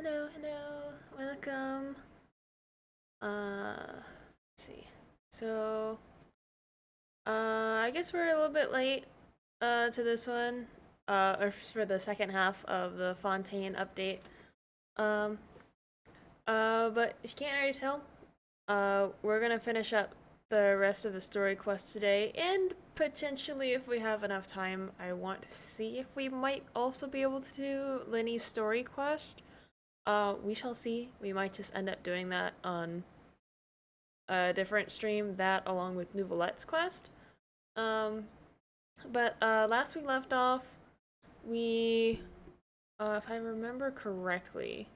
Hello, hello, welcome. Let's see. So, I guess we're a little bit late, to this one, or for the second half of the Fontaine update. Um, but if you can't already tell, we're gonna finish up the rest of the story quest today, and potentially, if we have enough time, I want to see if we might also be able to do Lyney's story quest. We shall see. We might just end up doing that on a different stream, that along with Neuvillette's quest. But last we left off, we, if I remember correctly,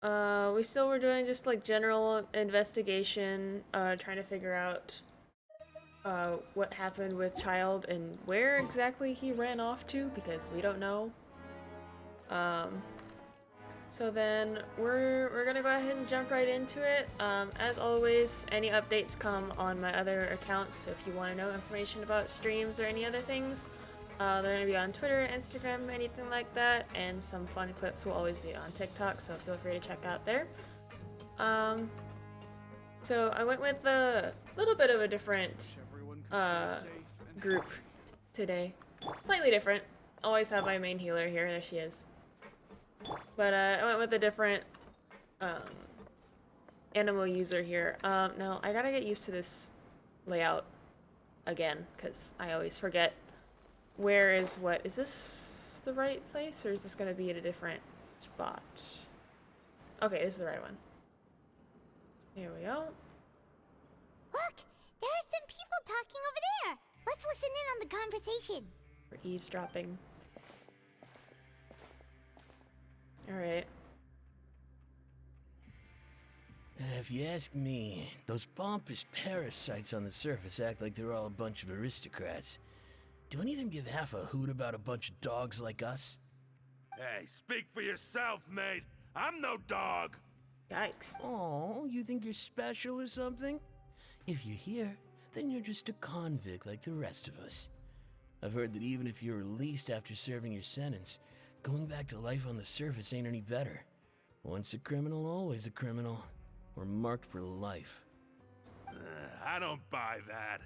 we still were doing just like general investigation, trying to figure out what happened with Childe and where exactly he ran off to, because we don't know. So then we're gonna go ahead and jump right into it. As always, any updates come on my other accounts, so if you want to know information about streams or any other things, they're gonna be on Twitter, Instagram, anything like that, and some fun clips will always be on TikTok, so feel free to check out there. So I went with a little bit of a different group today. Slightly different. Always have my main healer here. There she is. But I went with a different animal user here. Now I gotta get used to this layout again, because I always forget where is what. Is this the right place, or is this gonna be at a different spot? Okay, this is the right one. Here we go. Look! There are some people talking over there! Let's listen in on the conversation. We're eavesdropping. Alright. If you ask me, those pompous parasites on the surface act like they're all a bunch of aristocrats. Do any of them give half a hoot about a bunch of dogs like us? Hey, speak for yourself, mate. I'm no dog. Yikes. Oh, you think you're special or something? If you're here, then you're just a convict like the rest of us. I've heard that even if you're released after serving your sentence, going back to life on the surface ain't any better. Once a criminal, always a criminal. We're marked for life. I don't buy that.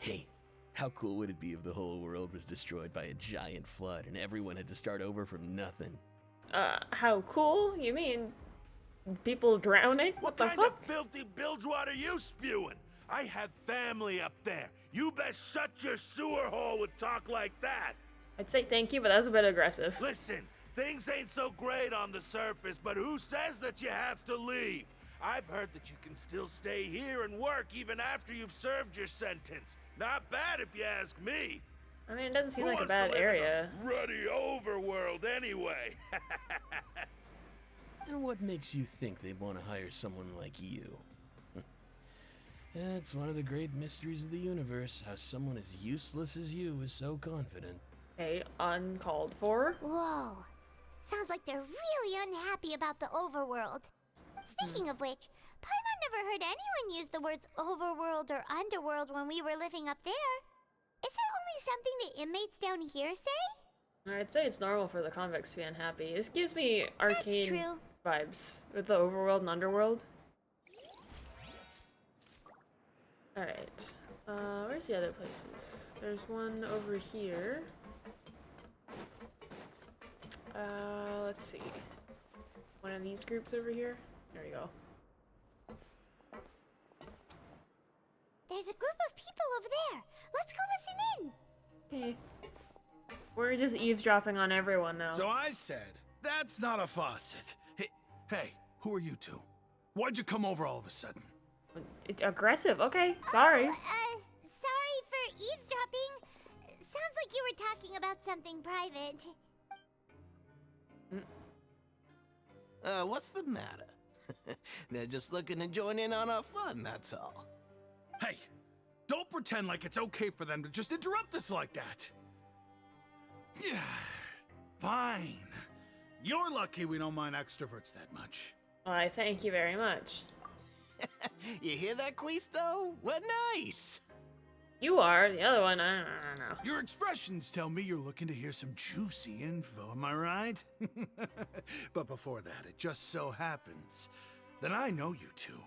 Hey, how cool would it be if the whole world was destroyed by a giant flood and everyone had to start over from nothing? How cool? You mean people drowning? What the kind fuck? of filthy bilgewater are you spewing? I have family up there. You best shut your sewer hole with talk like that. I'd say thank you, but that was a bit aggressive. Listen, things ain't so great on the surface, but who says that you have to leave? I've heard that you can still stay here and work even after you've served your sentence. Not bad if you ask me. I mean, it doesn't seem Who like a wants to bad live in area. the ruddy overworld anyway? And what makes you think they'd want to hire someone like you? It's one of the great mysteries of the universe, how someone as useless as you is so confident. Okay, uncalled for. Whoa. Sounds like they're really unhappy about the overworld. Speaking of which, Paimon never heard anyone use the words overworld or underworld when we were living up there. Is it only something the inmates down here say? I'd say it's normal for the convicts to be unhappy. This gives me That's arcane true. vibes with the overworld and underworld. Alright. Where's the other places? There's one over here. Let's see. One of these groups over here. There we go. There's a group of people over there. Let's go listen in. Okay. We're just eavesdropping on everyone now. So I said, that's not a faucet. Hey, who are you two? Why'd you come over all of a sudden? Aggressive, okay. Sorry. Sorry for eavesdropping. Sounds like you were talking about something private. What's the matter? They're just looking to join in on our fun, that's all. Hey, don't pretend like it's okay for them to just interrupt us like that. Yeah, fine. You're lucky we don't mind extroverts that much. Why, thank you very much. You hear that, Quisto? What nice! You are. The other one, I don't know. Your expressions tell me you're looking to hear some juicy info, am I right? But before that, it just so happens that I know you two.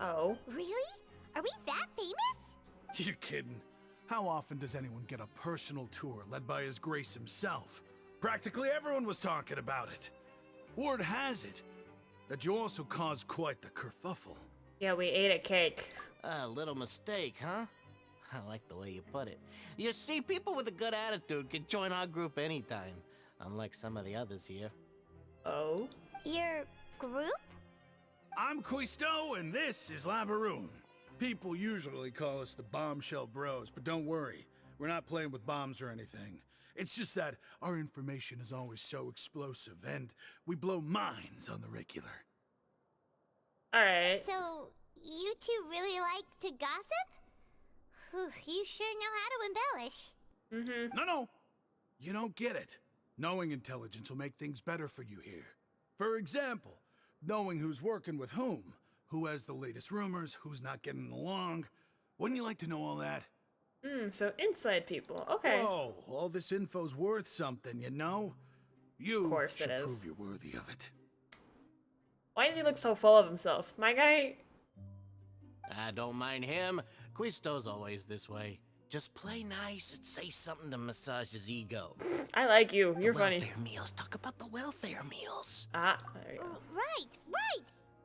Oh. Really? Are we that famous? You're kidding. How often does anyone get a personal tour led by His Grace himself? Practically everyone was talking about it. Word has it that you also caused quite the kerfuffle. Yeah, we ate a cake. A little mistake, huh? I like the way you put it. You see, people with a good attitude can join our group anytime, unlike some of the others here. Oh? Your group? I'm Quisto, and this is Lavaroon. People usually call us the Bombshell Bros, but don't worry. We're not playing with bombs or anything. It's just that our information is always so explosive, and we blow minds on the regular. Alright. So, you two really like to gossip? Whew, you sure know how to embellish. No. You don't get it. Knowing intelligence will make things better for you here. For example, knowing who's working with who has the latest rumors, who's not getting along. Wouldn't you like to know all that? So inside people. Okay. Whoa, all this info's worth something, you know? You Of course it should is. prove you're worthy of it. Why does he look so full of himself? My guy... I don't mind him. Quisto's always this way. Just play nice and say something to massage his ego. I like you. You're The funny. welfare meals. Talk about the welfare meals. Ah, there you go. Right.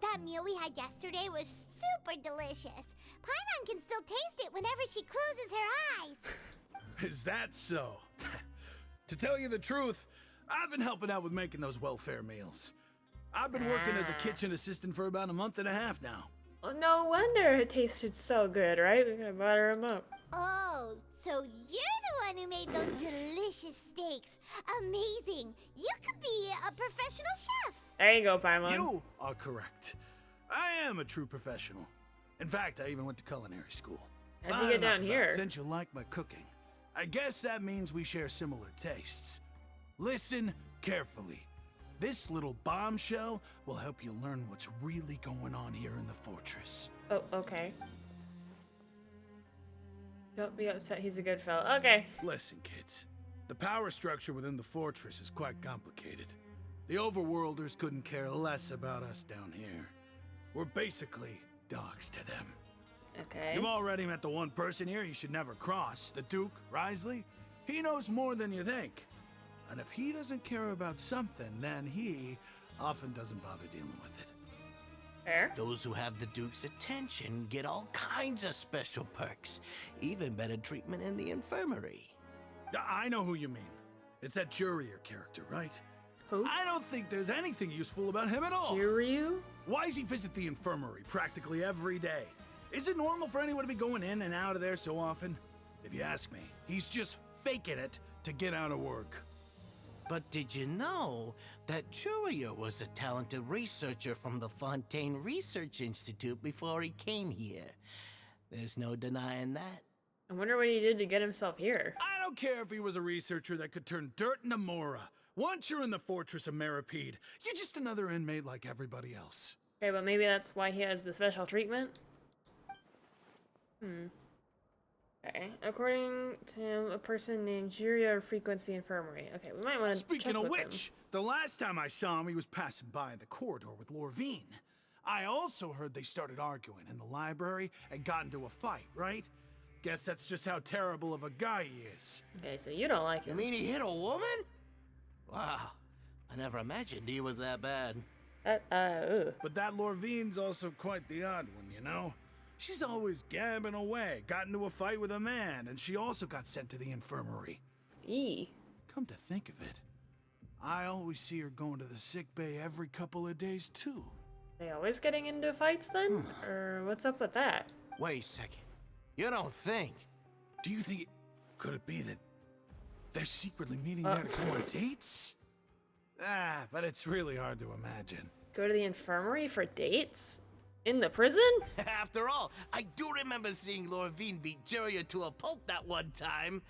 That meal we had yesterday was super delicious. Paimon can still taste it whenever she closes her eyes. Is that so? To tell you the truth, I've been helping out with making those welfare meals. I've been working as a kitchen assistant for about a month and a half now. Oh, no wonder it tasted so good, right? We gotta butter him up. Oh, so you're the one who made those delicious steaks. Amazing. You could be a professional chef. There you go, Paimon. You are correct. I am a true professional. In fact, I even went to culinary school. How'd you get Enough down about it. here? Since you like my cooking, I guess that means we share similar tastes. Listen carefully. This little bombshell will help you learn what's really going on here in the fortress. Oh, okay. Don't be upset, he's a good fellow. Okay. Listen, kids. The power structure within the fortress is quite complicated. The overworlders couldn't care less about us down here. We're basically dogs to them. Okay. You've already met the one person here you should never cross, the Duke, Risley. He knows more than you think. And if he doesn't care about something, then he often doesn't bother dealing with it. Fair. Those who have the Duke's attention get all kinds of special perks. Even better treatment in the infirmary. I know who you mean. It's that Jurier character, right? Who? I don't think there's anything useful about him at all. Kiryu? Why does he visit the infirmary practically every day? Is it normal for anyone to be going in and out of there so often? If you ask me, he's just faking it to get out of work. But did you know that Jurier was a talented researcher from the Fontaine Research Institute before he came here? There's no denying that. I wonder what he did to get himself here. I don't care if he was a researcher that could turn dirt into Mora. Once you're in the fortress of Meripede, you're just another inmate like everybody else. Okay, but maybe that's why he has the special treatment? Okay. According to him, a person named Juria Frequency Infirmary. Okay, we might want to Speaking check of with which, the last time I saw him, he was passing by in the corridor with Lorvine. I also heard they started arguing in the library and got into a fight, right? Guess that's just how terrible of a guy he is. Okay, so you don't like You him. mean he hit a woman? Wow, I never imagined he was that bad. Ugh. But that Lorvine's also quite the odd one, you know? She's always gabbing away, got into a fight with a man, and she also got sent to the infirmary. Eee. Come to think of it, I always see her going to the sick bay every couple of days, too. They always getting into fights then? Or what's up with that? Wait a second. You don't think? Do you think could it be that they're secretly meeting there to go on dates? But it's really hard to imagine. Go to the infirmary for dates? In the prison? After all, I do remember seeing Lorvine beat Jurier to a pulp that one time.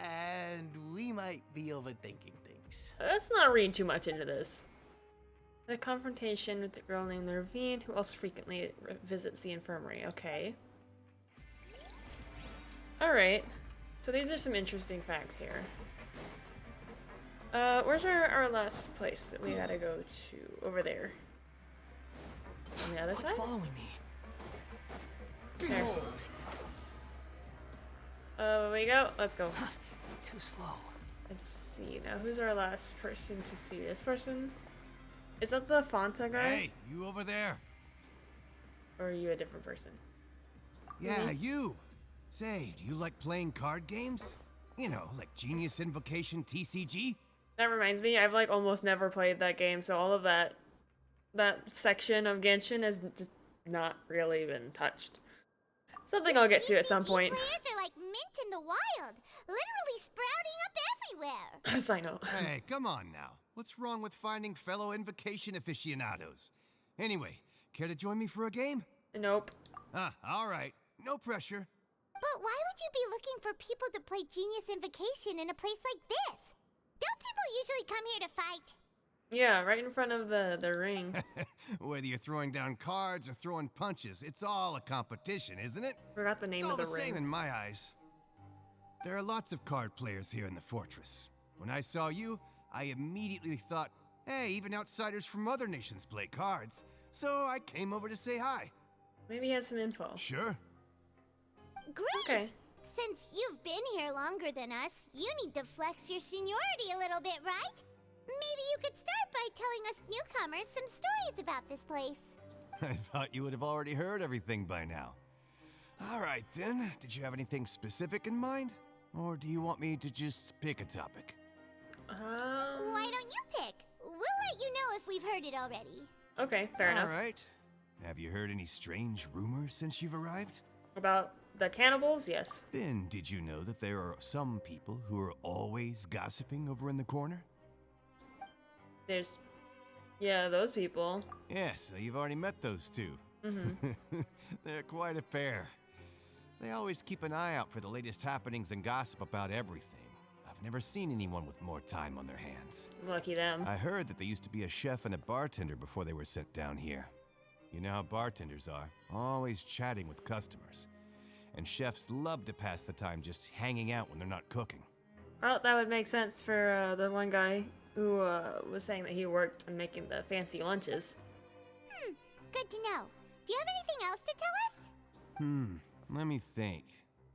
And we might be overthinking things. Let's not read too much into this. The confrontation with the girl named Lorvine, who also frequently visits the infirmary. Okay. Alright. So these are some interesting facts here. Where's our last place that we gotta go to? Over there. On the other side? Following me. There. We go. Let's go. Too slow. Let's see. Now, who's our last person to see? This person? Is that the Fonta guy? Hey, you over there? Or are you a different person? Yeah, you. Say, do you like playing card games? You know, like Genius Invocation TCG? That reminds me, I've like almost never played that game, so all of that section of Genshin has just not really been touched. Something I'll get to at some point. Players are like mint in the wild, literally sprouting up everywhere. Yes, I know. Hey, come on now. What's wrong with finding fellow Invocation aficionados? Anyway, care to join me for a game? Nope. All right. No pressure. But why would you be looking for people to play Genius Invocation in a place like this? Don't people usually come here to fight? Yeah, right in front of the ring. Whether you're throwing down cards or throwing punches, it's all a competition, isn't it? Forgot the name It's all of the the same ring. in my eyes. There are lots of card players here in the fortress. When I saw you, I immediately thought, hey, even outsiders from other nations play cards. So I came over to say hi. Maybe he has some info. Sure. Great! Okay. Since you've been here longer than us, you need to flex your seniority a little bit, right? Maybe you could start by telling us newcomers some stories about this place. I thought you would have already heard everything by now. All right, then. Did you have anything specific in mind? Or do you want me to just pick a topic? Why don't you pick? We'll let you know if we've heard it already. Okay, fair enough. All right. Have you heard any strange rumors since you've arrived? About the cannibals, yes. Then, did you know that there are some people who are always gossiping over in the corner? There's, yeah, those people. Yes, so you've already met those two. Mm-hmm. They're quite a pair. They always keep an eye out for the latest happenings and gossip about everything. I've never seen anyone with more time on their hands. Lucky them. I heard that they used to be a chef and a bartender before they were sent down here. You know how bartenders are, always chatting with customers. And chefs love to pass the time just hanging out when they're not cooking. Well, that would make sense for the one guy who was saying that he worked on making the fancy lunches. Good to know. Do you have anything else to tell us? Let me think.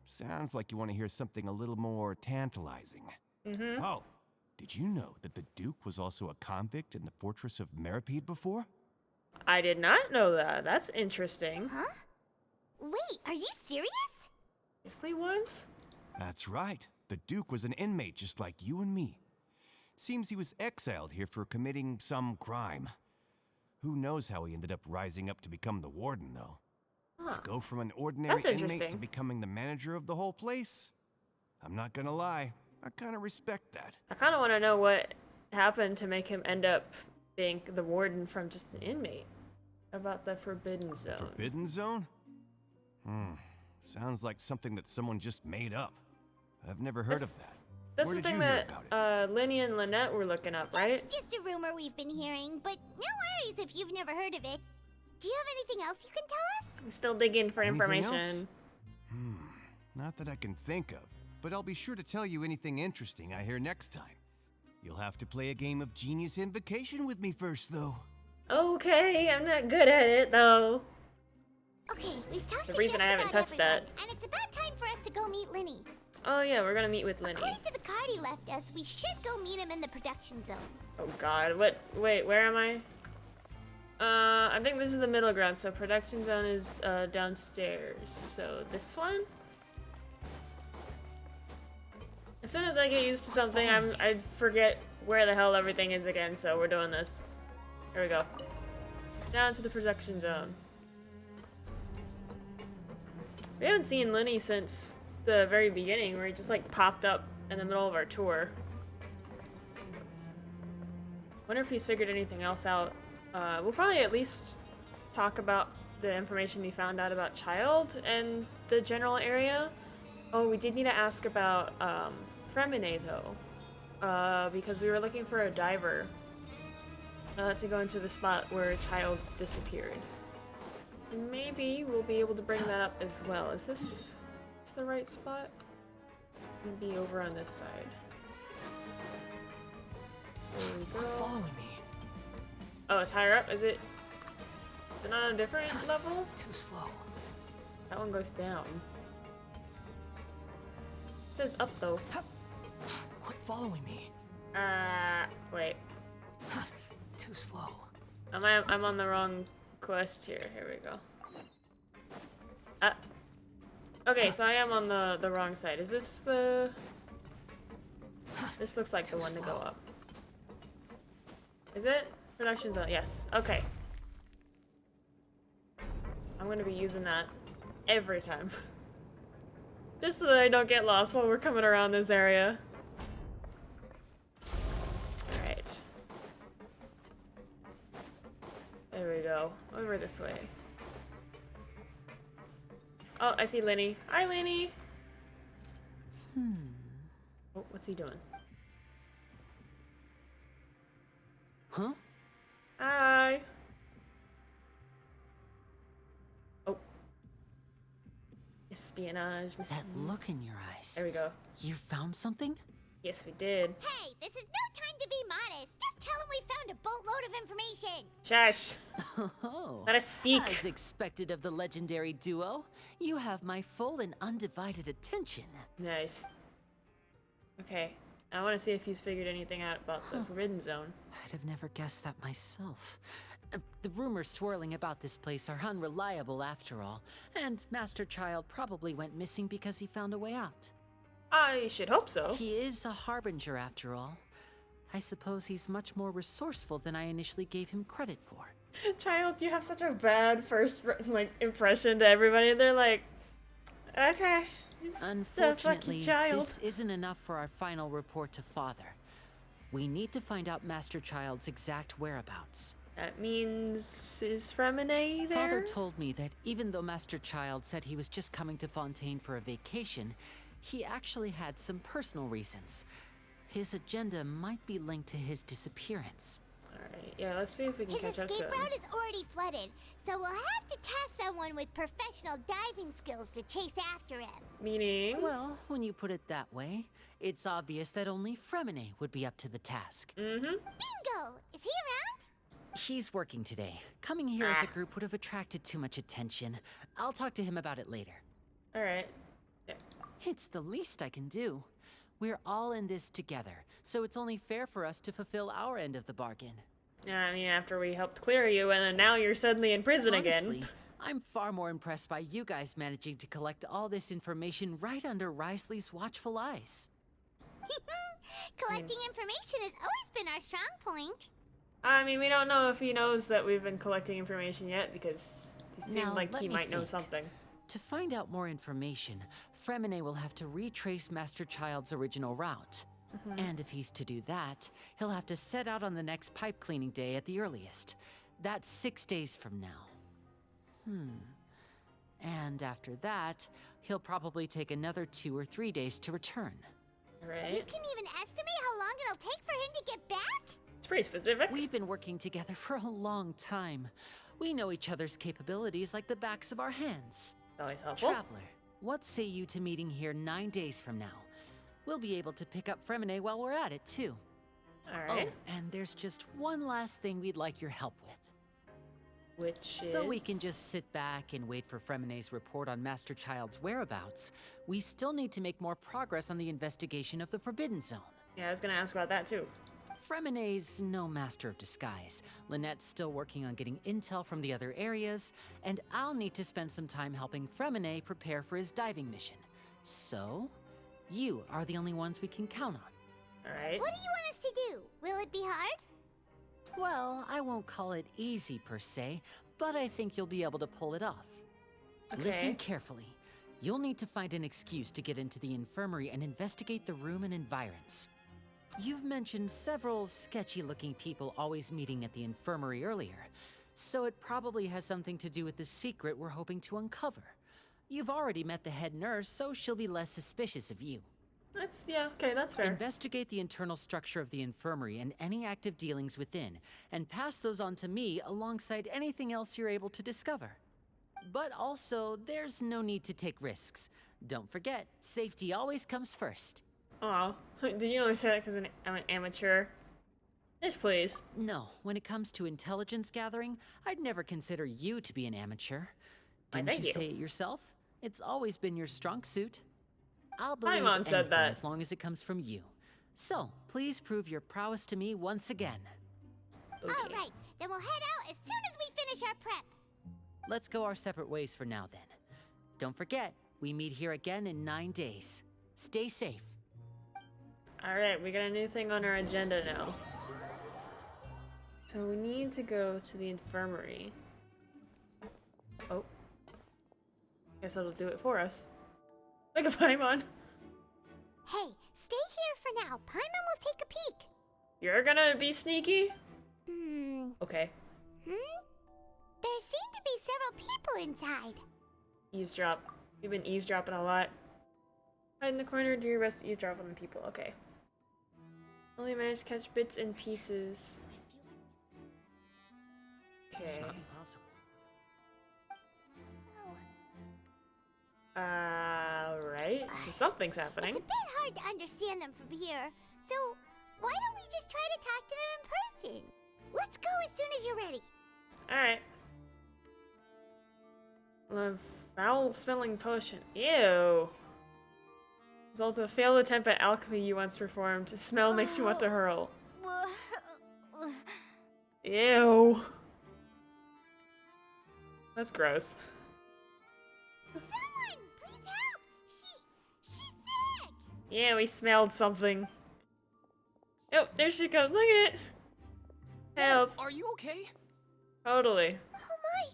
Sounds like you want to hear something a little more tantalizing. Mm-hmm. Oh, did you know that the Duke was also a convict in the fortress of Meripede before? I did not know that. That's interesting. Huh? Wait, are you serious? Seriously was? That's right. The Duke was an inmate just like you and me. Seems he was exiled here for committing some crime. Who knows how he ended up rising up to become the warden, though. Huh. To go from an ordinary That's inmate to interesting. becoming the manager of the whole place? I'm not gonna lie, I kinda respect that. I kind of want to know what happened to make him end up being the warden from just an inmate. About the Forbidden Zone. Forbidden Zone? Sounds like something that someone just made up. I've never heard of that. That's Where the did thing you hear that about it? Lyney and Lynette were looking up, right? It's just a rumor we've been hearing, but no worries if you've never heard of it. Do you have anything else you can tell us? I'm still digging for Anything information. Not that I can think of, but I'll be sure to tell you anything interesting I hear next time. You'll have to play a game of Genius Invocation with me first, though. Okay, I'm not good at it though. Okay, we've talked The to reason just I haven't about touched that. everyone, and it's about time for us to go meet Lyney. Oh yeah, we're gonna meet with Lyney. According to the card he left us, we should go meet him in the production zone. Oh god, what? Wait, where am I? I think this is the middle ground, so production zone is downstairs. So this one? As soon as I get used to something, I forget where the hell everything is again, so we're doing this. Here we go. Down to the production zone. We haven't seen Lyney since the very beginning, where he just like popped up in the middle of our tour. Wonder if he's figured anything else out. We'll probably at least talk about the information we found out about Childe and the general area. Oh, we did need to ask about Fremine though, because we were looking for a diver to go into the spot where Childe disappeared. And maybe we'll be able to bring that up as well. Is this the right spot? Maybe over on this side. There we go. Following me. Oh, it's higher up? Is it on a different level? Too slow. That one goes down. It says up though. Quit following me. Wait. Too slow. I'm on the wrong quest here. Here we go. Okay, so I am on the wrong side. Is this the... This looks like the one to go up. Is it? Production zone, yes. Okay. I'm gonna be using that every time. Just so that I don't get lost while we're coming around this area. Alright. There we go. Over this way. Oh, I see Lyney. Hi, Lyney! Oh, what's he doing? Huh? Hi! Oh. Espionage. That look in your eyes. There we go. You found something? Yes, we did. Hey, this is no time to be modest. Just tell him we found a boatload of information. Shush! Oh, Let us speak. as expected of the legendary duo, you have my full and undivided attention. Nice. Okay. I want to see if he's figured anything out about the Forbidden Zone. I'd have never guessed that myself. The rumors swirling about this place are unreliable after all, and Master Childe probably went missing because he found a way out. I should hope so. He is a harbinger after all. I suppose he's much more resourceful than I initially gave him credit for. Childe, you have such a bad first impression to everybody. They're like, okay, he's the fucking Unfortunately, child. this isn't enough for our final report to Father. We need to find out Master Childe's exact whereabouts. That means is Fremine there? Father told me that even though Master Childe said he was just coming to Fontaine for a vacation, he actually had some personal reasons. His agenda might be linked to his disappearance. Alright, yeah, let's see if we can His catch up to escape him. route is already flooded, so we'll have to task someone with professional diving skills to chase after him. Meaning? Well, when you put it that way, it's obvious that only Fremine would be up to the task. Mm-hmm. Bingo! Is he around? He's working today. Coming here as a group would have attracted too much attention. I'll talk to him about it later. Alright. Yeah. It's the least I can do. We're all in this together, so it's only fair for us to fulfill our end of the bargain. Yeah, I mean, after we helped clear you, and then now you're suddenly in prison Honestly, again. I'm far more impressed by you guys managing to collect all this information right under Risley's watchful eyes. Collecting information has always been our strong point. I mean, we don't know if he knows that we've been collecting information yet, because it seemed Now, like let he me might know think. something. To find out more information, Fremine will have to retrace Master Childe's original route. And if he's to do that, he'll have to set out on the next pipe cleaning day at the earliest. That's 6 days from now. And after that, he'll probably take another 2 or 3 days to return. You Right? can even estimate how long it'll take for him to get back? It's pretty specific. We've been working together for a long time. We know each other's capabilities like the backs of our hands. Always helpful. Traveler, what say you to meeting here 9 days from now? We'll be able to pick up Fremine while we're at it, too. Alright. Oh, and there's just one last thing we'd like your help with. Which is... Though we can just sit back and wait for Fremine's report on Master Childe's whereabouts, we still need to make more progress on the investigation of the Forbidden Zone. Yeah, I was gonna ask about that, too. Fremine's no master of disguise. Lynette's still working on getting intel from the other areas, and I'll need to spend some time helping Fremine prepare for his diving mission. So, you are the only ones we can count on. What do Alright. you want us to do? Will it be hard? Well, I won't call it easy per se, but I think you'll be able to pull it off. Okay. Listen carefully. You'll need to find an excuse to get into the infirmary and investigate the room and environs. You've mentioned several sketchy-looking people always meeting at the infirmary earlier, so it probably has something to do with the secret we're hoping to uncover. You've already met the head nurse, so she'll be less suspicious of you. That's, yeah, okay, that's fair. Investigate the internal structure of the infirmary and any active dealings within, and pass those on to me alongside anything else you're able to discover. But also, there's no need to take risks. Don't forget, safety always comes first. Aw, did you only say that because I'm an amateur? Yes, please. No, when it comes to intelligence gathering, I'd never consider you to be an amateur. Why, Didn't thank you you. say it yourself? It's always been your strong suit. I'll believe Paimon said anything that. as long as it comes from you. So, please prove your prowess to me once again. Okay. All right, then we'll head out as soon as we finish our prep. Let's go our separate ways for now then. Don't forget, We meet here again in 9 days. Stay safe. Alright, we got a new thing on our agenda now. So we need to go to the infirmary. Oh. Guess that'll do it for us. Like a Paimon. Hey, stay here for now. Paimon will take a peek. You're gonna be sneaky? Okay. There seem to be several people inside. Eavesdrop. You've been eavesdropping a lot. Hide in the corner, do your best to eavesdrop on the people. Okay. Only managed to catch bits and pieces. Okay. Right. So something's happening. It's a bit hard to understand them from here. So, why don't we just try to talk to them in person? Let's go as soon as you're ready. Alright. A foul-smelling potion. Ew. Result of a failed attempt at alchemy you once performed. The smell makes you want to hurl. Ew. That's gross. Someone, please help! She's sick! Yeah, we smelled something. Oh, there she comes. Look at it. Help. Are you okay? Totally. Oh my!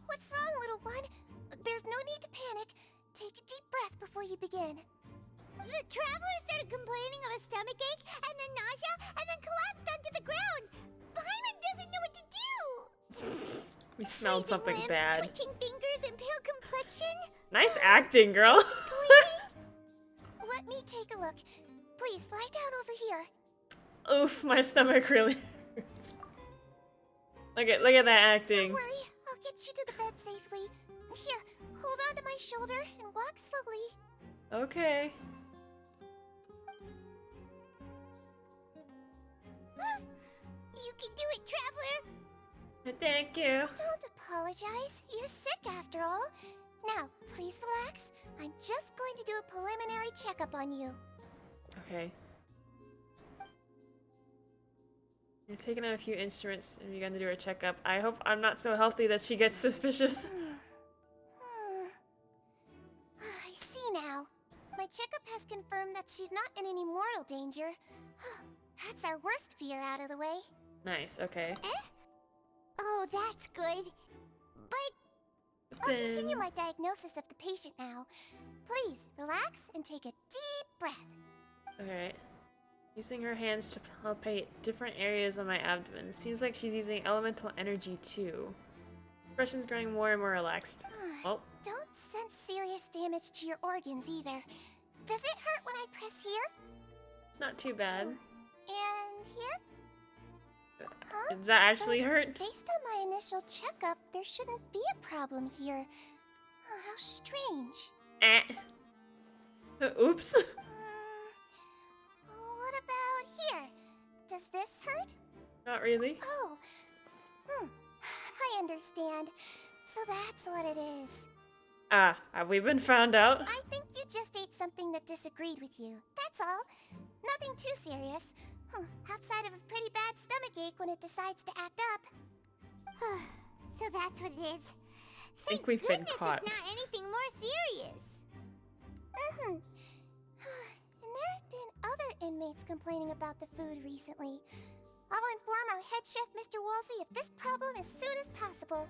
What's wrong, little one? There's no need to panic. Take a deep breath before you begin. The traveler started complaining of a stomachache, and then nausea, and then collapsed onto the ground. Paimon doesn't know what to do. We smelled Freezing something limbs, bad. Twitching fingers, and pale complexion. Nice acting, girl. Let me take a look. Please lie down over here. Oof, my stomach really hurts. Look at that acting. Don't worry, I'll get you to the bed safely. Here, hold on to my shoulder and walk slowly. Okay. You can do it, traveler. Thank you. Don't apologize. You're sick after all. Now, please relax. I'm just going to do a preliminary checkup on you. Okay. You're taking out a few instruments and you're gonna do her checkup. I hope I'm not so healthy that she gets suspicious. I see now. My checkup has confirmed that she's not in any mortal danger. That's our worst fear out of the way. Nice, okay. Oh, that's good. But I'll continue my diagnosis of the patient now. Please, relax and take a deep breath. Alright. Using her hands to palpate different areas on my abdomen. It seems like she's using elemental energy too. Expression's growing more and more relaxed. Oh. Don't sense serious damage to your organs either. Does it hurt when I press here? It's not too bad. And here? Huh? Does that actually hurt? Based on my initial checkup, there shouldn't be a problem here. Oh, how strange. Oops. What about here? Does this hurt? Not really. Oh. I understand. So that's what it is. Ah, have we been found out? I think you just ate something that disagreed with you. That's all. Nothing too serious. Outside of a pretty bad stomachache when it decides to act up. So that's what it is. I think we've been caught. It's not anything more serious. And there have been other inmates complaining about the food recently. I'll inform our head chef, Mr. Wolsey, of this problem as soon as possible.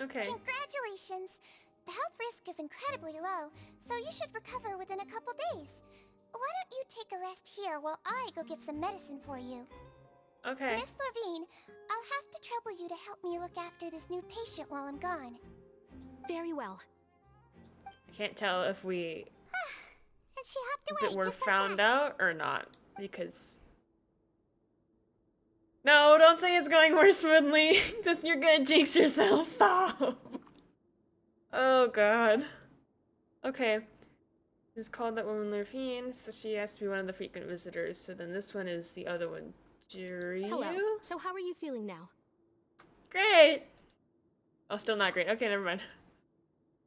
Okay. Congratulations! The health risk is incredibly low, so you should recover within a couple days. Why don't you take a rest here while I go get some medicine for you? Okay. Miss Levine, I'll have to trouble you to help me look after this new patient while I'm gone. Very well. I can't tell if we And she hopped away were just like found that. out or not, because... No, don't say it's going more smoothly, because you're gonna jinx yourself. Stop. Oh god. Okay. It's called that woman Lurfine, so she has to be one of the frequent visitors. So then this one is the other one. Jiryu? Hello. So how are you feeling now? Great! Oh, still not great. Okay, never mind.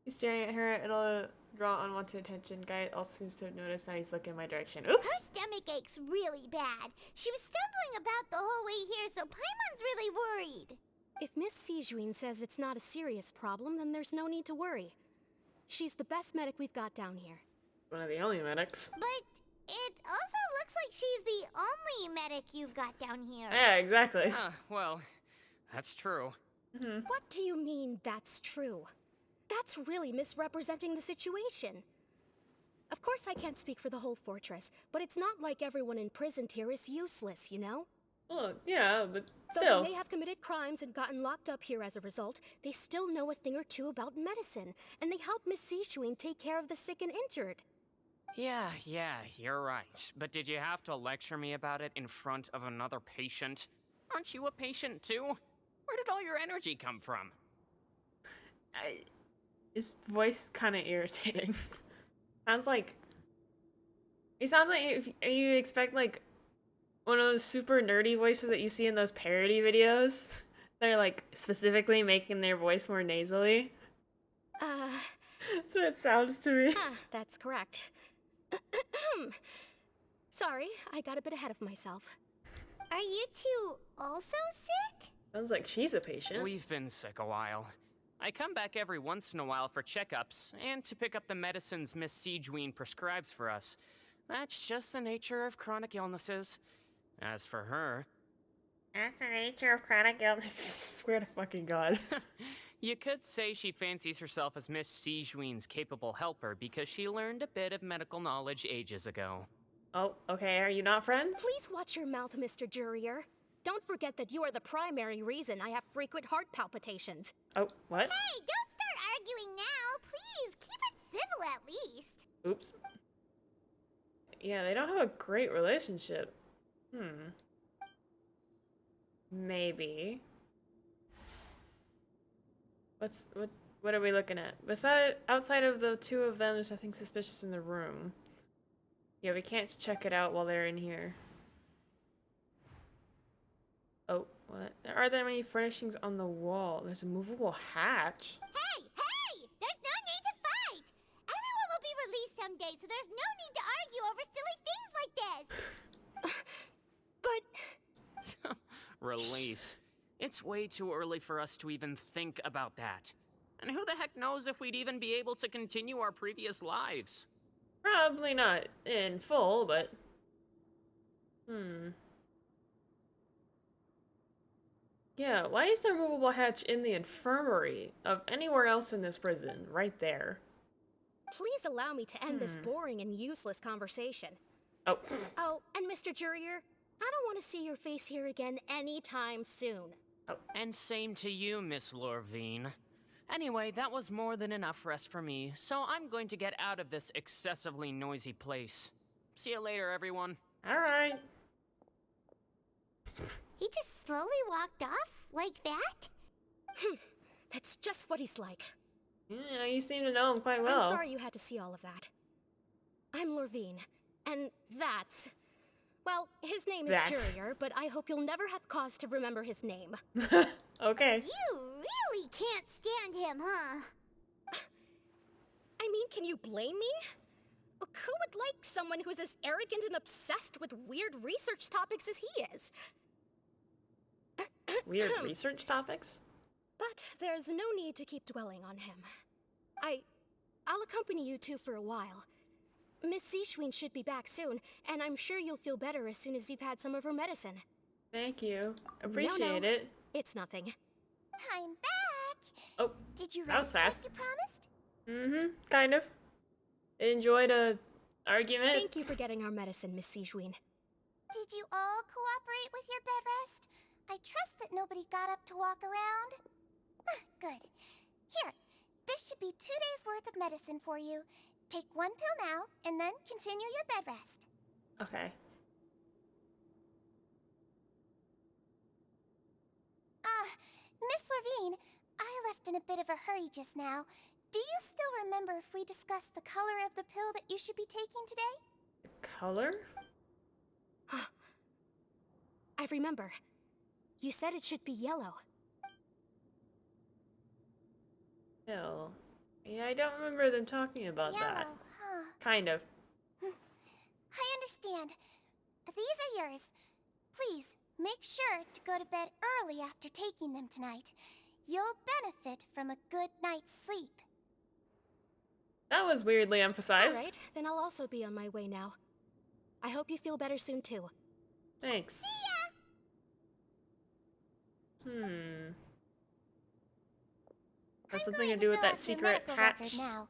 He's staring at her. It'll draw unwanted attention. Guy also seems to have noticed now he's looking in my direction. Oops! Her stomach ache's really bad. She was stumbling about the whole way here, so Paimon's really worried. If Miss Sijuin says it's not a serious problem, then there's no need to worry. She's the best medic we've got down here. One of the only medics. But it also looks like she's the only medic you've got down here. Yeah, exactly. Well, that's true. What do you mean, that's true? That's really misrepresenting the situation. Of course I can't speak for the whole fortress, but it's not like everyone imprisoned here is useless, you know? Well, yeah, but Though still. they may have committed crimes and gotten locked up here as a result, they still know a thing or two about medicine, and they help Miss Sishuin take care of the sick and injured. Yeah, you're right. But did you have to lecture me about it in front of another patient? Aren't you a patient too? Where did all your energy come from? His voice is kind of irritating. Sounds like... It sounds like if you expect, like, one of those super nerdy voices that you see in those parody videos. They're, like, specifically making their voice more nasally. That's what it sounds to me. That's correct. Sorry, I got a bit ahead of myself. Are you two also sick? Sounds like she's a patient. We've been sick a while. I come back every once in a while for checkups, and to pick up the medicines Miss Sijween prescribes for us. That's just the nature of chronic illnesses. As for her... That's the nature of chronic illness. Swear to fucking God. You could say she fancies herself as Miss Sijween's capable helper because she learned a bit of medical knowledge ages ago. Oh, okay, are you not friends? Please watch your mouth, Mr. Jurier. Don't forget that you are the primary reason I have frequent heart palpitations. Oh, what? Hey, don't start arguing now. Please, keep it civil at least. Oops. Yeah, they don't have a great relationship. Maybe. What are we looking at? Outside of the two of them, there's nothing suspicious in the room. Yeah, we can't check it out while they're in here. Oh, what? There are that many furnishings on the wall. There's a movable hatch. Hey! There's no need to fight! Everyone will be released someday, so there's no need to argue over silly things like this! But... Release. It's way too early for us to even think about that. And who the heck knows if we'd even be able to continue our previous lives? Probably not in full, but... Yeah, why is there a movable hatch in the infirmary of anywhere else in this prison? Right there. Please allow me to end this boring and useless conversation. Oh. Oh, and Mr. Jurier, I don't want to see your face here again anytime soon. Oh. And same to you, Miss Lorvine. Anyway, that was more than enough rest for me, so I'm going to get out of this excessively noisy place. See you later, everyone. Alright. He just slowly walked off like that? That's just what he's like. Yeah, you seem to know him quite well. I'm sorry you had to see all of that. I'm Lorvine, and that's... Well, his name is Jurier, but I hope you'll never have cause to remember his name. Okay. You really can't stand him, huh? I mean, can you blame me? Who would like someone who's as arrogant and obsessed with weird research topics as he is? Weird research topics? But there's no need to keep dwelling on him. I'll accompany you two for a while. Miss Sishween should be back soon, and I'm sure you'll feel better as soon as you've had some of her medicine. Thank you. Appreciate it. It's nothing. I'm back! Oh, did you that was fast. like you promised? Mm-hmm, kind of. Enjoyed a argument. Thank you for getting our medicine, Miss Sijween. Did you all cooperate with your bed rest? I trust that nobody got up to walk around. Good. Here, this should be 2 days' worth of medicine for you. Take 1 pill now, and then continue your bed rest. Okay. Miss Levine, I left in a bit of a hurry just now. Do you still remember if we discussed the color of the pill that you should be taking today? Color? I remember. You said it should be yellow. Pill. Yeah, I don't remember them talking about Yellow, that. huh? Kind of. I understand. These are yours. Please, make sure to go to bed early after taking them tonight. You'll benefit from a good night's sleep. was weirdly emphasized. All right, then I'll also be on my way now. I hope you feel better soon too. Thanks. Has something to do with that secret hatch. Now,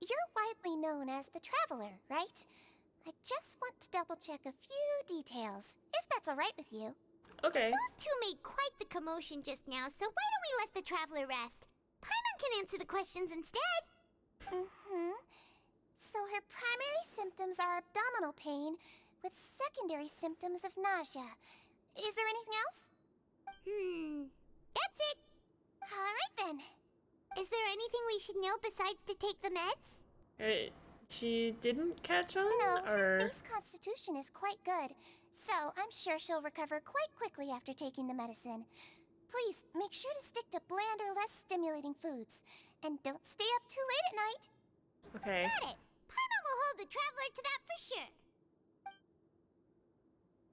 you're widely known as the Traveler, right? I just want to double check a few details, if that's all right with you. Okay. Those two made quite the commotion just now, so why don't we let the Traveler rest? Paimon can answer the questions instead. So her primary symptoms are abdominal pain, with secondary symptoms of nausea. Is there anything else? That's it. All right then. Is there anything we should know besides to take the meds? She didn't catch on? No, her or... base constitution is quite good, so I'm sure she'll recover quite quickly after taking the medicine. Please, make sure to stick to bland or less stimulating foods, and don't stay up too late at night. Okay. Got it. Paimon will hold the Traveler to that for sure.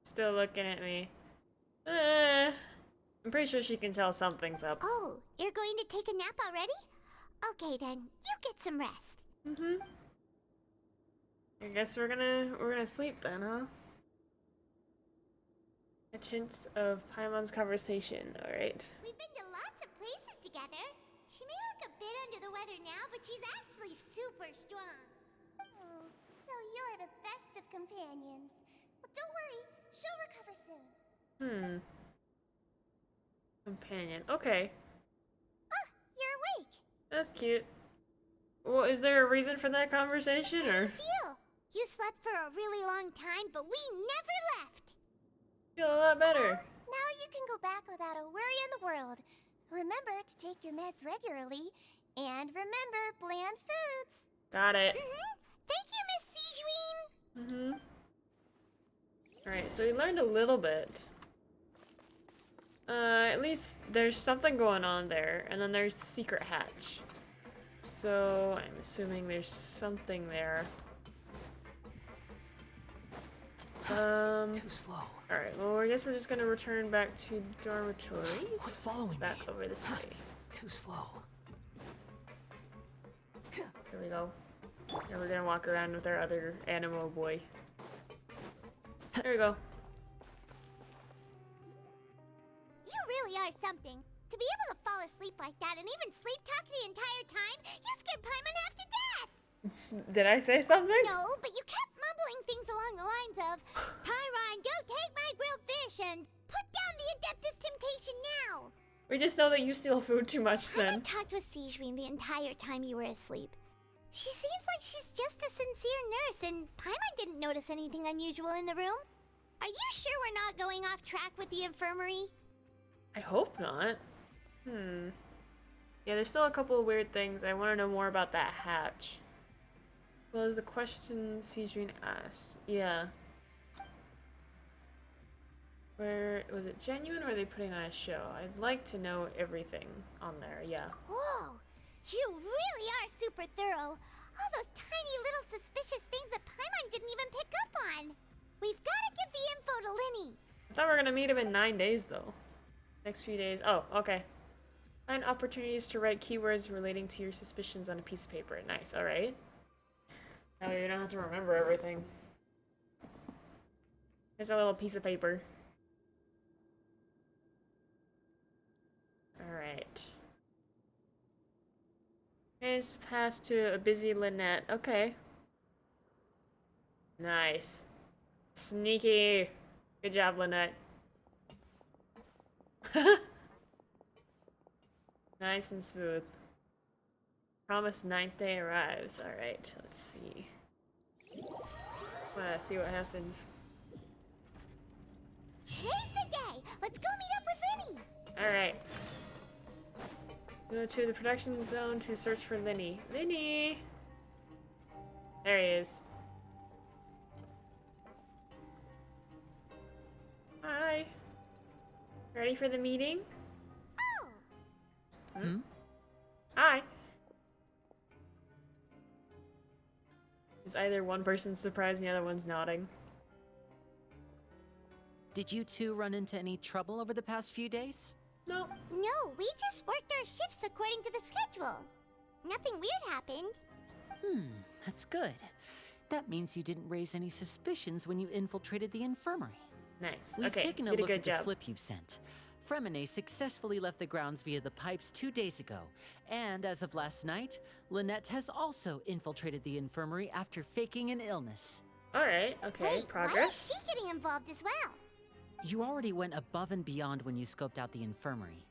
Still looking at me. I'm pretty sure she can tell something's up. Oh, you're going to take a nap already? Okay then, you get some rest. I guess we're gonna sleep then, huh? A chance of Paimon's conversation, alright. We've been to lots of places together. She may look a bit under the weather now, but she's actually super strong. Oh, so you're the best of companions. Well, don't worry, she'll recover soon. Companion. Okay. Ah, you're awake. That's cute. Well, is there a reason for that conversation, How do or? you feel? You slept for a really long time, but we never left. Feel a lot better. Well, now you can go back without a worry in the world. Remember to take your meds regularly, and remember bland foods. Got it. Thank you, Miss Sijuin. Alright, so we learned a little bit. At least there's something going on there, and then there's the secret hatch. So I'm assuming there's something there. Too slow. Alright, well I guess we're just gonna return back to the dormitories. Quit following Back me. over this way. Too slow. Here we go. And we're gonna walk around with our other Animo boy. There we go. You really are something. To be able to fall asleep like that and even sleep talk the entire time, you scared Paimon half to death! Did I say something? No, but you kept mumbling things along the lines of, Pyron, don't take my grilled fish, and put down the Adeptus Temptation now! We just know that you steal food too much then. Paimon talked with Sijuin the entire time you were asleep. She seems like she's just a sincere nurse, and Paimon didn't notice anything unusual in the room. Are you sure we're not going off track with the infirmary? I hope not. Yeah, there's still a couple of weird things. I want to know more about that hatch. Well, is the question Sijuin asked? Yeah. Where was it genuine or are they putting on a show? I'd like to know everything on there, yeah. Whoa! You really are super thorough. All those tiny little suspicious things that Paimon didn't even pick up on. We've got to give the info to Lyney. I thought we were gonna meet him in 9 days though. Next few days. Oh, okay. Find opportunities to write keywords relating to your suspicions on a piece of paper. Nice, alright. Now you don't have to remember everything. Here's a little piece of paper. Alright. It's passed to a busy Lynette. Okay. Nice. Sneaky. Good job, Lynette. Nice and smooth. Promised 9th day arrives. Alright, let's see. See what happens. Today's the day. Let's go meet up with Lyney. Alright. Go to the production zone to search for Lyney. Lyney! There he is. Hi. Ready for the meeting? Oh. Hi. Is either one person surprised and the other one's nodding? Did you two run into any trouble over the past few days? No. No, we just worked our shifts according to the schedule. Nothing weird happened. That's good. That means you didn't raise any suspicions when you infiltrated the infirmary. Nice. We've Okay, taken a did a look good at the job. slip you've sent. Fremine successfully left the grounds via the pipes 2 days ago, and as of last night, Lynette has also infiltrated the infirmary after faking an illness. Alright, okay, Wait, progress. why is she getting involved as well? You already went above and beyond when you scoped out the infirmary.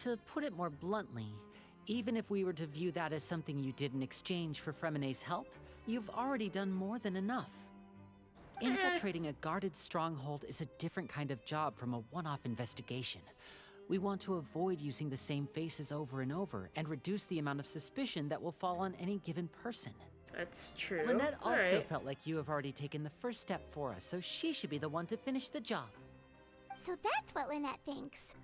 To put it more bluntly, even if we were to view that as something you did in exchange for Fremine's help, you've already done more than enough. Infiltrating a guarded stronghold is a different kind of job from a one-off investigation. We want to avoid using the same faces over and over and reduce the amount of suspicion that will fall on any given person. That's true. Lynette also Alright. felt like you have already taken the first step for us, so she should be the one to finish the job. So that's what Lynette thinks.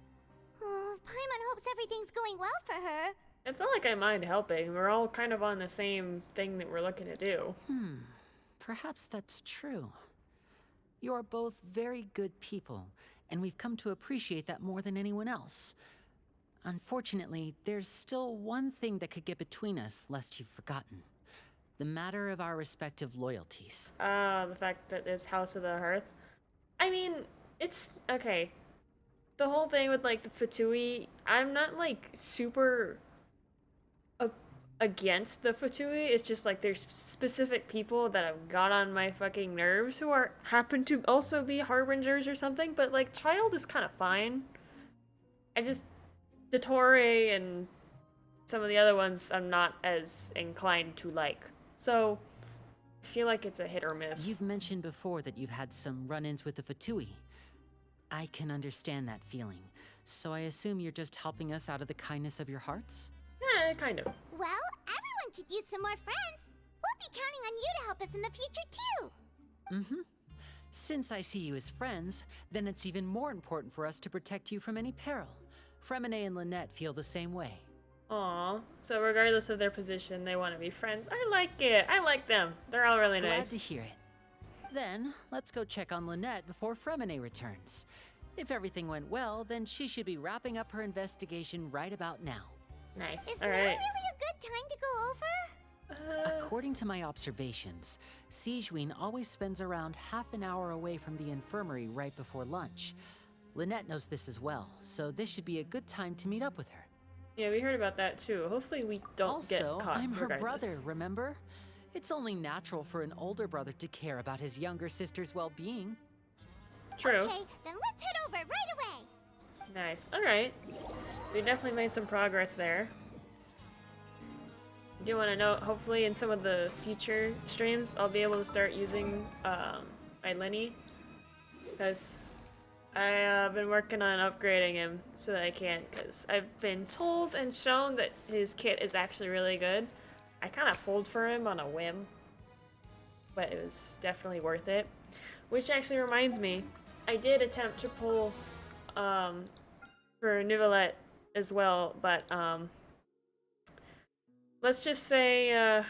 Oh, Paimon hopes everything's going well for her. It's not like I mind helping. We're all kind of on the same thing that we're looking to do. Perhaps that's true. You're both very good people, and we've come to appreciate that more than anyone else. Unfortunately, there's still one thing that could get between us, lest you've forgotten. The matter of our respective loyalties. The fact that it's House of the Hearth. I mean, it's okay. The whole thing with like the Fatui, I'm not like super against the Fatui. It's just like there's specific people that have got on my fucking nerves who happen to also be harbingers or something. But like Childe is kind of fine. I just Dottore and some of the other ones I'm not as inclined to like. So I feel like it's a hit or miss. You've mentioned before that you've had some run-ins with the Fatui. I can understand that feeling, so I assume you're just helping us out of the kindness of your hearts? Yeah, kind of. Well, everyone could use some more friends. We'll be counting on you to help us in the future, too. Since I see you as friends, then it's even more important for us to protect you from any peril. Fremine and Lynette feel the same way. Aw, so regardless of their position, they want to be friends. I like it. I like them. They're all really Glad nice. to hear it. Then, let's go check on Lynette before Fremine returns. If everything went well, then she should be wrapping up her investigation right about now. Nice. Is All now right. really a good time to go over? According to my observations, Sigewinne always spends around half an hour away from the infirmary right before lunch. Lynette knows this as well, so this should be a good time to meet up with her. Yeah, we heard about that too. Hopefully we don't get Also, caught. I'm her regardless. brother, remember? It's only natural for an older brother to care about his younger sister's well-being. True. Okay, then let's head over right away. Nice. All right. We definitely made some progress there. I do want to note, hopefully in some of the future streams, I'll be able to start using my Lyney, because I've been working on upgrading him so that I can, because I've been told and shown that his kit is actually really good. I kind of pulled for him on a whim, but it was definitely worth it. Which actually reminds me, I did attempt to pull for Neuvillette as well, but let's just say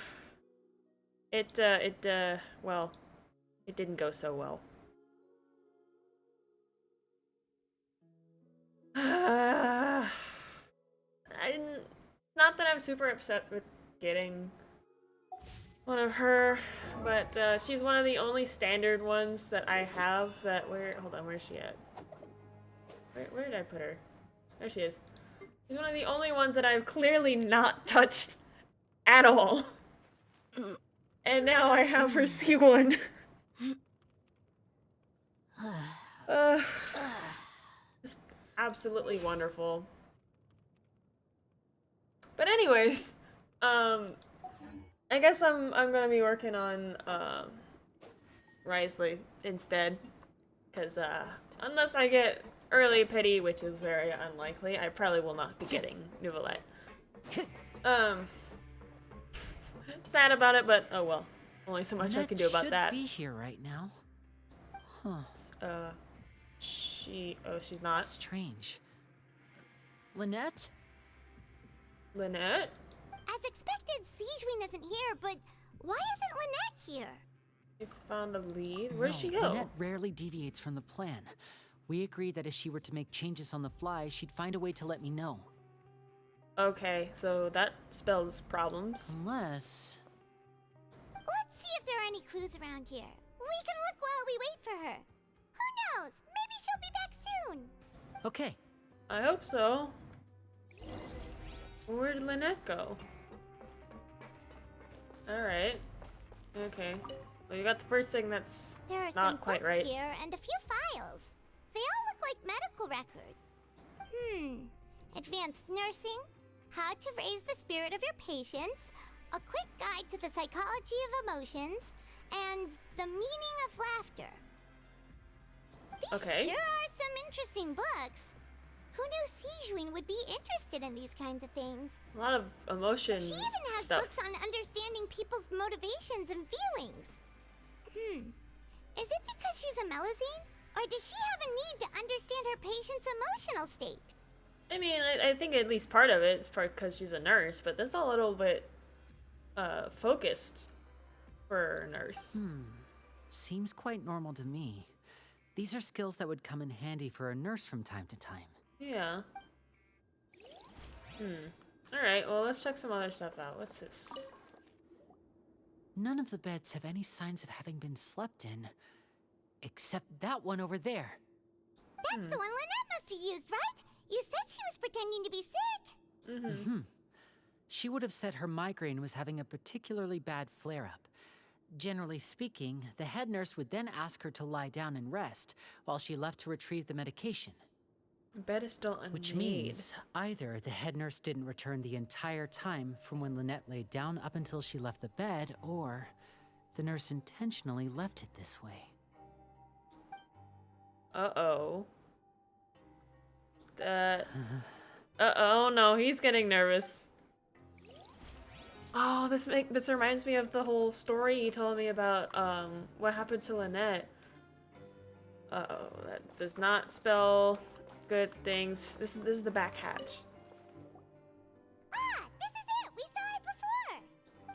well, it didn't go so well. Not that I'm super upset with getting one of her, but she's one of the only standard ones that I have that hold on, where's she at? Where did I put her? There she is. She's one of the only ones that I've clearly not touched at all. And now I have her C1. Just absolutely wonderful. But anyways, I guess I'm gonna be working on Risley instead, because unless I get early pity, which is very unlikely, I probably will not be getting Neuvillette. Sad about it, but oh well. Only so much I can do about that. Should be here right now. Huh. She's not. Strange. Lynette? Lynette? As expected, Sigewinne isn't here, but why isn't Lynette here? You found a lead? Where'd she go? Lynette rarely deviates from the plan. We agreed that if she were to make changes on the fly, she'd find a way to let me know. Okay, so that spells problems. Unless... if there are any clues around here. We can look while we wait for her. Who knows? Maybe she'll be back soon. Okay. I hope so. Where did Lynette go? Alright. Okay. Well, you got the first thing that's There are some not quite books right. here and a few files. They all look like medical records. Advanced nursing, how to raise the spirit of your patients, a quick guide to the psychology of emotions, and the meaning of laughter. These Okay. sure are some interesting books. Who knew Sijuin would be interested in these kinds of things? A lot of emotion She even has stuff. books on understanding people's motivations and feelings. Is it because she's a Melusine? Or does she have a need to understand her patient's emotional state? I mean, I think at least part of it is because she's a nurse, but that's a little bit focused for a nurse. Seems quite normal to me. These are skills that would come in handy for a nurse from time to time. Yeah. Alright, well, let's check some other stuff out. What's this? None of the beds have any signs of having been slept in, except that one over there. That's the one Lynette must have used, right? You said she was pretending to be sick. She would have said her migraine was having a particularly bad flare-up. Generally speaking, the head nurse would then ask her to lie down and rest, while she left to retrieve the medication. The bed is still unmade. Which means either the head nurse didn't return the entire time from when Lynette laid down up until she left the bed, or the nurse intentionally left it this way. Uh-oh. Uh-oh, no, he's getting nervous. Oh, this reminds me of the whole story you told me about what happened to Lynette. Uh-oh, that does not spell good things. This is the back hatch. Ah, this is it! We saw it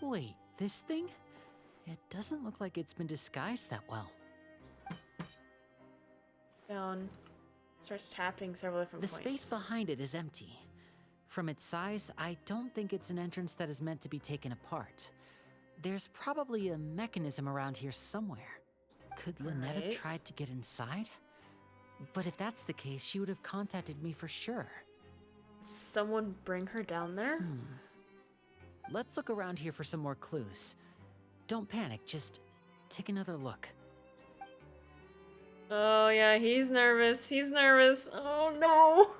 before! Wait, this thing? It doesn't look like it's been disguised that well. Down. Starts tapping several different The points. space behind it is empty. From its size, I don't think it's an entrance that is meant to be taken apart. There's probably a mechanism around here somewhere. Could Lynette have Alright. tried to get inside? But if that's the case, she would have contacted me for sure. Someone bring her down there? Let's look around here for some more clues. Don't panic, just take another look. Oh yeah, he's nervous. He's nervous. Oh no.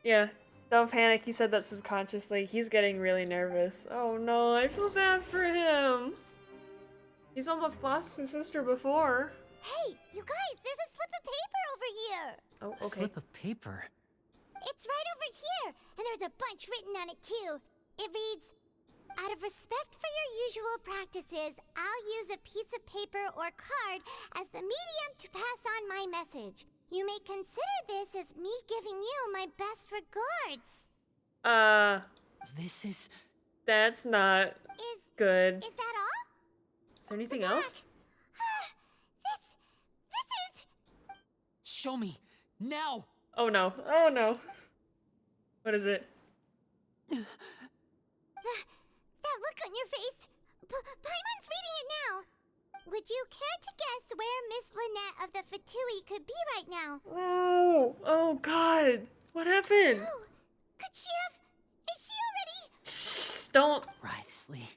Yeah, don't panic. He said that subconsciously. He's getting really nervous. Oh no, I feel bad for him. He's almost lost his sister before. Hey, you guys, there's a slip of paper over here! Oh, A okay. slip of paper. It's right over here, and there's a bunch written on it too. It reads, out of respect for your usual practices, I'll use a piece of paper or card as the medium to pass on my message. You may consider this as me giving you my best regards. This is... That's not Is good. is that all? Is there anything else? This is... Show me! Now! Oh no. Oh no. What is it? That look on your face. Paimon's reading it now. Would you care to guess where Miss Lynette of the Fatui could be right now? Oh, oh god. What happened? Oh, could she have... Is she already... Shh, don't. Writhely.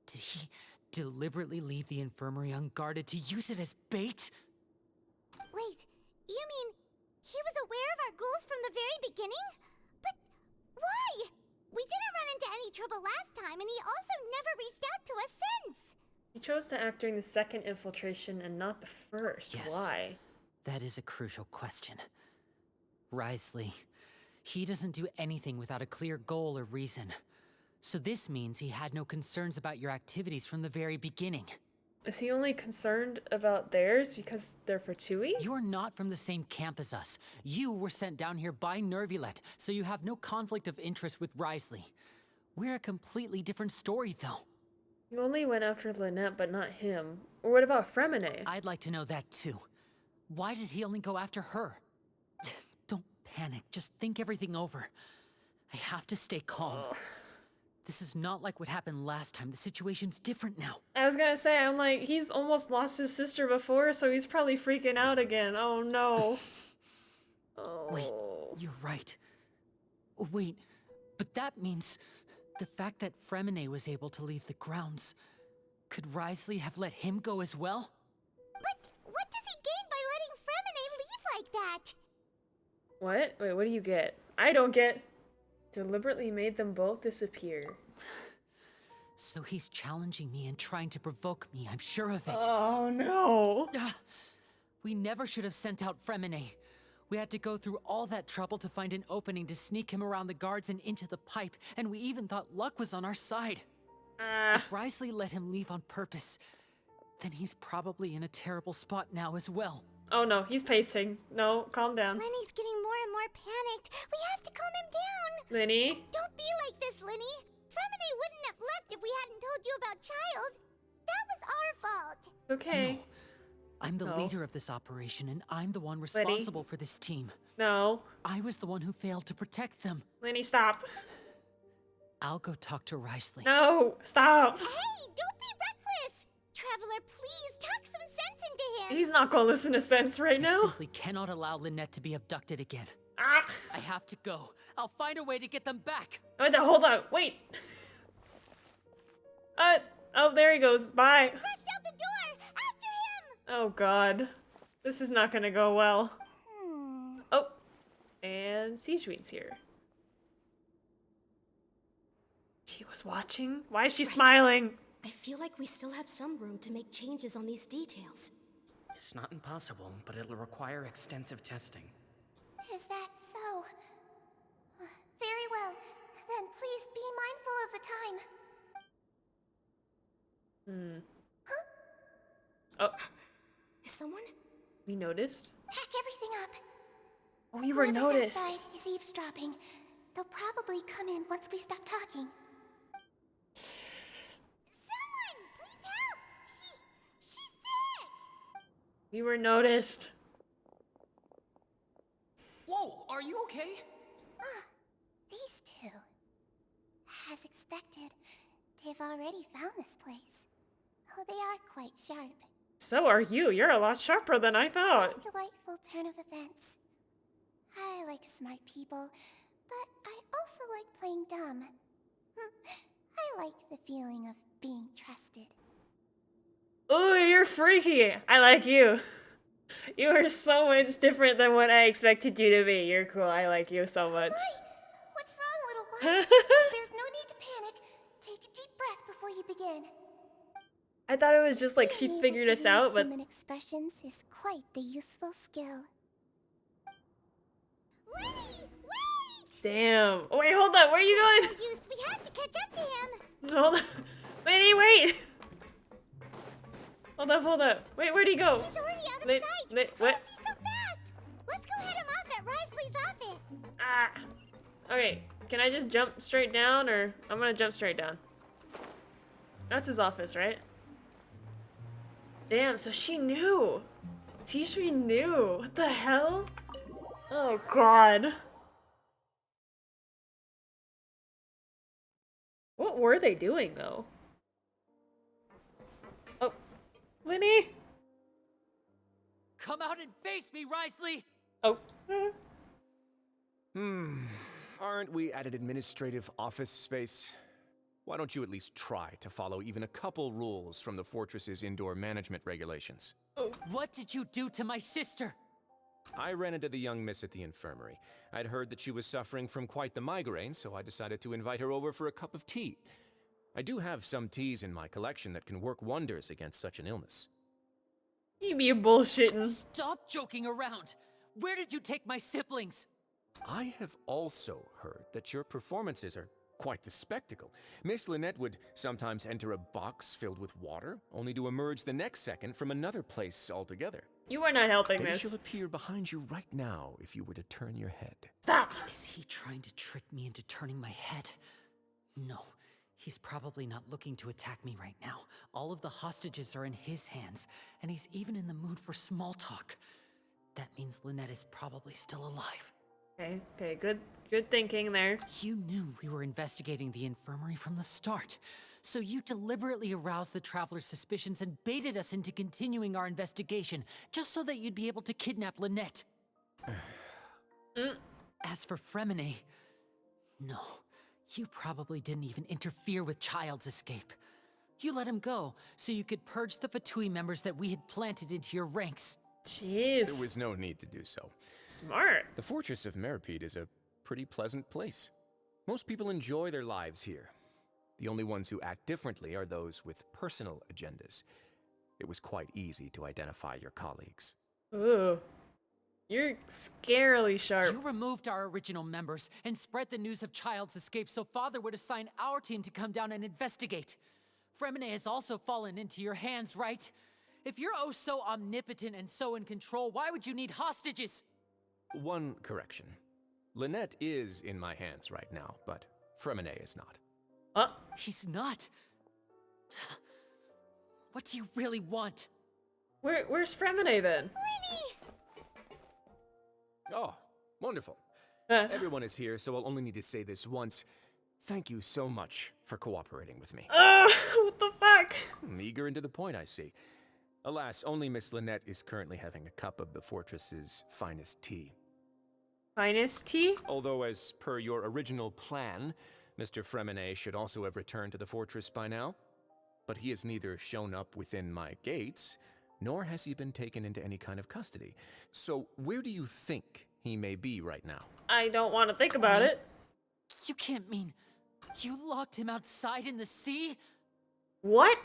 Did he deliberately leave the infirmary unguarded to use it as bait? Wait, you mean he was aware of our goals from the very beginning? But why? We didn't run into any trouble last time, and he also never reached out to us since. He chose to act during the second infiltration and not the first. Yes. Why? That is a crucial question. Writhely. He doesn't do anything without a clear goal or reason. So this means he had no concerns about your activities from the very beginning. Is he only concerned about theirs because they're Fatui? You're not from the same camp as us. You were sent down here by Neuvillette, so you have no conflict of interest with Writhely. We're a completely different story, though. You only went after Lynette, but not him. Or what about Fremine? I'd like to know that, too. Why did he only go after her? Don't panic. Just think everything over. I have to stay calm. This is not like what happened last time. The situation's different now. I was gonna say, I'm like, he's almost lost his sister before, so he's probably freaking out again. Oh no. Wait, Oh. you're right. Wait, but that means the fact that Fremine was able to leave the grounds. Could Wriothesley have let him go as well? But what does he gain by letting Fremine leave like that? What? Wait, what do you get? I don't get. Deliberately made them both disappear. So he's challenging me and trying to provoke me, I'm sure of it. Oh no. We never should have sent out Fremine. We had to go through all that trouble to find an opening to sneak him around the guards and into the pipe, and we even thought luck was on our side. If Wriothesley let him leave on purpose, then he's probably in a terrible spot now as well. Oh no, he's pacing. No, calm down. Lyney's getting more and more panicked. We have to calm him down. Lyney? Don't be like this, Lyney. Fremine wouldn't have left if we hadn't told you about Childe. That was our fault. Okay. No. I'm the No. leader of this operation, and I'm the one responsible for this team. No. I was the one who failed to protect them. Lyney, stop. I'll go talk to Wriothesley. No, stop. Hey, don't be reckless. Traveler, please talk some sense into him. He's not gonna listen to sense right I now. simply cannot allow Lynette to be abducted again. Ah. I have to go. I'll find a way to get them back. Wait, hold on. Wait. Oh, there he goes. Bye. Rushed out the door. After him. Oh god. This is not gonna go well. Hmm. Oh. And Siegeween's here. She was watching? Why is she smiling? I feel like we still have some room to make changes on these details. It's not impossible, but it'll require extensive testing. Is that so? Very well. Then please be mindful of the time. Oh, Is someone? we noticed? Pack everything up. We were Whoever's noticed. outside is eavesdropping. They'll probably come in once we stop talking. Someone, please help! She's sick! We were noticed. Whoa, are you okay? These two. As expected, they've already found this place. Oh, they are quite sharp. So are you. You're a lot sharper than I A thought. delightful turn of events. I like smart people, but I also like playing dumb. I like the feeling of being trusted. Oh, you're freaky. I like you. You are so much different than what I expected you to be. You're cool. I like you so much. Why? What's wrong, little one? There's no need to panic. Take a deep breath before you begin. I thought it was just like she Being able figured to us read out, but human expressions is quite the useful skill. Lyney, wait! damn. Oh, wait, hold up. Where are you going? No use. We have to catch up to him. Hold up. Wait. Hold up. Wait, where'd he go? He's already out of Lit- sight. lit- How what? is he so fast? Let's go head him off at Wriothesley's office. Ah. Okay, can I just jump straight down, or I'm gonna jump straight down? That's his office, right? Damn, so she knew. Tishri knew. What the hell? Oh god. What were they doing though? Oh, Lyney. Come out and face me, Wriothesley! Oh. Aren't we at an administrative office space? Why don't you at least try to follow even a couple rules from the fortress's indoor management regulations? What did you do to my sister? I ran into the young miss at the infirmary. I'd heard that she was suffering from quite the migraine, so I decided to invite her over for a cup of tea. I do have some teas in my collection that can work wonders against such an illness. You be bullshitting. Stop joking around! Where did you take my siblings? I have also heard that your performances are quite the spectacle. Miss Lynette would sometimes enter a box filled with water, only to emerge the next second from another place altogether. You are not helping, Maybe miss. she'll appear behind you right now if you were to turn your head. Stop. Is he trying to trick me into turning my head? No, he's probably not looking to attack me right now. All of the hostages are in his hands, and he's even in the mood for small talk. That means Lynette is probably still alive. Okay, good thinking there. You knew we were investigating the infirmary from the start, so you deliberately aroused the traveler's suspicions and baited us into continuing our investigation, just so that you'd be able to kidnap Lynette. As for Fremine, no, you probably didn't even interfere with Childe's escape. You let him go, so you could purge the Fatui members that we had planted into your ranks. Jeez. There was no need to do so. Smart. The fortress of Meripede is a pretty pleasant place. Most people enjoy their lives here. The only ones who act differently are those with personal agendas. It was quite easy to identify your colleagues. Ugh. You're scarily sharp. You removed our original members and spread the news of Childe's escape so Father would assign our team to come down and investigate. Fremine has also fallen into your hands, right? If you're oh so omnipotent and so in control, why would you need hostages? One correction. Lynette is in my hands right now, but Fremine is not. He's not. What do you really want? Where's Fremine then? Oh, wonderful. Everyone is here, so I'll only need to say this once. Thank you so much for cooperating with me. What the fuck? Eager and to the point, I see. Alas, only Miss Lynette is currently having a cup of the fortress's finest tea. Finest tea? Although, as per your original plan, Mr. Fremine should also have returned to the fortress by now. But he has neither shown up within my gates, nor has he been taken into any kind of custody. So where do you think he may be right now? I don't want to think about it. You can't mean you locked him outside in the sea? What?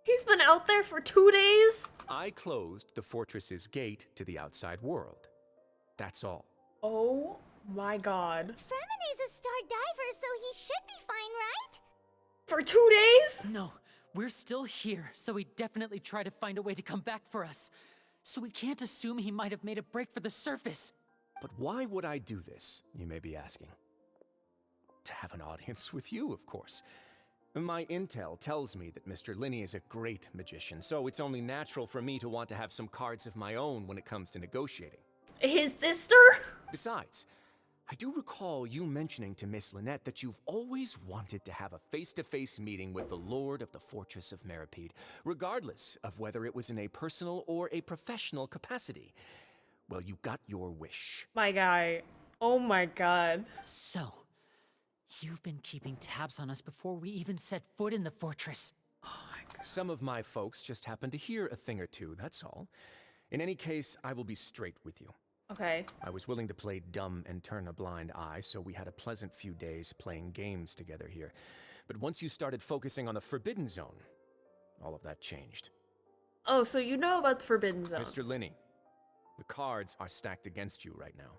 He's been out there for 2 days? I closed the fortress's gate to the outside world. That's all. Oh my god. Fremine's a star diver, so he should be fine, right? For 2 days? No, we're still here, so he definitely tried to find a way to come back for us. So we can't assume he might have made a break for the surface. But why would I do this, you may be asking? To have an audience with you, of course. My intel tells me that Mr. Lyney is a great magician, so it's only natural for me to want to have some cards of my own when it comes to negotiating. His sister? Besides, I do recall you mentioning to Miss Lynette that you've always wanted to have a face-to-face meeting with the Lord of the Fortress of Meripede, regardless of whether it was in a personal or a professional capacity. Well, you got your wish. My guy. Oh my god. So, you've been keeping tabs on us before we even set foot in the fortress. Some of my folks just happened to hear a thing or two, that's all. In any case, I will be straight with you. Okay. I was willing to play dumb and turn a blind eye, so we had a pleasant few days playing games together here. But once you started focusing on the Forbidden Zone, all of that changed. Oh, so you know about the Forbidden Zone. Mr. Lyney, the cards are stacked against you right now.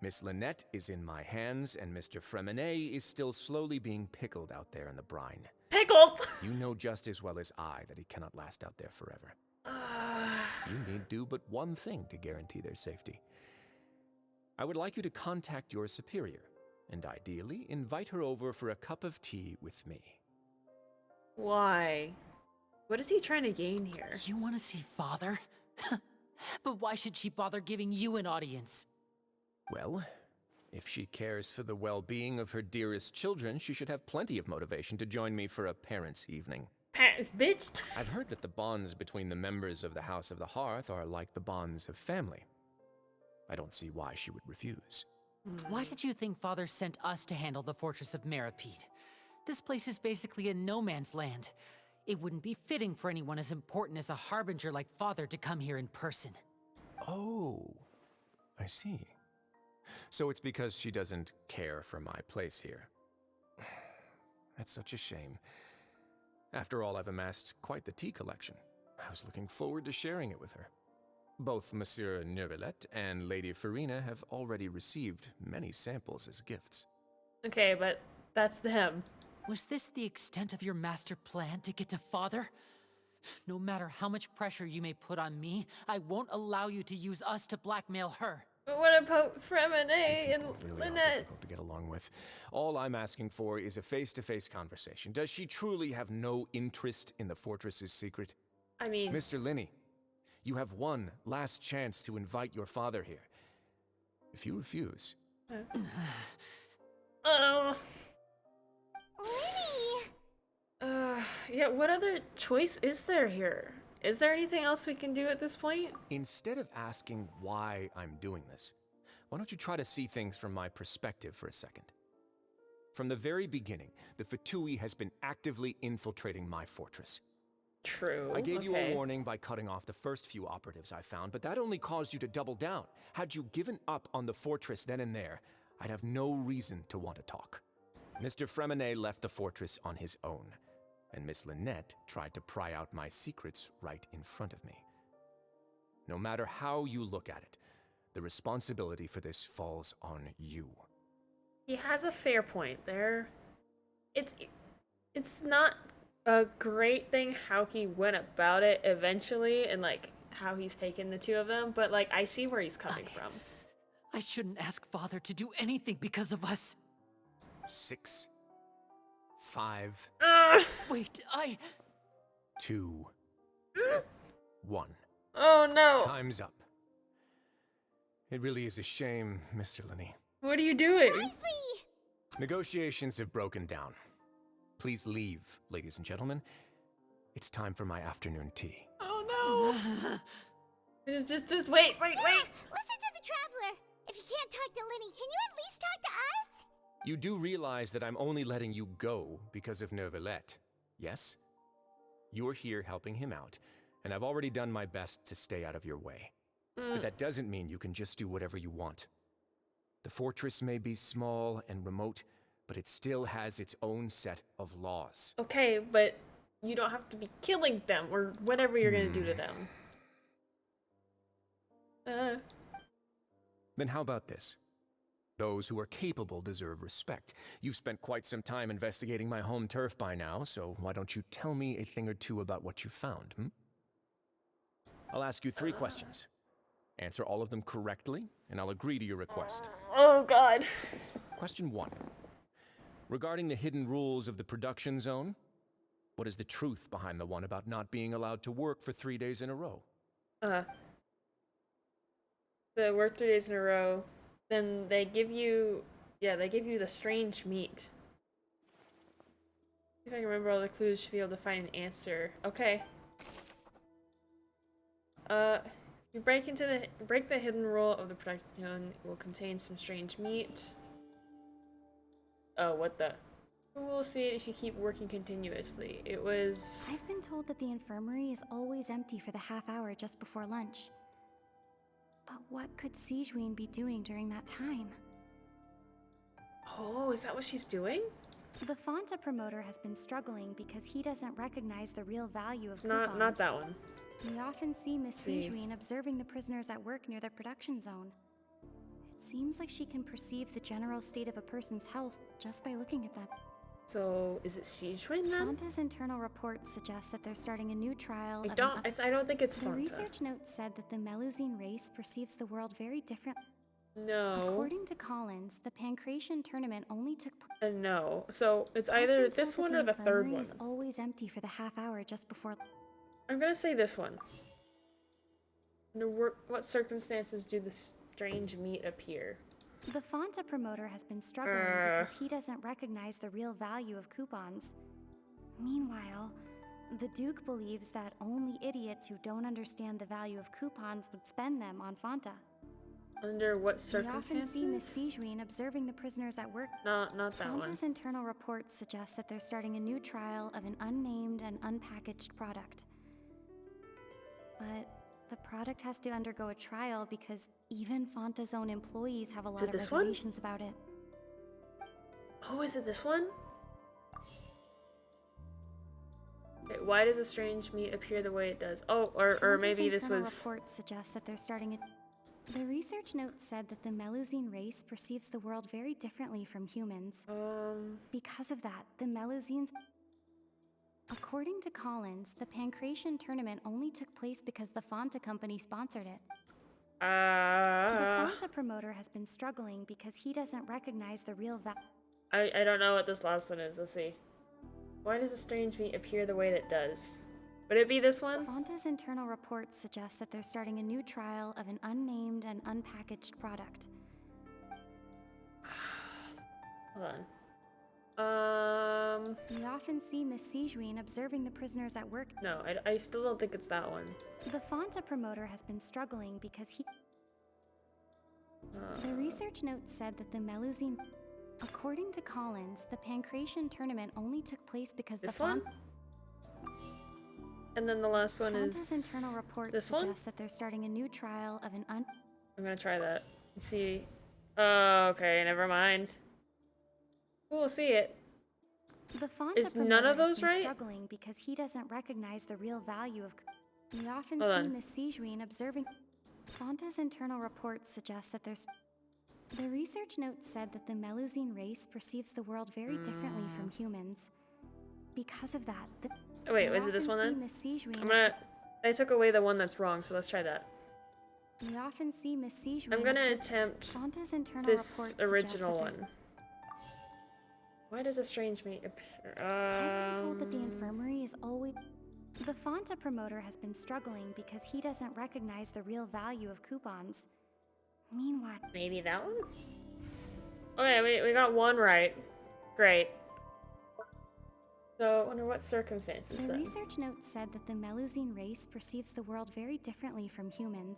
Miss Lynette is in my hands, and Mr. Fremine is still slowly being pickled out there in the brine. Pickled! You know just as well as I that he cannot last out there forever. You need do but one thing to guarantee their safety. I would like you to contact your superior, and ideally invite her over for a cup of tea with me. Why? What is he trying to gain here? You want to see Father? But why should she bother giving you an audience? Well, if she cares for the well-being of her dearest children, she should have plenty of motivation to join me for a parents' evening. Bitch! I've heard that the bonds between the members of the House of the Hearth are like the bonds of family. I don't see why she would refuse. Why did you think Father sent us to handle the Fortress of Meripede? This place is basically a no-man's land. It wouldn't be fitting for anyone as important as a harbinger like Father to come here in person. Oh, I see. So it's because she doesn't care for my place here. That's such a shame. After all, I've amassed quite the tea collection. I was looking forward to sharing it with her. Both Monsieur Neuvillette and Lady Farina have already received many samples as gifts. Okay, but that's them. Was this the extent of your master plan to get to Father? No matter how much pressure you may put on me, I won't allow you to use us to blackmail her. But what about Fremine and Really are Lynette? difficult to get along with. All I'm asking for is a face-to-face conversation. Does she truly have no interest in the fortress's secret? I mean... Mr. Lyney, you have one last chance to invite your father here. If you refuse... Oh. Lyney! Yeah, what other choice is there here? Is there anything else we can do at this point? Instead of asking why I'm doing this, why don't you try to see things from my perspective for a second? From the very beginning, the Fatui has been actively infiltrating my fortress. True. I gave you a warning by cutting off the first few operatives I found, but that only caused you to double down. Had you given up on the fortress then and there, I'd have no reason to want to talk. Mr. Freminet left the fortress on his own, and Miss Lynette tried to pry out my secrets right in front of me. No matter how you look at it, the responsibility for this falls on you. He has a fair point there. It's not a great thing how he went about it eventually and like how he's taken the two of them, but like I see where he's coming from. I shouldn't ask Father to do anything because of us. 6, 5, Wait, 2, 1. Oh no! Time's up. It really is a shame, Mr. Lyney. What are you doing? Negotiations have broken down. Please leave, ladies and gentlemen. It's time for my afternoon tea. Oh no! just wait. Listen to the Traveler! If you can't talk to Lyney, can you at least talk to us? You do realize that I'm only letting you go because of Neuvillette, yes? You're here helping him out, and I've already done my best to stay out of your way. But that doesn't mean you can just do whatever you want. The fortress may be small and remote, but it still has its own set of laws. Okay, but you don't have to be killing them or whatever you're gonna do to them. Then how about this? Those who are capable deserve respect. You've spent quite some time investigating my home turf by now, so why don't you tell me a thing or two about what you found, I'll ask you 3 questions. Answer all of them correctly, and I'll agree to your request. Oh god. Question 1. Regarding the hidden rules of the production zone, what is the truth behind the one about not being allowed to work for 3 days in a row? The work 3 days in a row, then they give you, the strange meat. If I can remember all the clues, should be able to find an answer. Okay. You break the hidden rule of the production zone, it will contain some strange meat. Oh, what the? Who will see it if you keep working continuously? It was... I've been told that the infirmary is always empty for the half hour just before lunch. But what could Sigewinne be doing during that time? Oh, is that what she's doing? The Fonta promoter has been struggling because he doesn't recognize the real value of coupons. Not that one. We often see Miss Sigewinne observing the prisoners at work near the production zone. It seems like she can perceive the general state of a person's health just by looking at them. So, is it Sigewinne then? Fonta's internal reports suggest that they're starting a new trial I don't think it's The Fonta. research note said that the Melusine race perceives the world very differently. No. According to Collins, the Pancration tournament only took place. No. So, it's either this one or the third one. Is always empty for the half hour just before. I'm gonna say this one. Under what circumstances do the strange meat appear? The Fonta promoter has been struggling because he doesn't recognize the real value of coupons. Meanwhile, the Duke believes that only idiots who don't understand the value of coupons would spend them on Fonta. Under what circumstances? We often see Miss Sigewinne observing the prisoners at work. Not that one. Fonta's internal reports suggest that they're starting a new trial of an unnamed and unpackaged product. But the product has to undergo a trial because even Fonta's own employees have a lot of reservations about it. Oh, is it this one? Wait, why does a strange meat appear the way it does? Oh, or maybe this was... reports suggest that they're starting a... The research note said that the Melusine race perceives the world very differently from humans. Because of that, the Melusines... According to Collins, the Pancration tournament only took place because the Fonta company sponsored it. The Fonta promoter has been struggling because he doesn't recognize the real value. I don't know what this last one is. Let's see. Why does a strange meat appear the way that it does? Would it be this one? Fonta's internal reports suggest that they're starting a new trial of an unnamed and unpackaged product. Hold on. We often see Miss Sijuin observing the prisoners at work. No, I still don't think it's that one. The Fonta promoter has been struggling because he... The research note said that the Melusine... According to Collins, the Pancration tournament only took place because This the one? And then the last one Fonta's is internal report this suggests one? that they're starting a new trial of an I'm gonna try that and see. Oh, okay, never mind. We'll see it. The Fonta Is none of promoter has those been right? struggling because he doesn't recognize the real value of... We often Hold see on. Miss Sijuin observing... Fonta's internal reports suggest that there's... The research note said that the Melusine race perceives the world very differently from humans. Because of that, Oh wait, we was it this often one see then? Miss Sijuin I'm gonna... I took away the one that's wrong, so let's try that. We often see Miss Sijuin I'm gonna attempt Fonta's internal this reports original suggest that one. Why does a strange mate appear? I've been told that the infirmary is always... The Fonta promoter has been struggling because he doesn't recognize the real value of coupons. Meanwhile... Maybe that one? Okay, we got one right. Great. So, under what circumstances The then? research note said that the Melusine race perceives the world very differently from humans.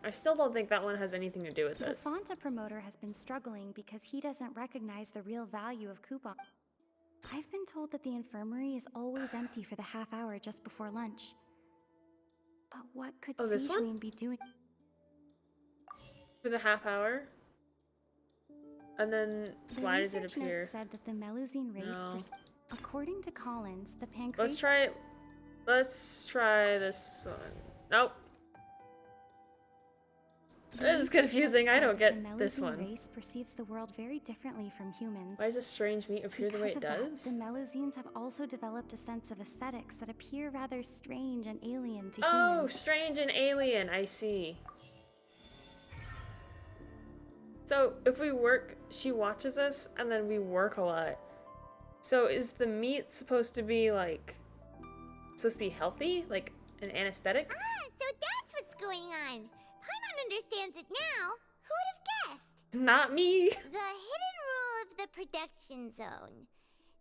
I still don't think that one has anything to do with The this. Fonta promoter has been struggling because he doesn't recognize the real value of coupons. I've been told that the infirmary is always empty for the half hour just before lunch. But what could this one? Sijuin be doing? For the half hour? And then, The why does it research note appear? said that the Melusine race... No. According to Collins, the pancreas... Let's try this one. Nope. The This is research confusing. note I said don't that get the this Melusine one. race perceives the world very differently from humans. Why does this strange meat appear the way it Because of does? that, the Melusines have also developed a sense of aesthetics that appear rather strange and alien to Oh, humans. strange and alien. I see. So, if we work, she watches us, and then we work a lot. So, is the meat supposed to be, like, supposed to be healthy? Like, an anesthetic? Ah, so that's what's going on. Paimon understands it now. Who would have guessed? Not me! The hidden rule of the production zone.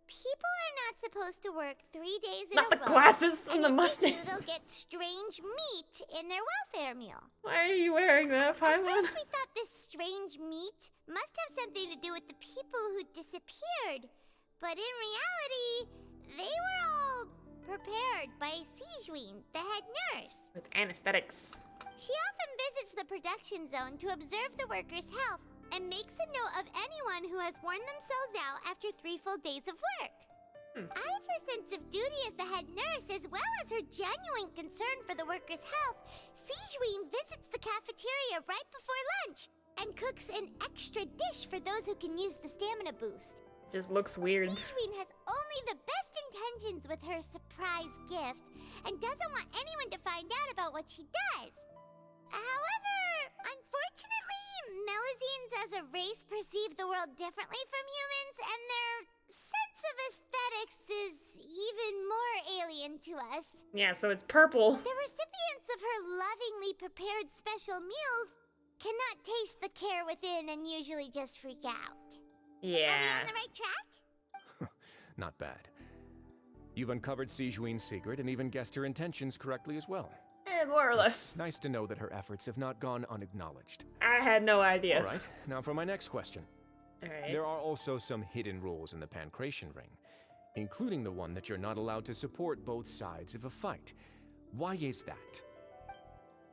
People are not supposed to work 3 days in Not a the row. glasses and the if mustache. They do, they'll get strange meat in their welfare meal. Why are you wearing that, At Paimon? first we thought this strange meat must have something to do with the people who disappeared. But in reality, they were all prepared by Sijuin, the head nurse. With anesthetics. She often visits the production zone to observe the workers' health and makes a note of anyone who has worn themselves out after 3 full days of work. Out of her sense of duty as the head nurse, as well as her genuine concern for the workers' health, Sijuin visits the cafeteria right before lunch and cooks an extra dish for those who can use the stamina boost. Just looks weird. Sijuin has only the best intentions with her surprise gift and doesn't want anyone to find out about what she does. However, unfortunately, Melusines as a race perceive the world differently from humans, and their sense of aesthetics is even more alien to us. Yeah, so it's purple. The recipients of her lovingly prepared special meals cannot taste the care within and usually just freak out. Are we Yeah. on the right track? Not bad. You've uncovered Sijuin's secret and even guessed her intentions correctly as well. More or less. It's nice to know that her efforts have not gone unacknowledged. I had no idea. All right, now for my next question. Alright. There are also some hidden rules in the Pancration Ring, including the one that you're not allowed to support both sides of a fight. Why is that?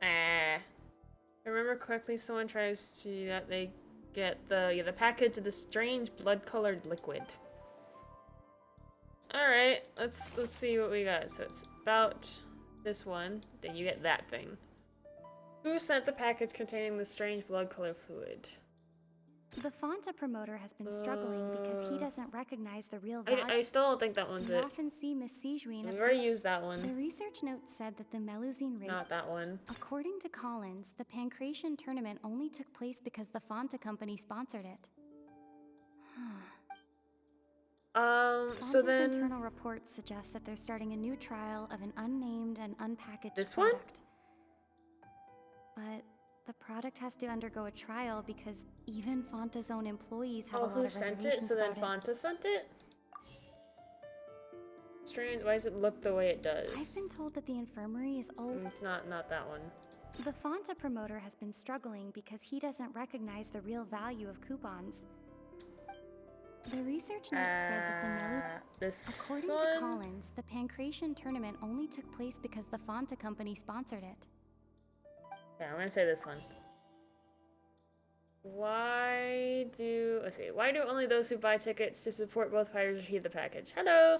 If I remember correctly, someone tries to that they get the package of the strange blood-colored liquid. Alright, let's see what we got. So it's about this one, then you get that thing. Who sent the package containing the strange blood-colored fluid? The Fonta promoter has been struggling because he doesn't recognize the real value. I still don't think that one's We it. often see Miss Sijuin We've already used that The one. research note said that the Melusine race... Not that one. According to Collins, the Pancration tournament only took place because the Fonta company sponsored it. So Fonta's then... internal reports suggest that they're starting a new trial of an unnamed and unpackaged This one? product. But The product has to undergo a trial because even Fonta's own employees have a Oh, lot who of sent it? reservations So then about it. Fonta sent it? Strange. Why does it look the way it does? I've been told that the infirmary is all. It's not that one. The Fonta promoter has been struggling because he doesn't recognize the real value of coupons. The research note said that the This According one? to Collins, the Pancration tournament only took place because the Fonta company sponsored it. Yeah, I'm gonna say this one. Why do only those who buy tickets to support both fighters receive the package? Hello.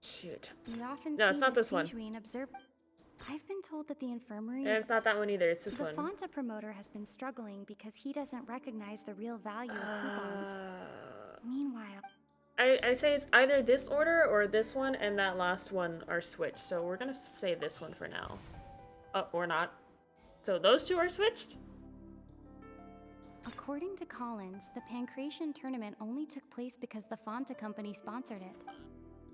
Shoot. We often No, see it's not Miss this one. Sijuin observe. I've been told that the infirmary And is. it's not that one either. It's this The one. Fonta promoter has been struggling because he doesn't recognize the real value of coupons. Meanwhile, I say it's either this order or this one, and that last one are switched. So we're gonna say this one for now. Or not. So those two are switched? according to Collins, the Pancration tournament only took place because the Fonta company sponsored it.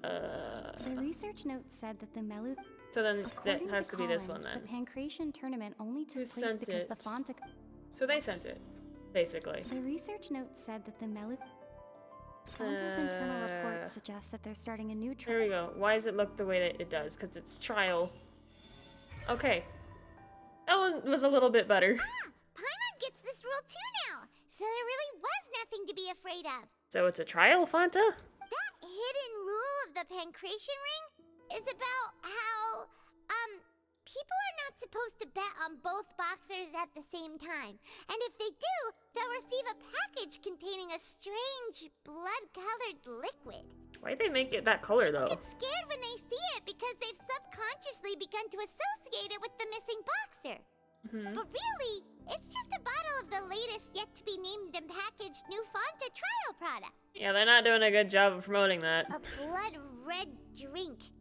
The research note said that the Melu. So then that According has to be this Collins, one then. The Pancration tournament only took Who place sent because it? the Fonta. So they sent it, basically. The research note said that the Melu. Fonta's internal report suggests that they're starting a new Here we go. Why does it look the way that it does? Because it's trial. Okay. That was a little bit better. Paimon gets this rule too now, so there really was nothing to be afraid of. So it's a trial, Fonta? That hidden rule of the Pancration ring is about how, people are not supposed to bet on both boxers at the same time. And if they do, they'll receive a package containing a strange, blood-colored liquid. Why'd they make it that color, though? They get scared when they see it because they've subconsciously begun to associate it with the missing boxer. But really, it's just a bottle of the latest yet-to-be-named and packaged new Fonta trial product. Yeah, they're not doing a good job of promoting that. A blood-red drink.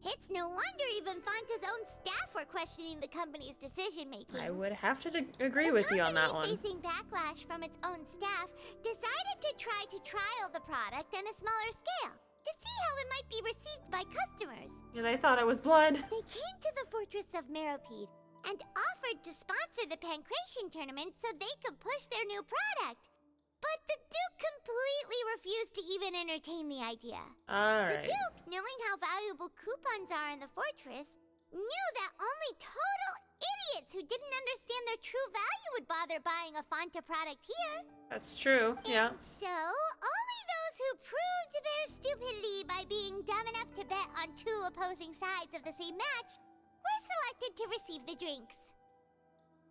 It's no wonder even Fonta's own staff were questioning the company's decision-making. I would have to agree with you on that one. The company, facing backlash from its own staff, decided to try to trial the product on a smaller scale to see how it might be received by customers. Yeah, they thought it was blood. They came to the fortress of Meropede and offered to sponsor the Pancration tournament so they could push their new product. But the Duke completely refused to even entertain the idea. Alright. The Duke, knowing how valuable coupons are in the fortress, knew that only total idiots who didn't understand their true value would bother buying a Fonta product here. That's true, yeah. And so, only those who proved their stupidity by being dumb enough to bet on two opposing sides of the same match were selected to receive the drinks.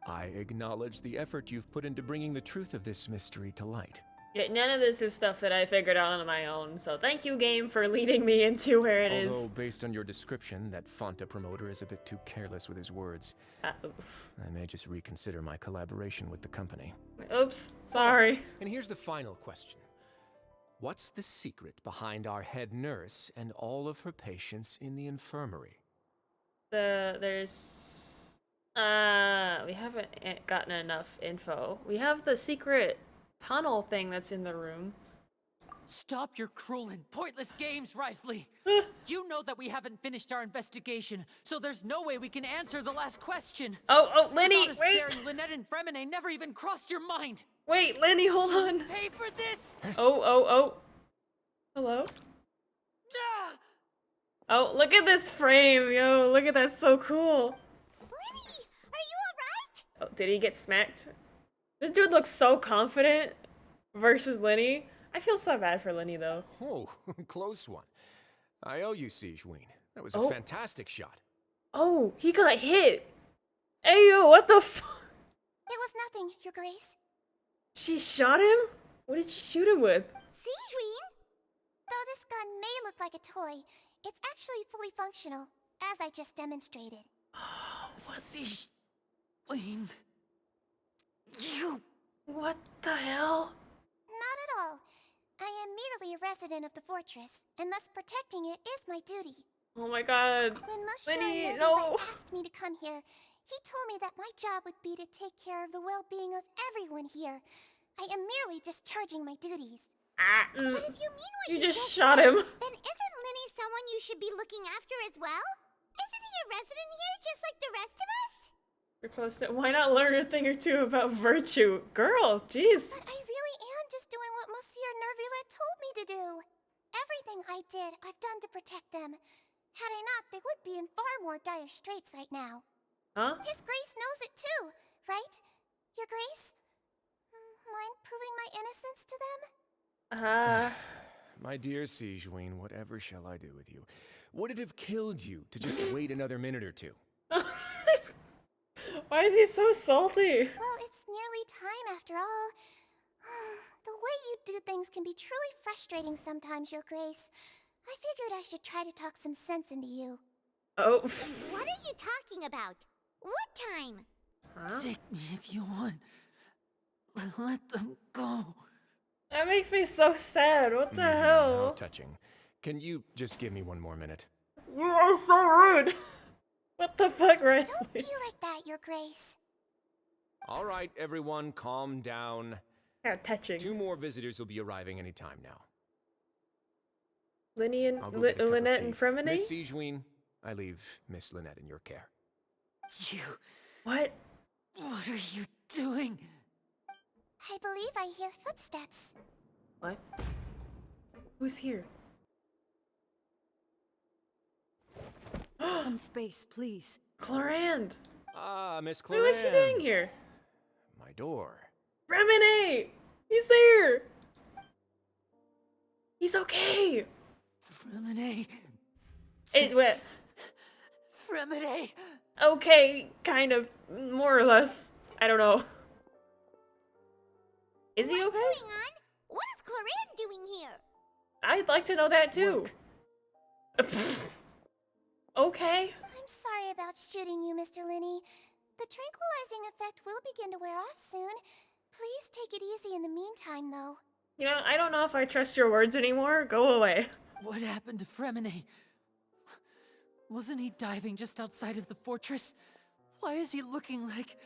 I acknowledge the effort you've put into bringing the truth of this mystery to light. Yeah, none of this is stuff that I figured out on my own, so thank you, game, for leading me into where it is. Although, based on your description, that Fonta promoter is a bit too careless with his words. I may just reconsider my collaboration with the company. Oops, sorry. And here's the final question. What's the secret behind our head nurse and all of her patients in the infirmary? We haven't gotten enough info. We have the secret tunnel thing that's in the room. Stop your cruel and pointless games, Risley! You know that we haven't finished our investigation, so there's no way we can answer the last question. Oh, Lyney, The thought of wait! sparing Lynette and Fremine never even crossed your mind! Wait, Lyney, hold on! Pay for this! Oh. Hello? Ah! Oh, look at this frame, yo, look at that, so cool. Lyney, are you alright? Oh, did he get smacked? This dude looks so confident versus Lyney. I feel so bad for Lyney, though. Oh, close one. I owe you, Sijuin. That was a fantastic shot. Oh, he got hit. Hey, yo, what the f- It was nothing, Your Grace. She shot him? What did she shoot him with? Sijuin? Though this gun may look like a toy, it's actually fully functional, as I just demonstrated. Sijuin... You... What the hell? Not at all. I am merely a resident of the fortress, and thus protecting it is my duty. Oh my god. When Monsieur Lyney, Neuvillette no. asked me to come here, he told me that my job would be to take care of the well-being of everyone here. I am merely discharging my duties. But if you mean what You just shot him. then isn't Lyney someone you should be looking after as well? Isn't he a resident here just like the rest of us? We're close to. Why not learn a thing or two about virtue? Girl, jeez. But I really am just doing what Monsieur Neuvillette told me to do. Everything I did, I've done to protect them. Had I not, they would be in far more dire straits right now. Huh? His Grace knows it too, right? Your Grace? Mind proving my innocence to them? My dear Sigewinne, whatever shall I do with you? Would it have killed you to just wait another minute or two? Why is he so salty? Well, it's nearly time after all. The way you do things can be truly frustrating sometimes, Your Grace. I figured I should try to talk some sense into you. Oh. What are you talking about? What time? Huh? Take me if you want. Let them go. That makes me so sad. What the How hell? touching. Can you just give me one more minute? You are so rude. What the fuck, Riley? Don't be like that, Your Grace. All right, everyone, calm down. How touching. 2 more visitors will be arriving any time now. Lyney and I'll go get a cup of Lynette tea. and Fremine? Miss Sigewinne, I leave Miss Lynette in your care. You. What? What are you doing? I believe I hear footsteps. What? Who's here? Some space, please. Clorand! Ah, Miss Wait, what's she doing Clorand. here? My door. Remine! He's there! He's okay! Fremine. What? Fremine. Okay, kind of. More or less. I don't know. Is he okay? What's going on? What is Clorand doing here? I'd like to know that too. Okay. I'm sorry about shooting you, Mr. Lyney. The tranquilizing effect will begin to wear off soon. Please take it easy in the meantime, though. You know, I don't know if I trust your words anymore. Go away. What happened to Fremine? Wasn't he diving just outside of the fortress? Why is he looking like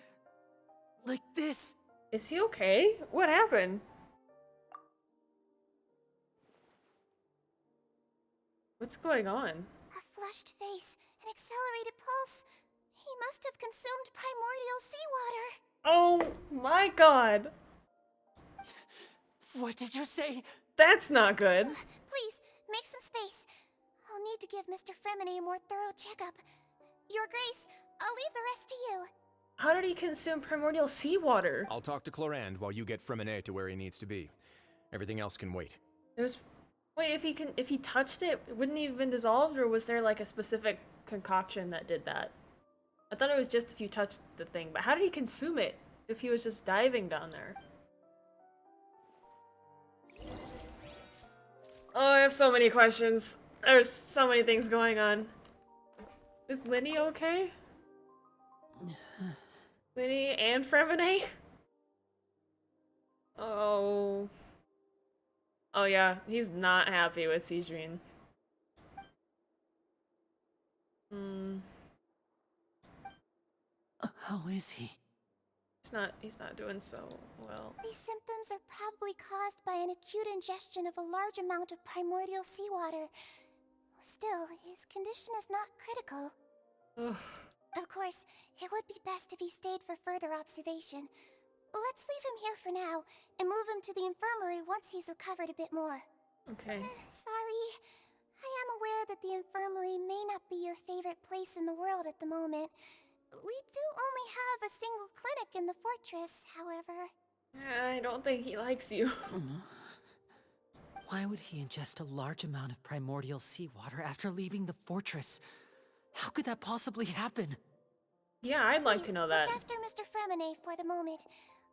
this? Is he okay? What happened? What's going on? A flushed face, an accelerated pulse. He must have consumed primordial seawater. Oh my god. What did you say? That's not good. Please, make some space. I'll need to give Mr. Fremine a more thorough checkup. Your Grace, I'll leave the rest to you. How did he consume primordial seawater? I'll talk to Clorand while you get Fremine to where he needs to be. Everything else can wait. Wait, if he touched it, wouldn't he have been dissolved, or was there like a specific concoction that did that? I thought it was just if you touched the thing, but how did he consume it if he was just diving down there? Oh, I have so many questions. There's so many things going on. Is Lyney okay? Lyney and Fremine? Oh. Oh yeah, he's not happy with Sigewinne. How is he? He's not doing so well. These symptoms are probably caused by an acute ingestion of a large amount of primordial seawater. Still, his condition is not critical. Ugh. Of course, it would be best if he stayed for further observation. Let's leave him here for now, and move him to the infirmary once he's recovered a bit more. Okay. Sorry. I am aware that the infirmary may not be your favorite place in the world at the moment. We do only have a single clinic in the fortress, however. I don't think he likes you. Why would he ingest a large amount of primordial seawater after leaving the fortress? How could that possibly happen? Yeah, I'd like to know that. Look after Mr. Fremine for the moment.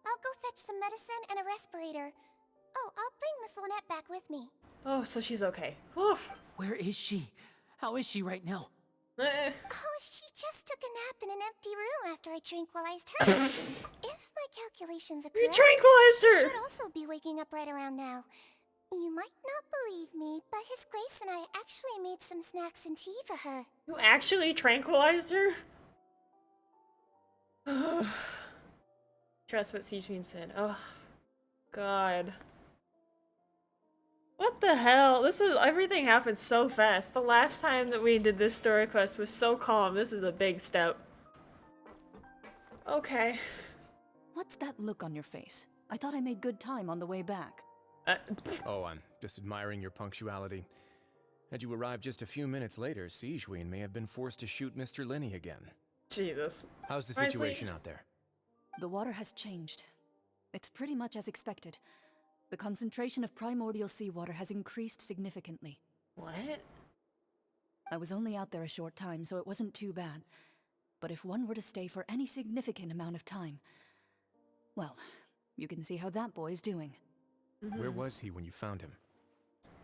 I'll go fetch some medicine and a respirator. Oh, I'll bring Miss Lynette back with me. Oh, so she's okay. Oof. Where is she? How is she right now? Oh, she just took a nap in an empty room after I tranquilized her. If my calculations are You correct, tranquilized her! she should also be waking up right around now. You might not believe me, but His Grace and I actually made some snacks and tea for her. You actually tranquilized her? Trust what Sigewinne said. Oh, God. What the hell? Everything happened so fast. The last time that we did this story quest was so calm. This is a big step. Okay. What's that look on your face? I thought I made good time on the way back. Oh, I'm just admiring your punctuality. Had you arrived just a few minutes later, Sigewinne may have been forced to shoot Mr. Lyney again. Jesus. How's the Honestly, situation out there? The water has changed. It's pretty much as expected. The concentration of primordial seawater has increased significantly. what? I was only out there a short time, so it wasn't too bad. But if one were to stay for any significant amount of time, well, you can see how that boy's doing. Where was he when you found him?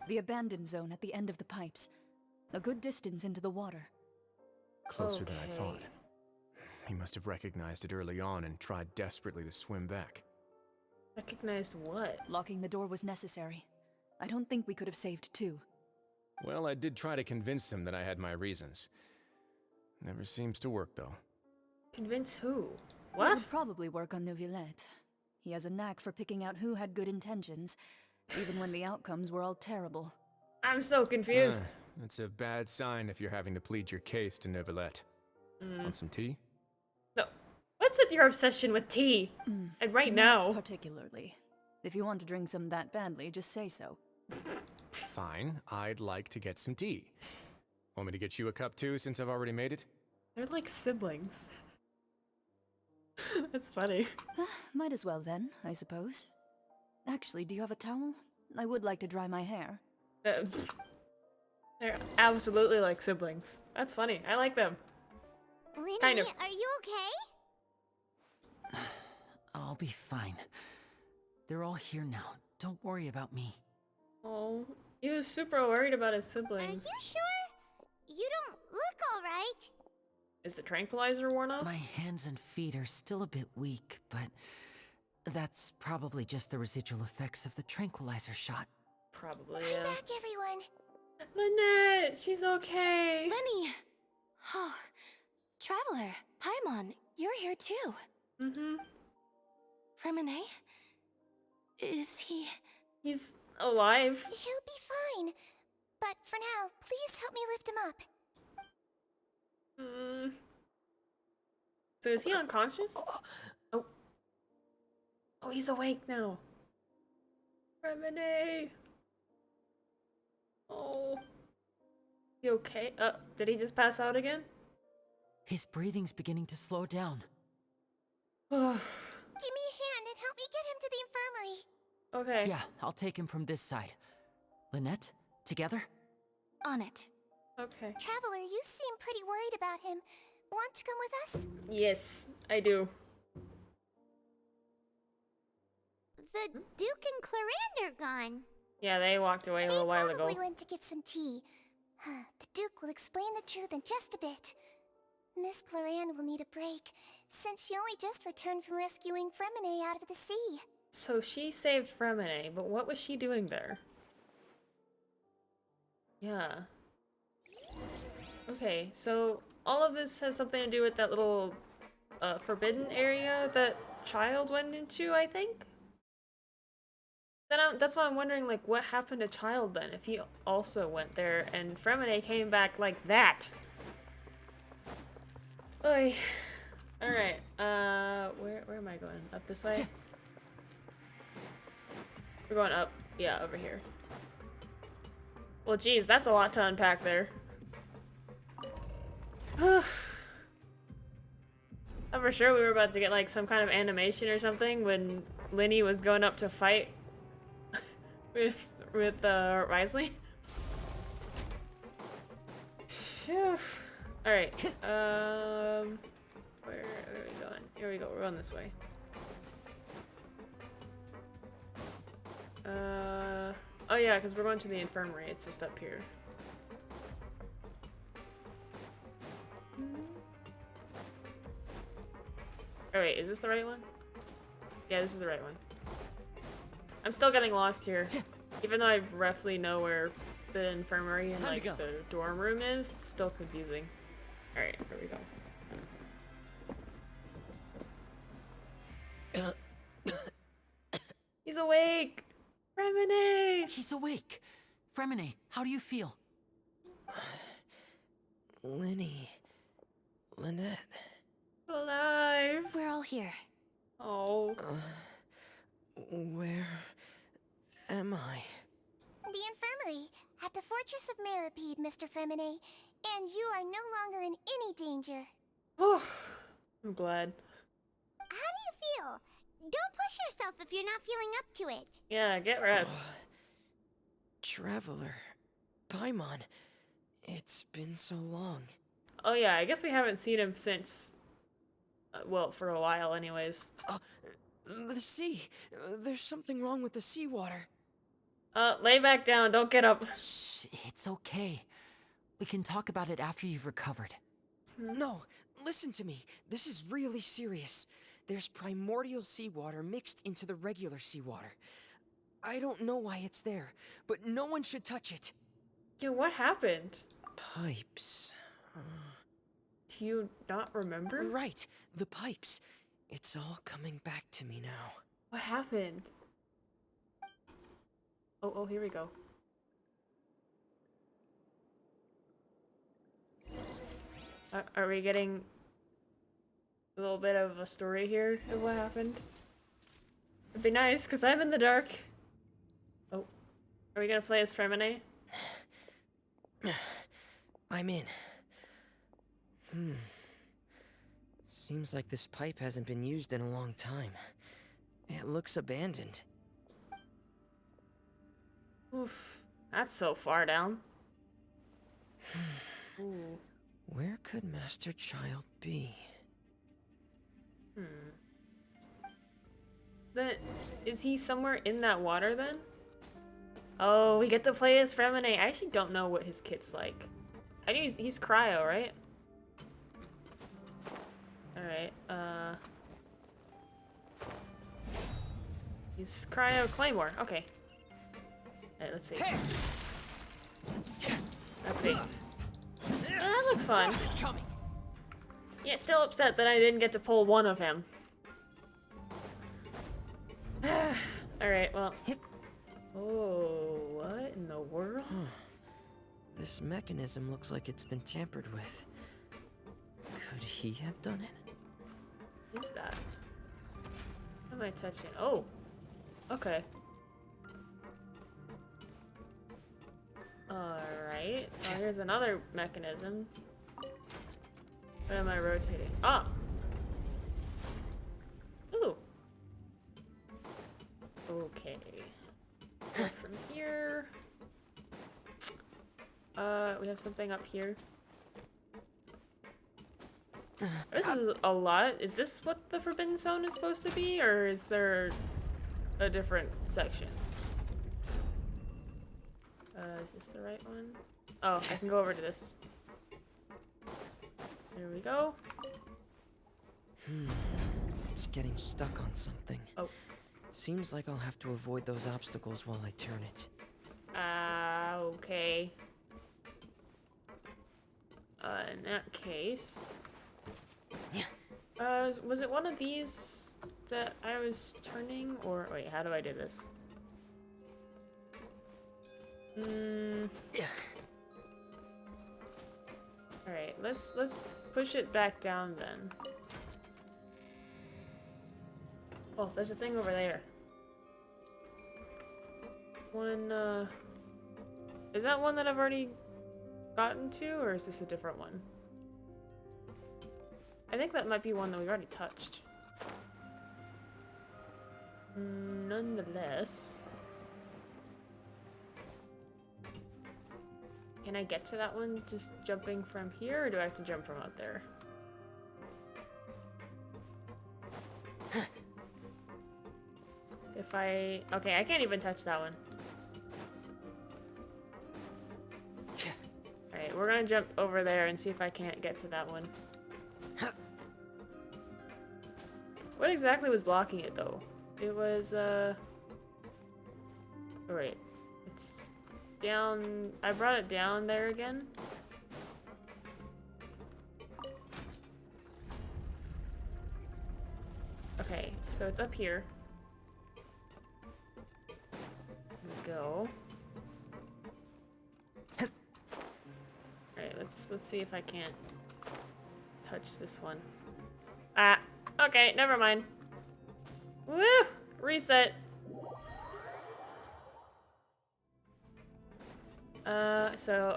The abandoned zone at the end of the pipes. A good distance into the water. Closer than I Okay. thought. He must have recognized it early on and tried desperately to swim back. Recognized what? Locking the door was necessary. I don't think we could have saved two. Well, I did try to convince him that I had my reasons. Never seems to work, though. Convince who? It What? would probably work on Neuvillette. He has a knack for picking out who had good intentions, even when the outcomes were all terrible. I'm so confused. That's a bad sign if you're having to plead your case to Neuvillette. Want some tea? No. What's with your obsession with tea? And right now. Particularly. If you want to drink some that badly, just say so. Fine, I'd like to get some tea. Want me to get you a cup too, since I've already made it? They're like siblings. That's funny. Might as well then, I suppose. Actually, do you have a towel? I would like to dry my hair. They're absolutely like siblings. That's funny. I like them. Lyney, Kind of. are you okay? I'll be fine. They're all here now. Don't worry about me. Oh, he was super worried about his Are siblings. you sure? You don't look alright. Is the tranquilizer worn off? My hands and feet are still a bit weak, but that's probably just the residual effects of the tranquilizer shot. Probably, I'm yeah. back, everyone. Lynette, she's okay. Lyney! Oh, Traveler, Paimon, you're here too. Mm-hmm. Remine? Is he... He's alive. He'll be fine. But for now, please help me lift him up. So is he unconscious? Oh. Oh, he's awake now. Remine. Oh. You okay? Did he just pass out again? His breathing's beginning to slow down. Give me a hand and help me get him to the infirmary. Okay. Yeah, I'll take him from this side. Lynette, together? On it. Okay. Traveler, you seem pretty worried about him. Want to come with us? Yes, I do. The Duke and Clarande are gone. Yeah, they walked away a little while They ago. probably went to get some tea. The Duke will explain the truth in just a bit. Miss Clarande will need a break, since she only just returned from rescuing Fremine out of the sea. So she saved Fremine, but what was she doing there? Yeah. Okay, so all of this has something to do with that little forbidden area that Childe went into, I think? That's why I'm wondering, like, what happened to Childe then, if he also went there and Fremine came back like that? Oy. Alright, where am I going? Up this way? We're going up. Yeah, over here. Well, geez, that's a lot to unpack there. I'm for sure we were about to get, like, some kind of animation or something when Lyney was going up to fight with Risley. Phew. Alright, where are we going? Here we go, we're going this way. Oh yeah, because we're going to the infirmary, it's just up here. Oh wait, is this the right one? Yeah, this is the right one. I'm still getting lost here. Even though I roughly know where the infirmary and like the dorm room is, still confusing. Alright, here we go. He's awake! Fremine! He's awake! Fremine, how do you feel? Lyney. Lynette. Alive. We're all here. Oh. Where am I? The infirmary at the Fortress of Meripede, Mr. Fremine, and you are no longer in any danger. I'm glad. How do you feel? Don't push yourself if you're not feeling up to it. Yeah, get rest. Traveler. Paimon. It's been so long. Oh yeah, I guess we haven't seen him since... well, for a while anyways. The sea. There's something wrong with the seawater. Lay back down, don't get up. Shh, it's okay. We can talk about it after you've recovered. No, listen to me. This is really serious. There's primordial seawater mixed into the regular seawater. I don't know why it's there, but no one should touch it. Dude, what happened? Pipes. Do you not remember? Right, the pipes. It's all coming back to me now. What happened? Oh, here we go. Are we getting a little bit of a story here of what happened? It'd be nice, because I'm in the dark. Oh. Are we gonna play as Fremine? I'm in. Seems like this pipe hasn't been used in a long time. It looks abandoned. Oof. That's so far down. Ooh. Where could Master Childe be? Then, is he somewhere in that water then? Oh, we get to play as Fremine. I actually don't know what his kit's like. I know he's cryo, right? Alright, he's cryo claymore. Okay. Alright, let's see. Let's see. That looks fun. Yeah, still upset that I didn't get to pull one of him. Alright, well. Oh, what in the world? This mechanism looks like it's been tampered with. Could he have done it? What is that? What am I touching? Oh. Okay. Alright. Well, here's another mechanism. What am I rotating? Ah! Ooh. Okay. Go from here. We have something up here. This is a lot. Is this what the Forbidden Zone is supposed to be, or is there a different section? Is this the right one? Oh, I can go over to this. There we go. It's getting stuck on something. Oh. Seems like I'll have to avoid those obstacles while I turn it. Okay. In that case... was it one of these that I was turning, or... Wait, how do I do this? Alright, let's push it back down then. Oh, there's a thing over there. One, is that one that I've already gotten to, or is this a different one? I think that might be one that we've already touched. Nonetheless... Can I get to that one just jumping from here, or do I have to jump from out there? If I... Okay, I can't even touch that one. Alright, we're gonna jump over there and see if I can't get to that one. What exactly was blocking it, though? It was, oh, wait. It's down... I brought it down there again? Okay, so it's up here. Go. Alright, let's see if I can't touch this one. Ah, okay, never mind. Woo! Reset.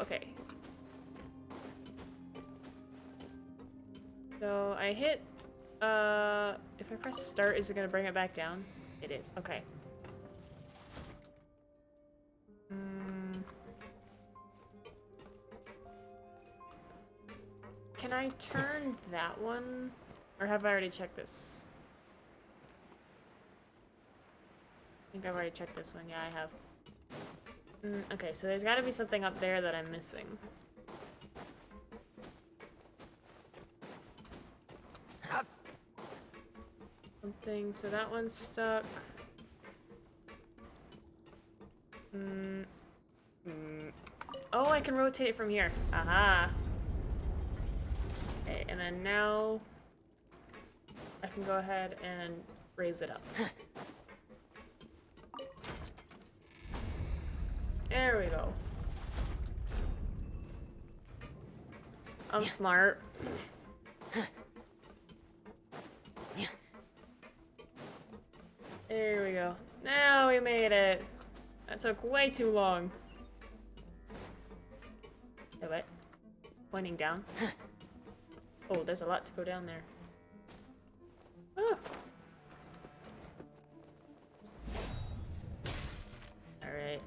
Okay. So I hit, if I press start, is it gonna bring it back down? It is, okay. Can I turn that one? Or have I already checked this? I think I've already checked this one. Yeah, I have. Okay, so there's gotta be something up there that I'm missing. Something, so that one's stuck. Oh, I can rotate it from here. Aha. Okay, and then now I can go ahead and raise it up. There we go. I'm smart. There we go. Now we made it. That took way too long. Hey, what? Pointing down? Oh, there's a lot to go down there. Oh. Alright.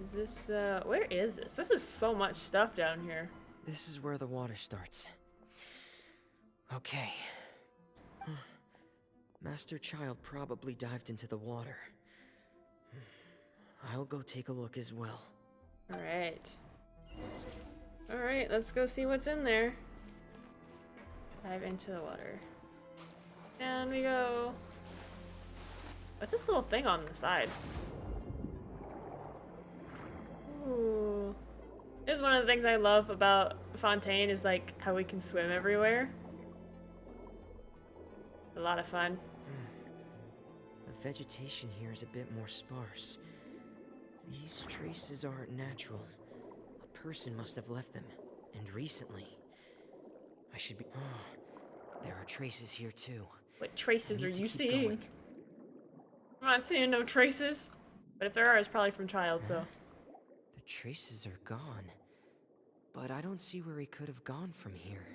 Is this, where is this? This is so much stuff down here. This is where the water starts. Okay. Master Childe probably dived into the water. I'll go take a look as well. Alright. Alright, let's go see what's in there. Dive into the water. Down we go. What's this little thing on the side? Ooh. This is one of the things I love about Fontaine is like how we can swim everywhere. A lot of fun. The vegetation here is a bit more sparse. These traces aren't natural. A person must have left them, and recently. I should be... Oh, there are traces here too. What traces are you seeing? Going. I'm not seeing no traces. But if there are, it's probably from Childe, so... The traces are gone. But I don't see where he could have gone from here.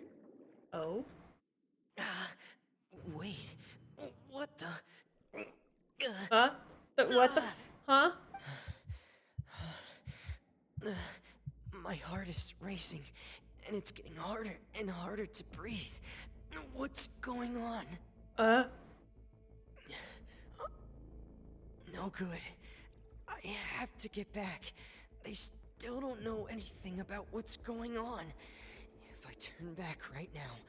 Oh? Wait. What the... Huh? What the... Huh? My heart is racing, and it's getting harder and harder to breathe. What's going on? No good. I have to get back. They still don't know anything about what's going on. If I turn back right now,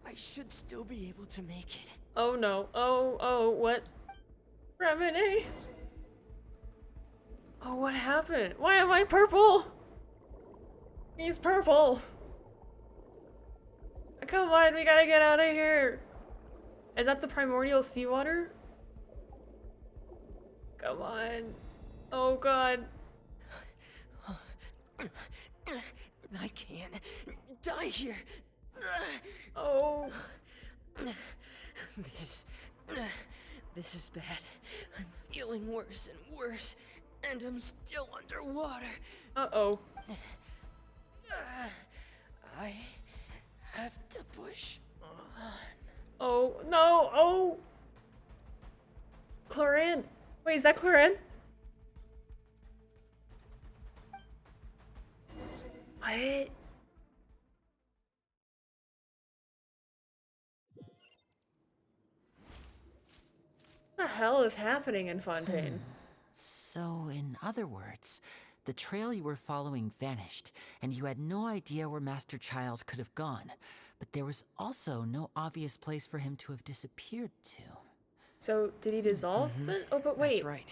I should still be able to make it. Oh no. Oh, what? Remini? Oh, what happened? Why am I purple? He's purple. Come on, we gotta get out of here. Is that the primordial seawater? Come on. Oh god. I can't die here. Oh. This is bad. I'm feeling worse and worse, and I'm still underwater. Uh-oh. I have to push on. Oh, no. Oh. Chlorine. Wait, is that chlorine? What? What the hell is happening in Fontaine? So, in other words, the trail you were following vanished, and you had no idea where Master Childe could have gone. But there was also no obvious place for him to have disappeared to. So, did he dissolve then? Oh, but wait. That's right.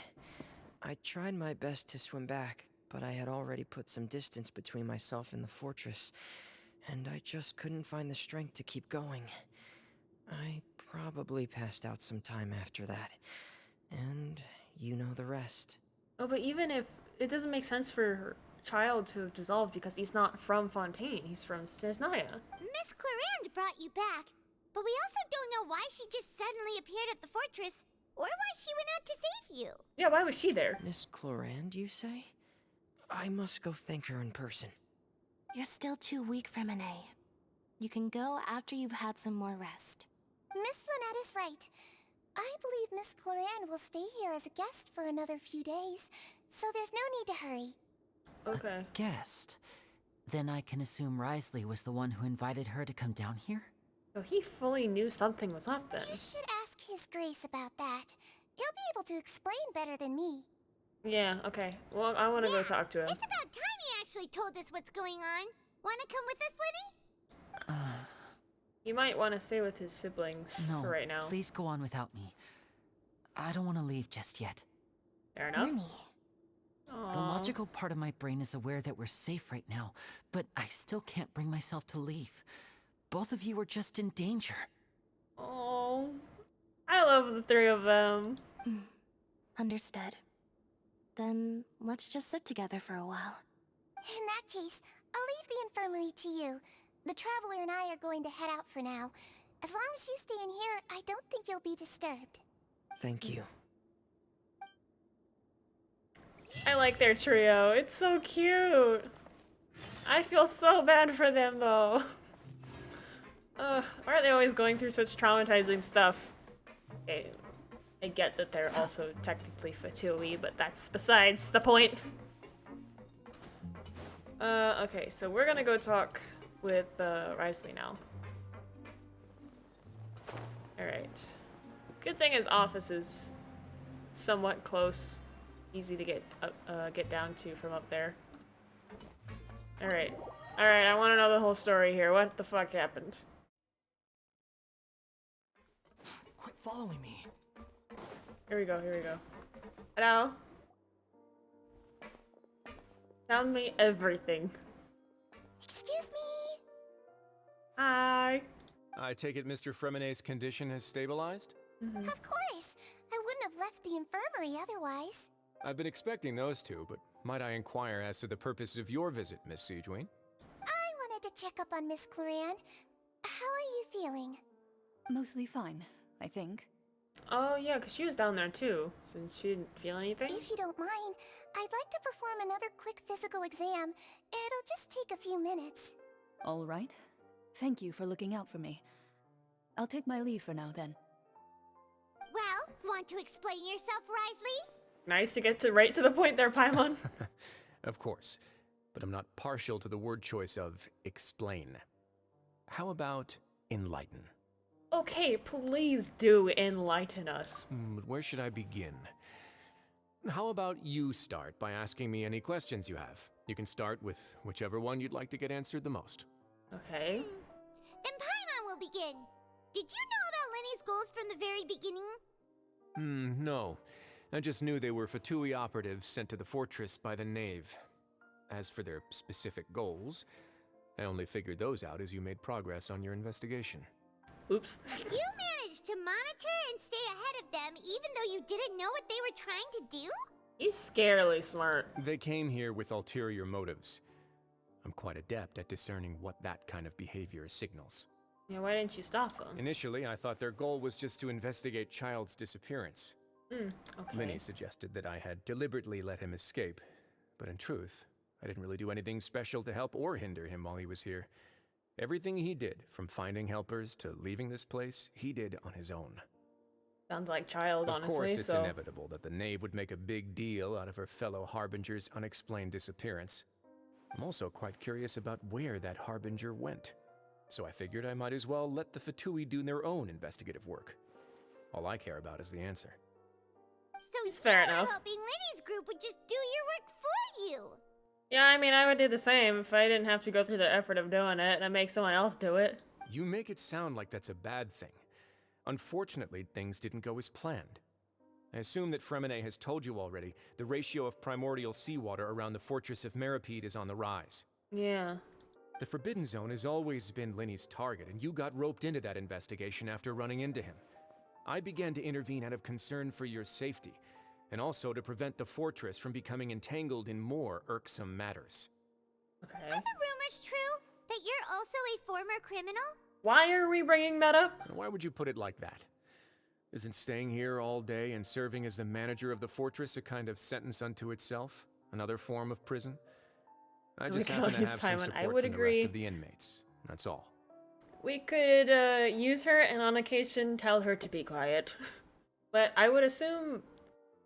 I tried my best to swim back, but I had already put some distance between myself and the fortress, and I just couldn't find the strength to keep going. I probably passed out some time after that, and you know the rest. Oh, but even if it doesn't make sense for Childe to have dissolved because he's not from Fontaine, he's from Cesnaya. Miss Clarande brought you back, but we also don't know why she just suddenly appeared at the fortress, or why she went out to save you. Yeah, why was she there? Miss Clorand, you say? I must go thank her in person. You're still too weak, Fremine. You can go after you've had some more rest. Miss Lynette is right. I believe Miss Clorand will stay here as a guest for another few days, so there's no need to hurry. Okay. A guest? Then I can assume Risley was the one who invited her to come down here? So he fully knew something was up then. You should ask His Grace about that. He'll be able to explain better than me. Yeah, okay. Well, I want to go talk to him. It's about time he actually told us what's going on. Wanna come with us, Lyney? He might want to stay with his siblings No, for right now. please go on without me. I don't want to leave just yet. Fair enough. The logical part of my brain is aware that we're safe right now, but I still can't bring myself to leave. Both of you are just in danger. Oh, I love the three of them. Understood. Then let's just sit together for a while. In that case, I'll leave the infirmary to you. The Traveler and I are going to head out for now. As long as you stay in here, I don't think you'll be disturbed. Thank you. I like their trio. It's so cute. I feel so bad for them though. Ugh, why are they always going through such traumatizing stuff? Okay, I get that they're also technically Fatui, but that's besides the point. Okay, so we're gonna go talk with Risley now. Alright. Good thing his office is somewhat close. Easy to get down to from up there. Alright. Alright, I want to know the whole story here. What the fuck happened? Quit following me. Here we go, here we go. Hello? Tell me everything. Excuse me? Hi. I take it Mr. Fremine's condition has stabilized? Of course. I wouldn't have left the infirmary otherwise. I've been expecting those two, but might I inquire as to the purpose of your visit, Miss Siegewien? I wanted to check up on Miss Clorand. How are you feeling? Mostly fine, I think. Oh yeah, because she was down there too, since she didn't feel anything. If you don't mind, I'd like to perform another quick physical exam. It'll just take a few minutes. All right. Thank you for looking out for me. I'll take my leave for now, then. Well, want to explain yourself, Risley? Nice to get right to the point there, Paimon. Of course, but I'm not partial to the word choice of explain. How about enlighten? Okay, please do enlighten us. But where should I begin? How about you start by asking me any questions you have? You can start with whichever one you'd like to get answered the most. Okay. Then Paimon will begin. Did you know about Lyney's goals from the very beginning? No. I just knew they were Fatui operatives sent to the fortress by the Knave. As for their specific goals, I only figured those out as you made progress on your investigation. Oops. You managed to monitor and stay ahead of them even though you didn't know what they were trying to do? He's scarily smart. They came here with ulterior motives. I'm quite adept at discerning what that kind of behavior signals. Yeah, why didn't you stop them? Initially, I thought their goal was just to investigate Childe's disappearance. Okay. Lyney suggested that I had deliberately let him escape, but in truth, I didn't really do anything special to help or hinder him while he was here. Everything he did, from finding helpers to leaving this place, he did on his own. Sounds like Childe, honestly. Of course, it's so inevitable that the Knave would make a big deal out of her fellow Harbinger's unexplained disappearance. I'm also quite curious about where that Harbinger went, so I figured I might as well let the Fatui do their own investigative work. All I care about is the answer. So It's fair enough. hoping Lyney's group would just do your work for you. Yeah, I mean, I would do the same if I didn't have to go through the effort of doing it and make someone else do it. You make it sound like that's a bad thing. Unfortunately, things didn't go as planned. I assume that Fremine has told you already, the ratio of primordial seawater around the fortress of Meripede is on the rise. Yeah. The Forbidden Zone has always been Lyney's target, and you got roped into that investigation after running into him. I began to intervene out of concern for your safety, and also to prevent the fortress from becoming entangled in more irksome matters. Are the rumors true? That you're also a former criminal? Why are we bringing that up? Why would you put it like that? Isn't staying here all day and serving as the manager of the fortress a kind of sentence unto itself? Another form of prison? I just happen to have some support from the rest of the inmates. That's all. We could use her and on occasion tell her to be quiet. But I would assume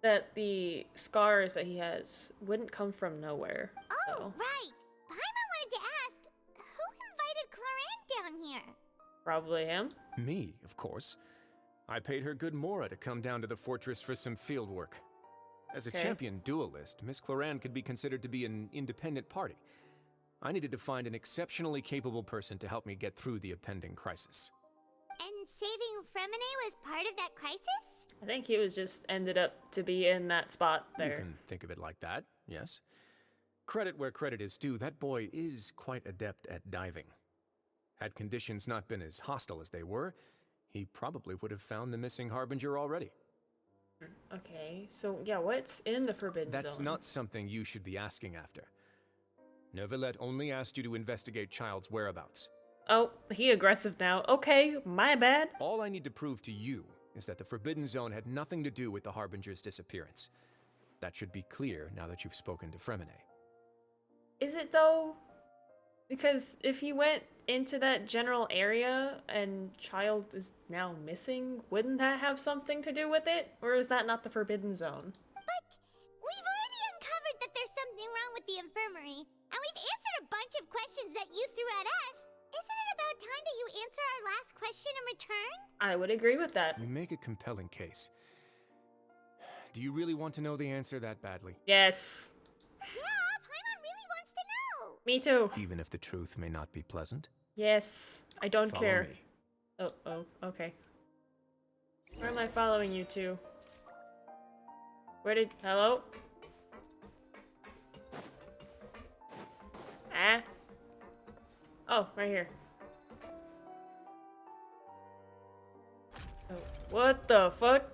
that the scars that he has wouldn't come from nowhere. Oh, so. right. Paimon wanted to ask, who invited Clarant down here? Probably him. Me, of course. I paid her good mora to come down to the fortress for some field work. As a champion duelist, Miss Cloran could be considered to be an independent party. I needed to find an exceptionally capable person to help me get through the impending crisis. And saving Fremine was part of that crisis? I think he was just ended up to be in that spot there. You can think of it like that, yes. Credit where credit is due, that boy is quite adept at diving. Had conditions not been as hostile as they were, he probably would have found the missing Harbinger already. Okay, so yeah, what's in the Forbidden Zone? That's not something you should be asking after. Neuvillette only asked you to investigate Childe's whereabouts. Oh, he aggressive now. Okay, my bad. All I need to prove to you is that the Forbidden Zone had nothing to do with the Harbinger's disappearance. That should be clear now that you've spoken to Fremine. Is it though? Because if he went into that general area and Childe is now missing, wouldn't that have something to do with it? Or is that not the Forbidden Zone? But we've already uncovered that there's something wrong with the infirmary, and we've answered a bunch of questions that you threw at us. Isn't it about time that you answer our last question in return? I would agree with that. You make a compelling case. Do you really want to know the answer that badly? Yes. Yeah, Paimon really wants to know. Me too. Even if the truth may not be pleasant? Yes. I don't Follow care. me. Oh, okay. Where am I following you to? Hello? Ah? Oh, right here. Oh, what the fuck?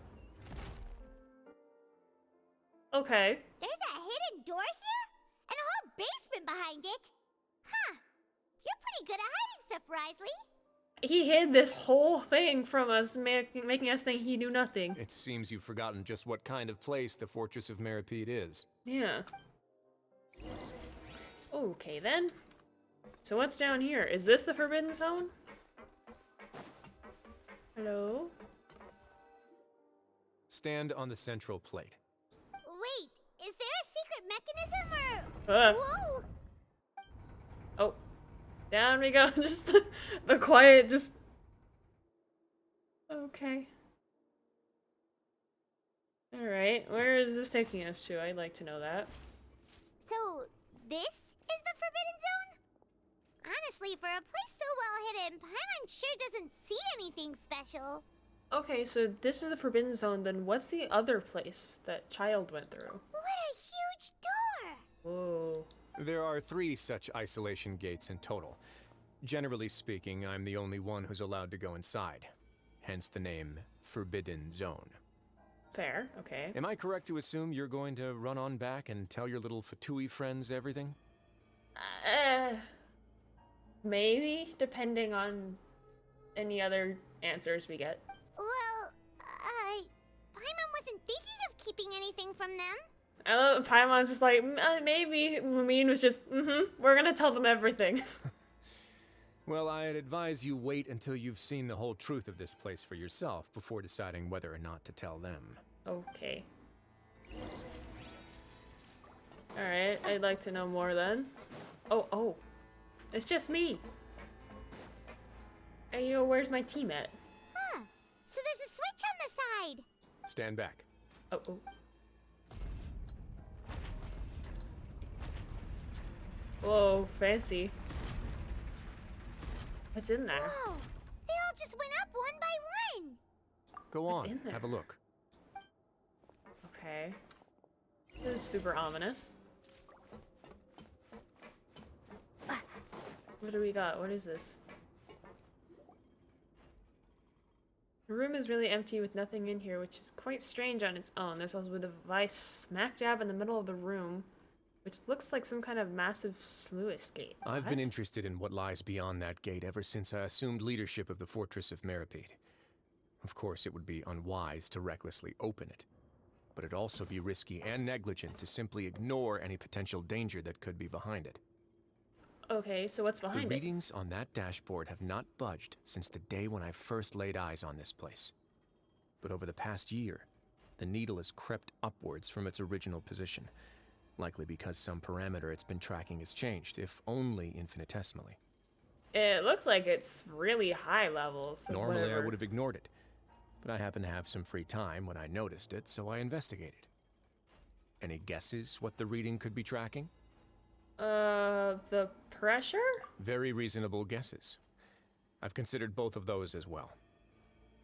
Okay. There's a hidden door here? And a whole basement behind it? Huh. You're pretty good at hiding stuff, Risley. He hid this whole thing from us, making us think he knew nothing. It seems you've forgotten just what kind of place the Fortress of Meripede is. Yeah. Okay then. So what's down here? Is this the Forbidden Zone? Hello? Stand on the central plate. Wait, is there a secret mechanism or... Whoa! Oh. Down we go. Just the quiet, just... Okay. Alright, where is this taking us to? I'd like to know that. So, this is the Forbidden Zone? Honestly, for a place so well hidden, Paimon sure doesn't see anything special. Okay, so this is the Forbidden Zone, then what's the other place that Childe went through? What a huge door! Whoa. There are 3 such isolation gates in total. Generally speaking, I'm the only one who's allowed to go inside. Hence the name Forbidden Zone. Fair, okay. Am I correct to assume you're going to run on back and tell your little Fatui friends everything? Maybe, depending on any other answers we get. Well, Paimon wasn't thinking of keeping anything from them. I love Paimon's just like, maybe. Mumine was just, we're gonna tell them everything. Well, I'd advise you wait until you've seen the whole truth of this place for yourself before deciding whether or not to tell them. Okay. Alright, I'd like to know more then. Oh. It's just me. Hey, yo, where's my team at? Huh. So there's a switch on the side. Stand back. Oh. Whoa, fancy. What's in there? Whoa. They all just went up one by one. Go What's on, in there? have a look. Okay. This is super ominous. What do we got? What is this? The room is really empty with nothing in here, which is quite strange on its own. There's also a device smack dab in the middle of the room. which looks like some kind of massive sluice gate. I've What? been interested in what lies beyond that gate ever since I assumed leadership of the Fortress of Meripede. Of course, it would be unwise to recklessly open it, but it'd also be risky and negligent to simply ignore any potential danger that could be behind it. Okay, so what's behind The it? readings on that dashboard have not budged since the day when I first laid eyes on this place. But over the past year, the needle has crept upwards from its original position, likely because some parameter it's been tracking has changed, if only infinitesimally. It looks like it's really high levels. Normally I would have ignored it, but I happened to have some free time when I noticed it, so I investigated. Any guesses what the reading could be tracking? The pressure? Very reasonable guesses. I've considered both of those as well.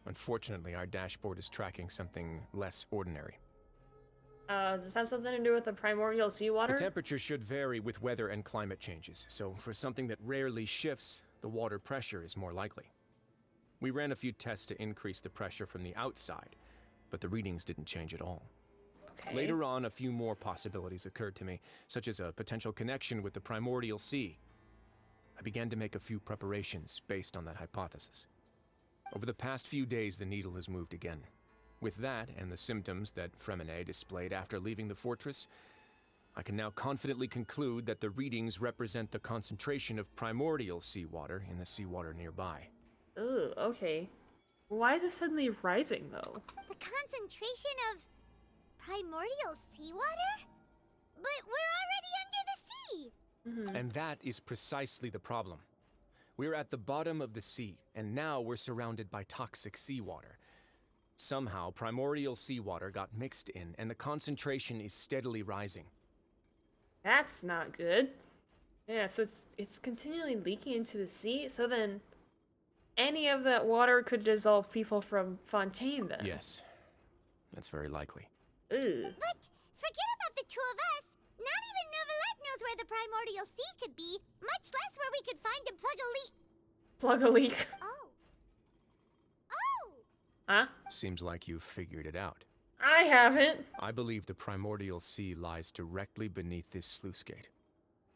Unfortunately, our dashboard is tracking something less ordinary. Does this have something to do with the primordial seawater? The temperature should vary with weather and climate changes, so for something that rarely shifts, the water pressure is more likely. We ran a few tests to increase the pressure from the outside, but the readings didn't change at all. Okay. Later on, a few more possibilities occurred to me, such as a potential connection with the primordial sea. I began to make a few preparations based on that hypothesis. Over the past few days, the needle has moved again. With that, and the symptoms that Freminet displayed after leaving the fortress, I can now confidently conclude that the readings represent the concentration of primordial seawater in the seawater nearby. Ooh, okay. Why is it suddenly rising, though? The concentration of primordial seawater? But we're already under the sea! And that is precisely the problem. We're at the bottom of the sea, and now we're surrounded by toxic seawater. Somehow, primordial seawater got mixed in, and the concentration is steadily rising. That's not good. Yeah, so it's continually leaking into the sea, so then any of that water could dissolve people from Fontaine, then. Yes, that's very likely. Ugh. But forget about the two of us. Not even Neuvillette knows where the primordial sea could be, much less where we could find and plug a leak. Plug a leak. Oh. Oh! Huh? Seems like you've figured it out. I haven't. I believe the primordial sea lies directly beneath this sluice gate.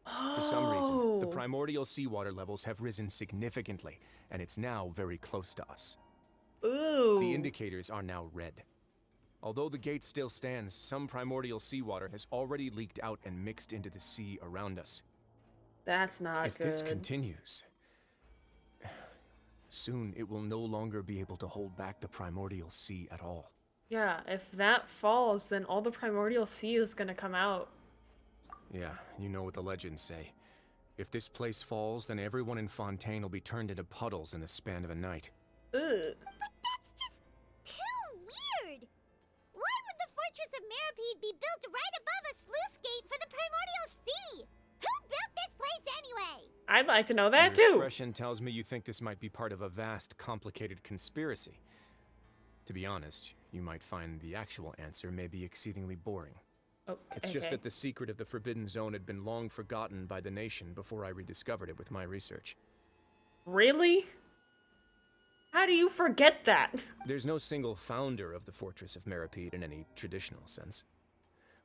For some reason, the primordial seawater levels have risen significantly, and it's now very close to us. Ooh. The indicators are now red. Although the gate still stands, some primordial seawater has already leaked out and mixed into the sea around us. That's not If good. this continues, soon it will no longer be able to hold back the primordial sea at all. Yeah, if that falls, then all the primordial sea is gonna come out. Yeah, you know what the legends say. If this place falls, then everyone in Fontaine will be turned into puddles in the span of a night. Ugh. But that's just too weird! Why would the Fortress of Meripede be built right above a sluice gate for the primordial sea? Who built this place anyway? I'd like to know that Your too. expression tells me you think this might be part of a vast, complicated conspiracy. To be honest, you might find the actual answer may be exceedingly boring. Oh, It's just that the secret of the Forbidden Zone had been long forgotten by the nation before I rediscovered it with my research. Really? How do you forget that? There's no single founder of the Fortress of Meripede in any traditional sense.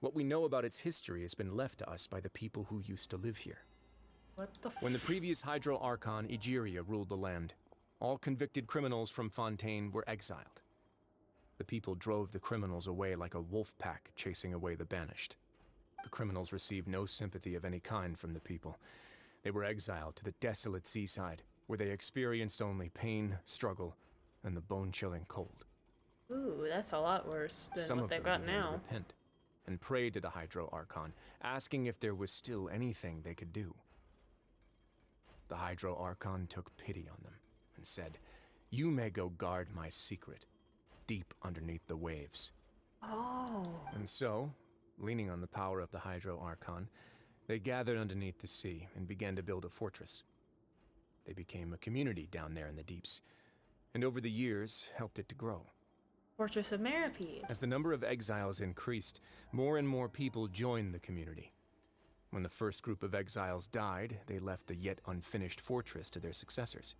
What we know about its history has been left to us by the people who used to live here. What the When the previous Hydro Archon Egeria ruled the land, all convicted criminals from Fontaine were exiled. The people drove the criminals away like a wolf pack chasing away the banished. The criminals received no sympathy of any kind from the people. They were exiled to the desolate seaside, where they experienced only pain, struggle, and the bone-chilling cold. Ooh, that's a lot worse than Some what of they've them got began to now. repent and prayed to the Hydro Archon, asking if there was still anything they could do. The Hydro Archon took pity on them and said, "You may go guard my secret, deep underneath the waves." Oh. And so, leaning on the power of the Hydro Archon, they gathered underneath the sea and began to build a fortress. They became a community down there in the deeps, and over the years helped it to grow. Fortress of Meripede. As the number of exiles increased, more and more people joined the community. When the first group of exiles died, they left the yet unfinished fortress to their successors.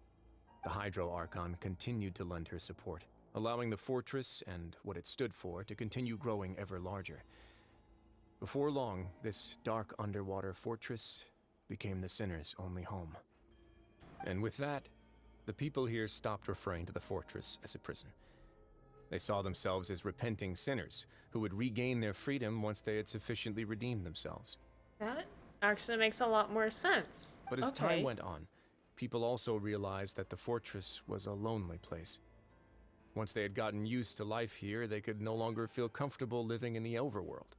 The Hydro Archon continued to lend her support, allowing the fortress and what it stood for to continue growing ever larger. Before long, this dark underwater fortress became the sinner's only home. And with that, the people here stopped referring to the fortress as a prison. They saw themselves as repenting sinners who would regain their freedom once they had sufficiently redeemed themselves. That actually makes a lot more sense. But as time went on, people also realized that the fortress was a lonely place. Once they had gotten used to life here, they could no longer feel comfortable living in the overworld.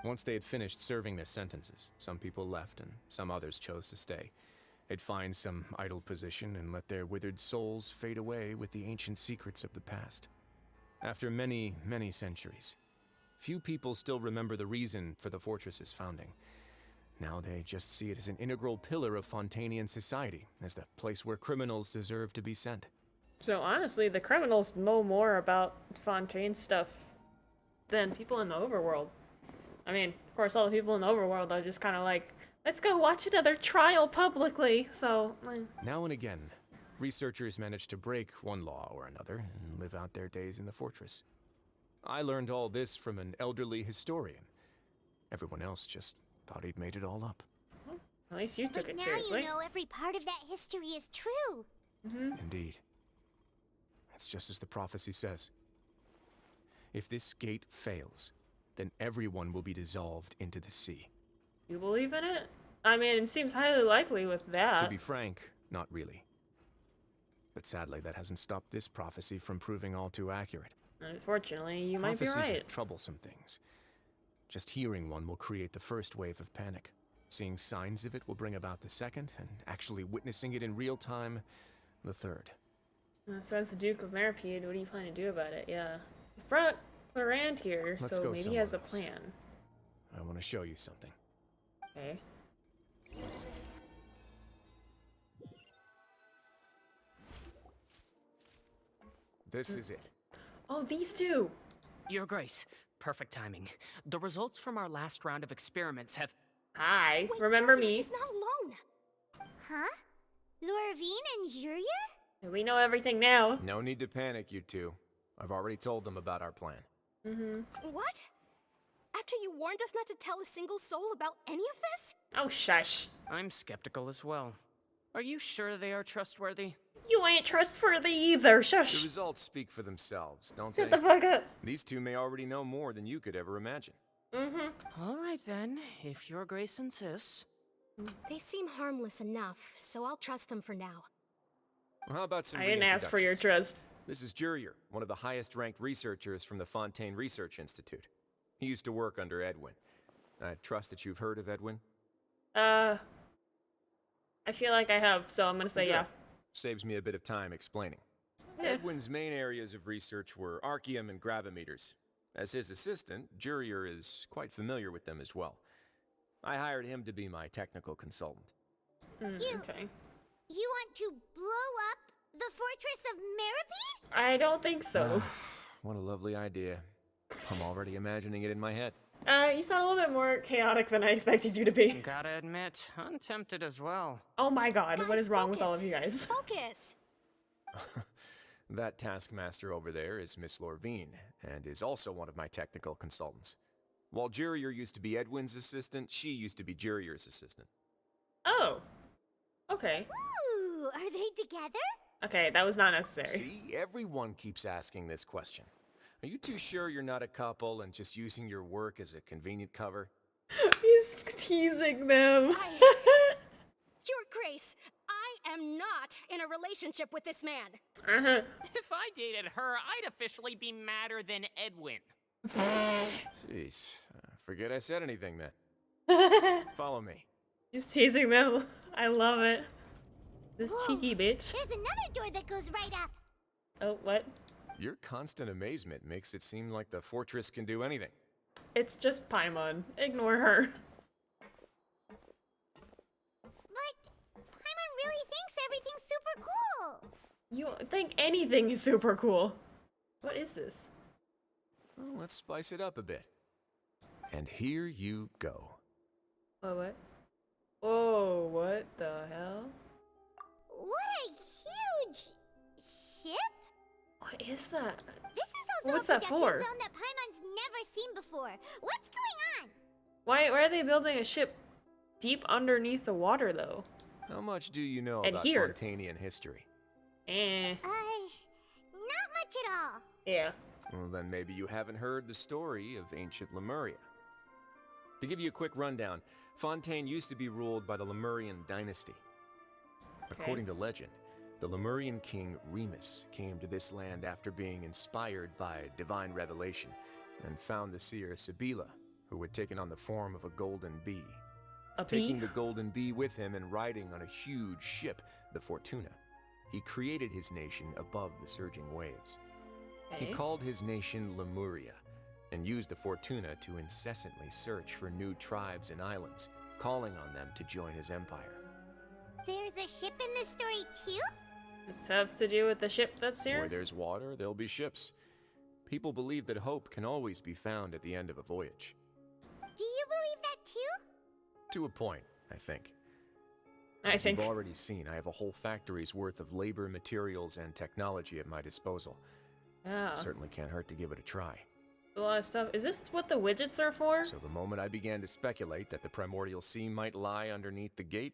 Once they had finished serving their sentences, some people left and some others chose to stay. They'd find some idle position and let their withered souls fade away with the ancient secrets of the past. After many, many centuries, few people still remember the reason for the fortress's founding. Now they just see it as an integral pillar of Fontainian society, as the place where criminals deserve to be sent. So honestly, the criminals know more about Fontaine stuff than people in the overworld. I mean, of course, all the people in the overworld are just kind of like, let's go watch another trial publicly, so... Now and again, researchers manage to break one law or another and live out their days in the fortress. I learned all this from an elderly historian. Everyone else just thought he'd made it all up. Well, at least you took it now seriously. You know every part of that history is true. Indeed. It's just as the prophecy says. If this gate fails, then everyone will be dissolved into the sea. You believe in it? I mean, it seems highly likely with that. To be frank, not really. But sadly, that hasn't stopped this prophecy from proving all too accurate. Unfortunately, you might be Prophecies right. are troublesome things. Just hearing one will create the first wave of panic. Seeing signs of it will bring about the second, and actually witnessing it in real time, the third. So as the Duke of Meripede, what do you plan to do about it? Yeah. You brought Florand here, Let's so go maybe he has a somewhere else. plan. I want to show you something. Okay. This is it. Oh, these two! Your Grace, perfect timing. The results from our last round of experiments have... Hi, Wait, remember Julia, me? He's not alone. Huh? Lorvine and Juria? We know everything now. No need to panic, you two. I've already told them about our plan. What? After you warned us not to tell a single soul about any of this? Oh, shush. I'm skeptical as well. Are you sure they are trustworthy? You ain't trustworthy either, The shush. results speak for themselves, don't Shut they? the fuck up. These two may already know more than you could ever imagine. All right then, if Your Grace insists. They seem harmless enough, so I'll trust them for now. Well, how about some I didn't ask for your reintroductions? trust. This is Jurier, one of the highest-ranked researchers from the Fontaine Research Institute. He used to work under Edwin. I trust that you've heard of Edwin? I feel like I have, so I'm gonna say Good. yeah. Saves me a bit of time explaining. Yeah. Edwin's main areas of research were archaeum and gravimeters. As his assistant, Jurier is quite familiar with them as well. I hired him to be my technical consultant. Okay. You want to blow up the Fortress of Meripede? I don't think so. What a lovely idea. I'm already imagining it in my head. You sound a little bit more chaotic than I expected you to be. Gotta admit, I'm tempted as well. Oh my god, what Guys, is wrong with all focus. of you guys? Focus! That taskmaster over there is Miss Lorvine, and is also one of my technical consultants. While Jurier used to be Edwin's assistant, she used to be Jurier's assistant. Oh. Okay. Ooh, are they together? Okay, that was not necessary. See, everyone keeps asking this question. Are you too sure you're not a couple and just using your work as a convenient cover? He's teasing them. Your Grace, I am not in a relationship with this man. If I dated her, I'd officially be madder than Edwin. Jeez, forget I said anything then. Follow me. He's teasing them. I love it. This Whoa, cheeky bitch. There's another door that goes right up. Oh, what? Your constant amazement makes it seem like the fortress can do anything. It's just Paimon. Ignore her. But Paimon really thinks everything's super cool. You think anything is super cool. What is this? Well, let's spice it up a bit. And here you go. Oh, what? Oh, what the hell? What a huge ship! What is that? This is also What's a that production for? zone that Paimon's never seen before. What's going on? Why are they building a ship deep underneath the water, though? How much do you know And about here. Fontainian history? Eh. Not much at all. Yeah. Well, then maybe you haven't heard the story of ancient Lemuria. To give you a quick rundown, Fontaine used to be ruled by the Lemurian dynasty. According to legend, the Lemurian king Remus came to this land after being inspired by divine revelation and found the seer Sibila, who had taken on the form of a golden bee. Taking the golden bee with him and riding on a huge ship, the Fortuna, he created his nation above the surging waves. He called his nation Lemuria and used the Fortuna to incessantly search for new tribes and islands, calling on them to join his empire. There's a ship in this story too? This have to do with the ship that's here? Where there's water, there'll be ships. People believe that hope can always be found at the end of a voyage. Do you believe that too? To a point, I think. As you've already seen, I have a whole factory's worth of labor, materials, and technology at my disposal. Yeah. Certainly can't hurt to give it a try. A lot of stuff. Is this what the widgets are for? So the moment I began to speculate that the primordial sea might lie underneath the gate,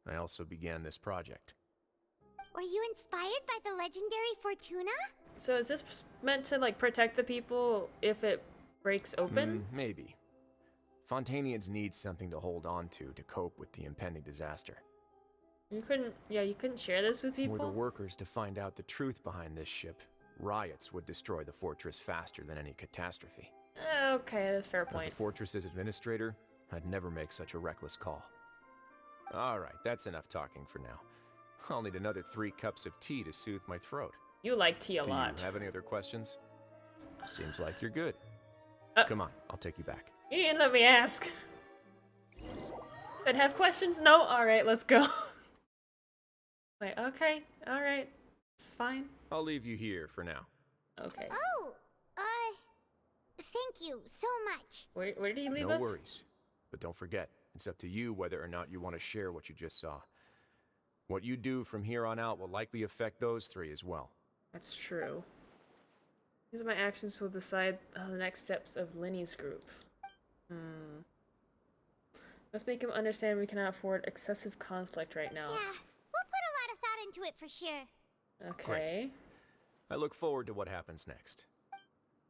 I also began this project. Were you inspired by the legendary Fortuna? So is this meant to, like, protect the people if it breaks open? Maybe. Fontainians need something to hold on to cope with the impending disaster. You couldn't share this with people? Were the workers to find out the truth behind this ship, riots would destroy the fortress faster than any catastrophe. Okay, that's a fair point. As the fortress's administrator, I'd never make such a reckless call. Alright, that's enough talking for now. I'll need another 3 cups of tea to soothe my throat. You like tea a lot. Do you have any other questions? Seems like you're good. Come on, I'll take you back. You didn't let me ask. But have questions? No? Alright, let's go. Wait, okay, alright. It's fine. I'll leave you here for now. Okay. Oh, thank you so much. Where did he leave us? No worries. But don't forget, it's up to you whether or not you want to share what you just saw. What you do from here on out will likely affect those 3 as well. That's true. These are my actions will decide the next steps of Lyney's group. Let's make him understand we cannot afford excessive conflict right now. Yeah, we'll put a lot of thought into it for sure. Okay. Great. I look forward to what happens next.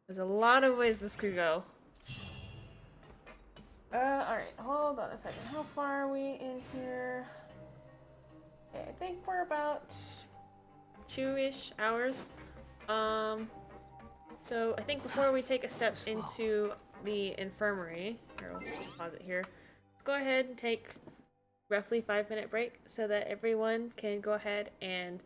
There's a lot of ways this could go. Alright, hold on a second. How far are we in here? Okay, I think we're about 2-ish hours. So I think before we take a step into the infirmary, here, we'll pause it here. Let's go ahead and take roughly 5-minute break so that everyone can go ahead and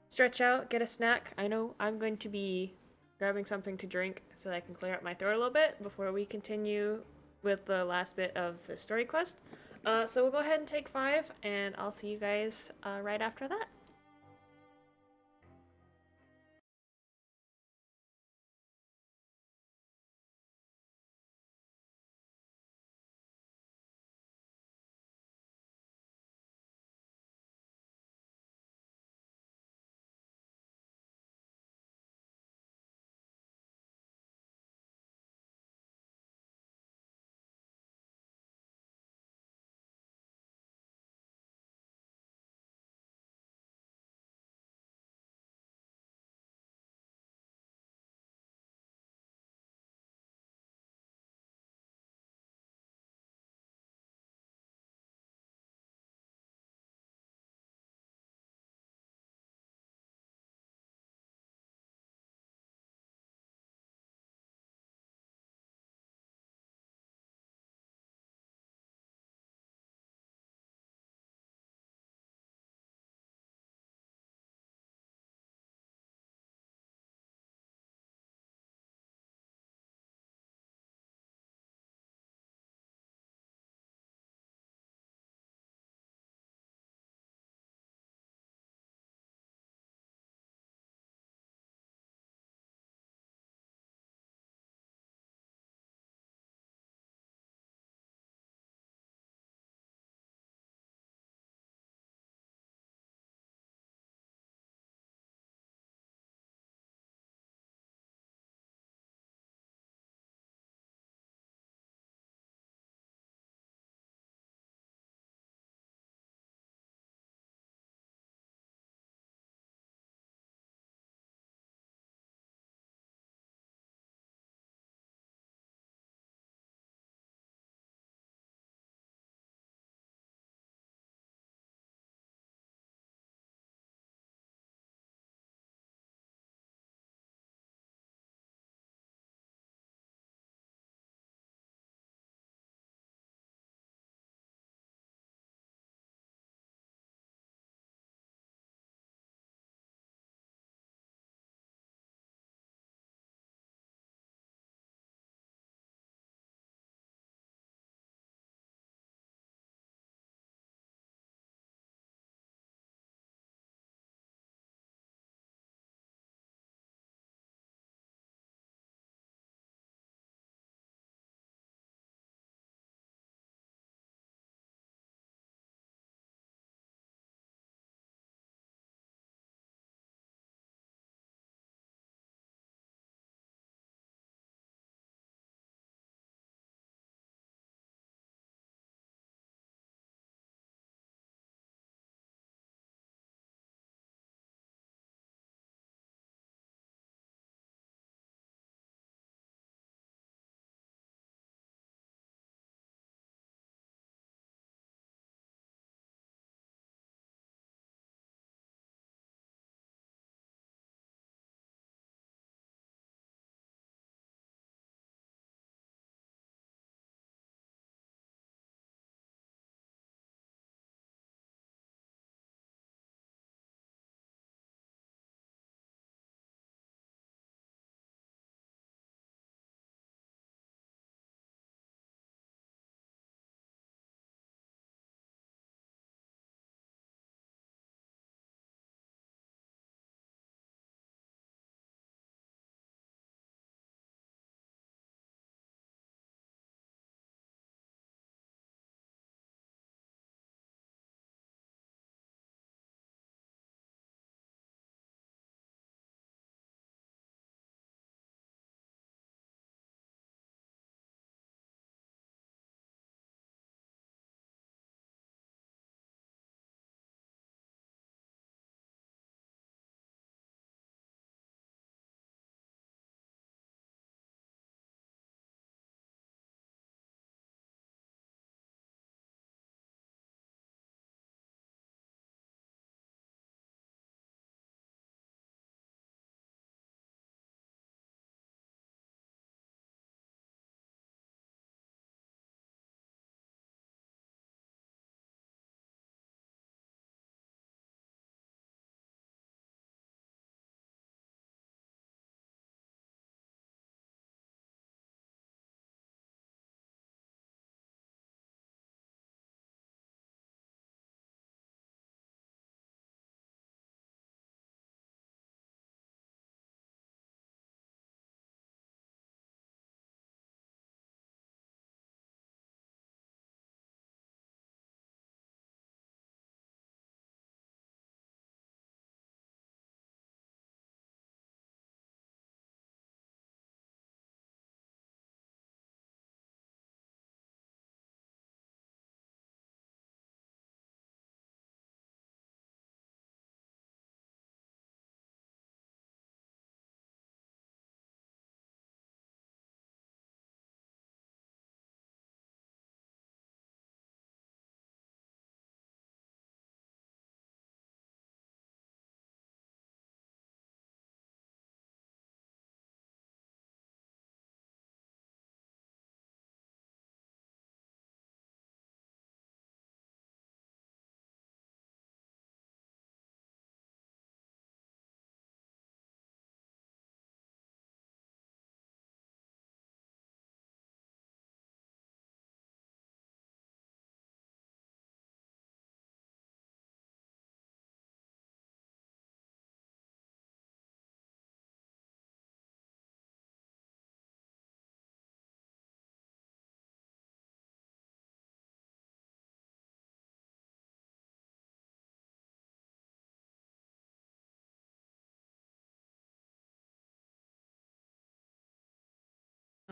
stretch out, get a snack. I know I'm going to be grabbing something to drink so that I can clear up my throat a little bit before we continue with the last bit of the story quest. So we'll go ahead and take 5, and I'll see you guys right after that.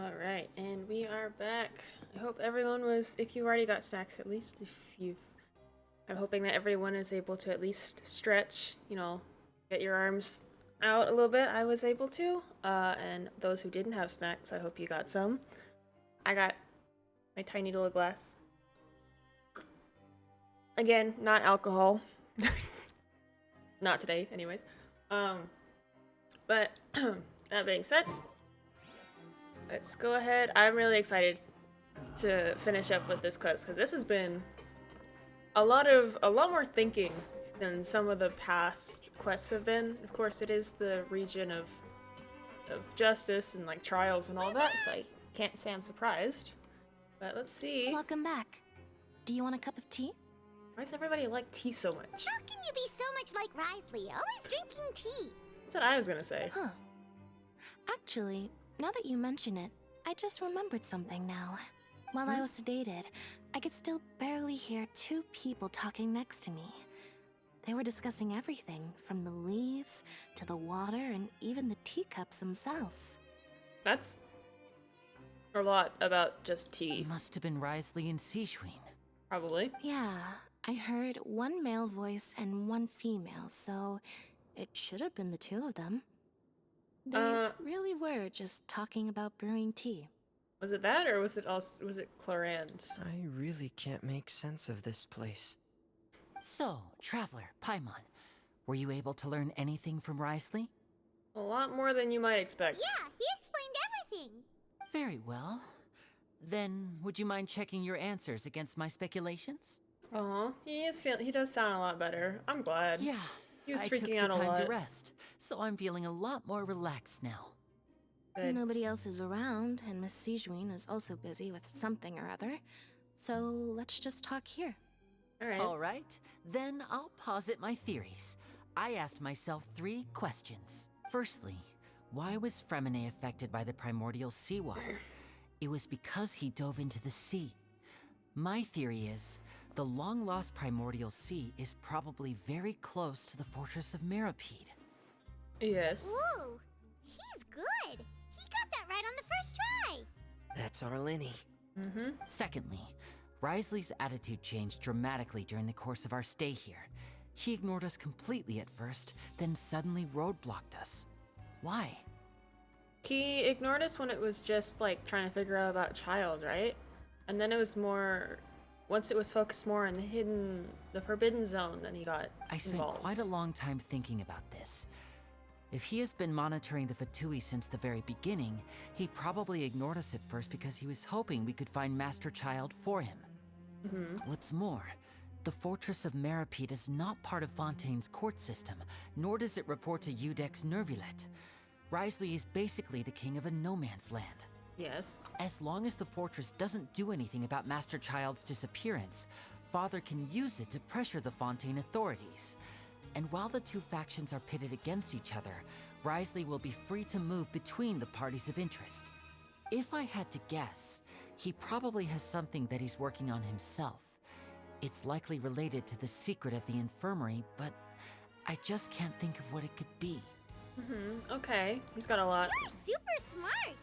Alright, and we are back. I hope everyone was, if you already got snacks at least, if you've, I'm hoping that everyone is able to at least stretch, you know, get your arms out a little bit. I was able to, and those who didn't have snacks, I hope you got some. I got my tiny little glass. Again, not alcohol. Not today, anyways. But that being said, let's go ahead. I'm really excited to finish up with this quest because this has been a lot more thinking than some of the past quests have been. Of course, it is the region of justice and like trials and all that, so I can't say I'm surprised. But let's see. Welcome back. Do you want a cup of tea? Why does everybody like tea so much? How can you be so much like Risley, always drinking tea? That's what I was gonna say. Huh. Actually, now that you mention it, I just remembered something now. While I was sedated, I could still barely hear two people talking next to me. They were discussing everything, from the leaves to the water and even the teacups themselves. That's a lot about just tea. Must have been Risley and Sijuin. Probably. Yeah, I heard one male voice and one female, so it should have been the two of them. They really were just talking about brewing tea. Was it that, or was it Clorand? I really can't make sense of this place. So, Traveler, Paimon, were you able to learn anything from Risley? A lot more than you might expect. Yeah, he explained everything. Very well. Then, would you mind checking your answers against my speculations? He does sound a lot better. I'm glad. Yeah. He was I freaking took out the a time lot. to rest, so I'm feeling a lot more relaxed now. Good. Nobody else is around, and Miss Sijuin is also busy with something or other. So let's just talk here. All right, then I'll posit my theories. I asked myself 3 questions. Firstly, why was Fremine affected by the primordial seawater? It was because he dove into the sea. My theory is, the long-lost primordial sea is probably very close to the fortress of Meripede. Yes. Ooh, he's good. He got that right on the first try. That's our Lyney. Secondly, Risley's attitude changed dramatically during the course of our stay here. He ignored us completely at first, then suddenly roadblocked us. Why? He ignored us when it was just like trying to figure out about Childe, right? And then it was more, once it was focused more on the forbidden zone, then he got I spent involved. quite a long time thinking about this. If he has been monitoring the Fatui since the very beginning, he probably ignored us at first because he was hoping we could find Master Childe for him. What's more, the Fortress of Meripede is not part of Fontaine's court system, nor does it report to Udex Neuvillette. Risley is basically the king of a no-man's land. Yes. As long as the fortress doesn't do anything about Master Childe's disappearance, Father can use it to pressure the Fontaine authorities. And while the two factions are pitted against each other, Risley will be free to move between the parties of interest. If I had to guess, he probably has something that he's working on himself. It's likely related to the secret of the infirmary, but I just can't think of what it could be. Okay. He's got a lot. You're super smart.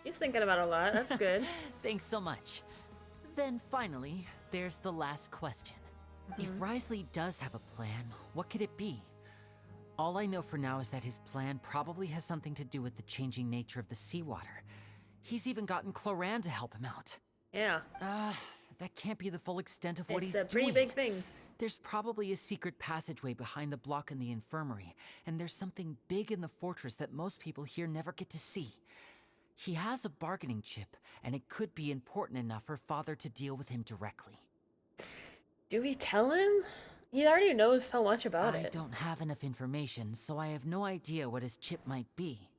He's thinking about a lot. That's good. Thanks so much. Then finally, there's the last question. If Risley does have a plan, what could it be? All I know for now is that his plan probably has something to do with the changing nature of the seawater. He's even gotten Clorand to help him out. Yeah. That can't be the full extent of what It's he's a pretty doing. big thing. There's probably a secret passageway behind the block in the infirmary, and there's something big in the fortress that most people here never get to see. He has a bargaining chip, and it could be important enough for Father to deal with him directly. Do we tell him? He already knows so much about I it. don't have enough information, so I have no idea what his chip might be.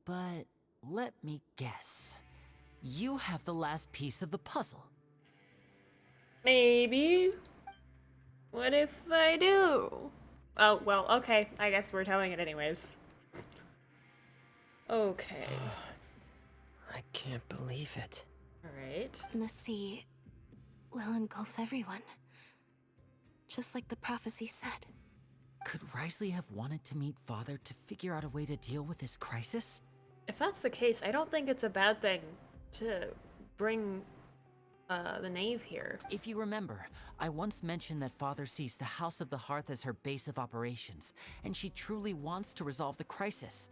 But let me guess. You have the last piece of the puzzle. Maybe. What if I do? Oh, well, okay. I guess we're telling it anyways. Okay. I can't believe it. Alright. The sea will engulf everyone. Just like the prophecy said. Could Risley have wanted to meet Father to figure out a way to deal with this crisis? if that's the case, I don't think it's a bad thing to bring the Knave here. If you remember, I once mentioned that Father sees the House of the Hearth as her base of operations, and she truly wants to resolve the crisis.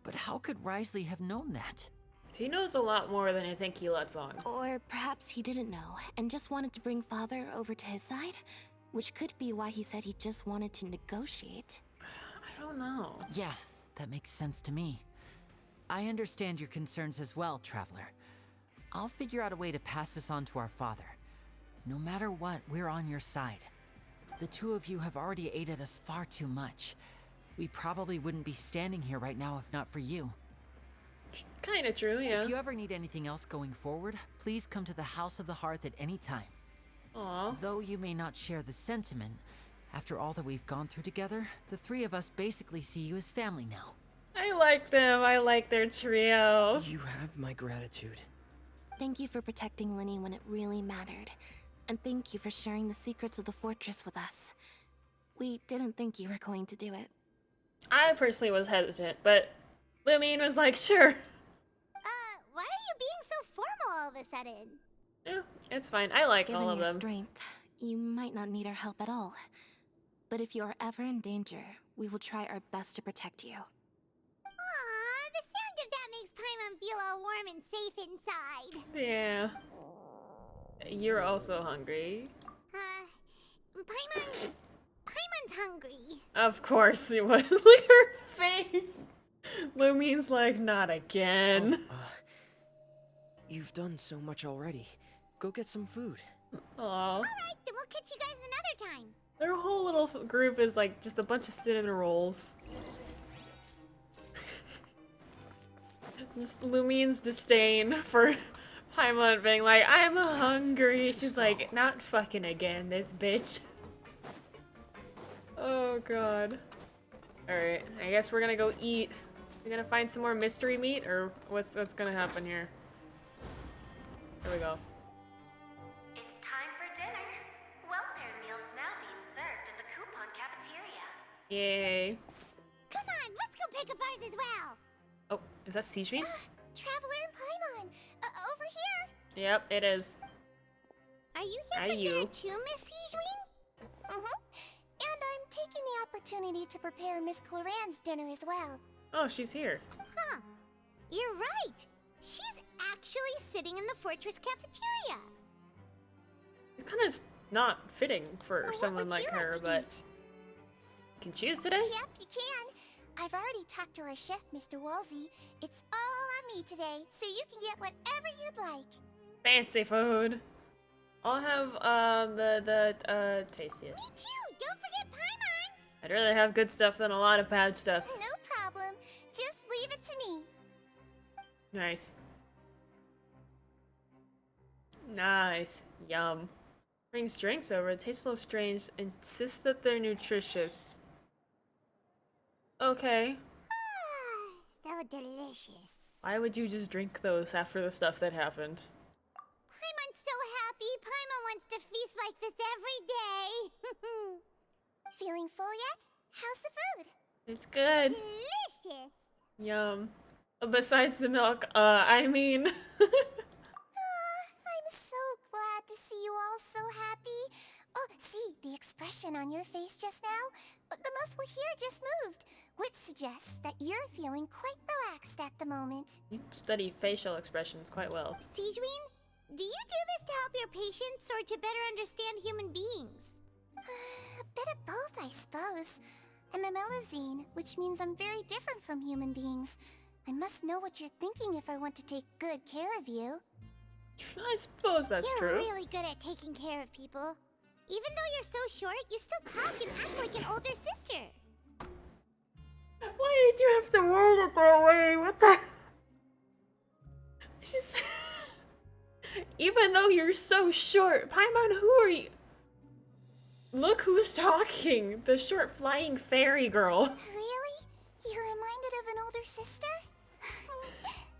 But how could Risley have known that? He knows a lot more than I think he lets on. Or perhaps he didn't know and just wanted to bring Father over to his side, which could be why he said he just wanted to negotiate. I don't know. Yeah, that makes sense to me. I understand your concerns as well, Traveler. I'll figure out a way to pass this on to our father. No matter what, we're on your side. The two of you have already aided us far too much. We probably wouldn't be standing here right now if not for you. Kinda true, yeah. If you ever need anything else going forward, please come to the House of the Hearth at any time. Aww. Though you may not share the sentiment, after all that we've gone through together, the three of us basically see you as family now. I like them. I like their trio. You have my gratitude. Thank you for protecting Lyney when it really mattered. And thank you for sharing the secrets of the fortress with us. We didn't think you were going to do it. I personally was hesitant, but Lumine was like, sure. Why are you being so formal all of a sudden? Yeah, it's fine. I like Given all of your them. strength, you might not need our help at all. But if you are ever in danger, we will try our best to protect you. Aw, the sound of that makes Paimon feel all warm and safe inside. Yeah. You're also hungry. Paimon's hungry. Of course he was. Look at her face. Lumine's like, not again. You've done so much already. Go get some food. Aw. Alright, then we'll catch you guys another time. Their whole little group is like just a bunch of cinnamon rolls. Just Lumine's disdain for Paimon being like, I'm hungry. She's like, not fucking again, this bitch. Oh god. Alright, I guess we're gonna go eat. We're gonna find some more mystery meat, or what's gonna happen here? Here we go. It's time for dinner. Welfare meals now being served in the coupon cafeteria. Yay. Come on, let's go pick up ours as well. Oh, is that Sijuin? Traveler and Paimon, over here. Yep, it is. Are you here for dinner too, Miss Sijuin? And I'm taking the opportunity to prepare Miss Cloran's dinner as well. Oh, she's here. Huh. You're right. She's actually sitting in the fortress cafeteria. It's kind of not fitting for someone like her, but you can choose today? Yep, you can. I've already talked to our chef, Mr. Wolsey. It's all on me today, so you can get whatever you'd like. Fancy food. I'll have the tastiest. Me too. Don't forget Paimon. I'd rather have good stuff than a lot of bad stuff. No problem. Just leave it to me. Nice. Nice. Yum. Brings drinks over. It tastes a little strange. Insists that they're nutritious. Okay. So delicious. Why would you just drink those after the stuff that happened? Paimon's so happy. Paimon wants to feast like this every day. Feeling full yet? How's the food? It's good. Delicious. Yum. Besides the milk, I mean... I'm so glad to see you all so happy. Oh, see, the expression on your face just now? The muscle here just moved, which suggests that you're feeling quite relaxed at the moment. You study facial expressions quite well. Sijuin, do you do this to help your patients or to better understand human beings? A bit of both, I suppose. I'm a Melusine, which means I'm very different from human beings. I must know what you're thinking if I want to take good care of you. I suppose that's You're true. really good at taking care of people. Even though you're so short, you still talk and act like an older sister. Why did you have to word it that way? What the... Even though you're so short, Paimon, who are you? Look who's talking. The short flying fairy girl. Really? You're reminded of an older sister?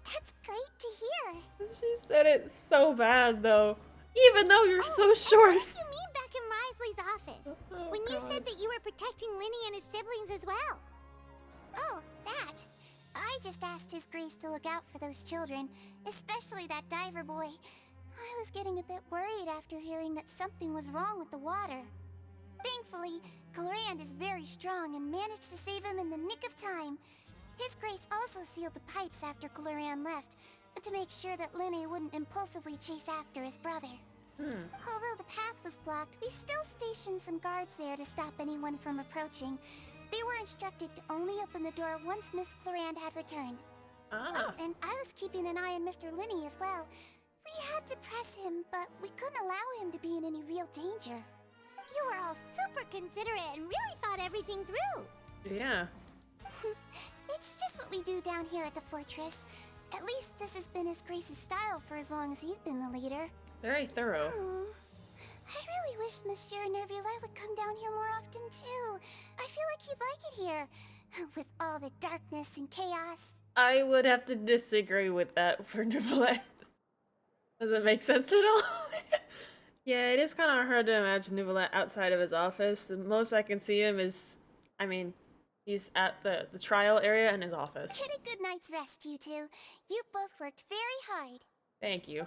That's great to hear. She said it so bad, though. Even though you're so short. What did you mean back in Risley's office? When you said that you were protecting Lyney and his siblings as well? Oh, that. I just asked His Grace to look out for those children, especially that diver boy. I was getting a bit worried after hearing that something was wrong with the water. Thankfully, Glorand is very strong and managed to save him in the nick of time. His Grace also sealed the pipes after Glorand left, to make sure that Lyney wouldn't impulsively chase after his brother. Although the path was blocked, we still stationed some guards there to stop anyone from approaching. They were instructed to only open the door once Miss Glorand had returned. Oh, and I was keeping an eye on Mr. Lyney as well. We had to press him, but we couldn't allow him to be in any real danger. You were all super considerate and really thought everything through. Yeah. It's just what we do down here at the fortress. At least this has been His Grace's style for as long as he's been the leader. Very thorough. Oh, I really wish Monsieur Neuvillette would come down here more often too. I feel like he'd like it here, with all the darkness and chaos. I would have to disagree with that for Neuvillette. Does it make sense at all? Yeah, it is kind of hard to imagine Neuvillette outside of his office. The most I can see him is, I mean, he's at the trial area in his office. Get a good night's rest, you two. You both worked very hard. Thank you.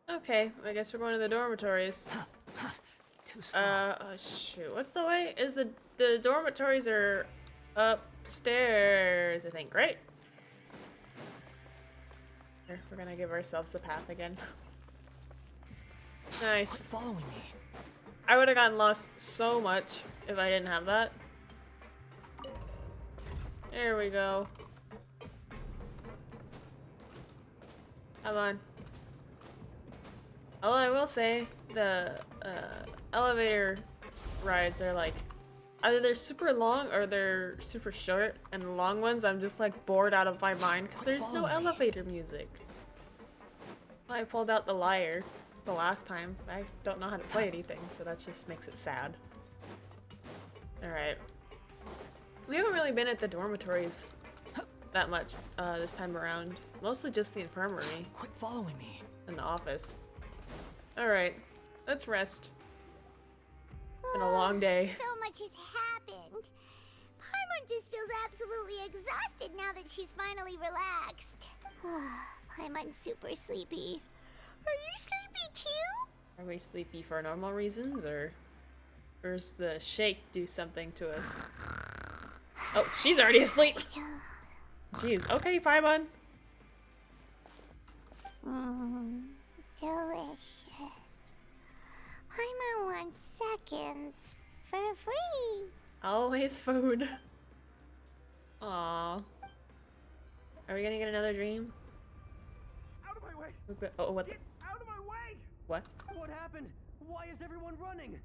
Okay, I guess we're going to the dormitories. Too slow. Shoot. What's the way? Is the dormitories are upstairs, I think, right? Here, we're gonna give ourselves the path again. Nice. Following me. I would have gotten lost so much if I didn't have that. There we go. Come on. Although I will say, the elevator rides are like, either they're super long or they're super short, and the long ones I'm just like bored out of my mind because there's no elevator music. I pulled out the lyre the last time. I don't know how to play anything, so that just makes it sad. Alright. We haven't really been at the dormitories that much this time around. Mostly just the infirmary. Quit following me. And the office. Alright. Let's rest. It's been a long day. So much has happened. Paimon just feels absolutely exhausted now that she's finally relaxed. Paimon's super sleepy. Are you sleepy too? Are we sleepy for normal reasons, or does the shake do something to us? Oh, she's already asleep! Jeez, okay, Paimon. Delicious. Paimon wants seconds for free. Always food. Aww. Are we gonna get another dream? Out of my way! Oh, what? Get out of my way! What? What happened? Why is everyone running?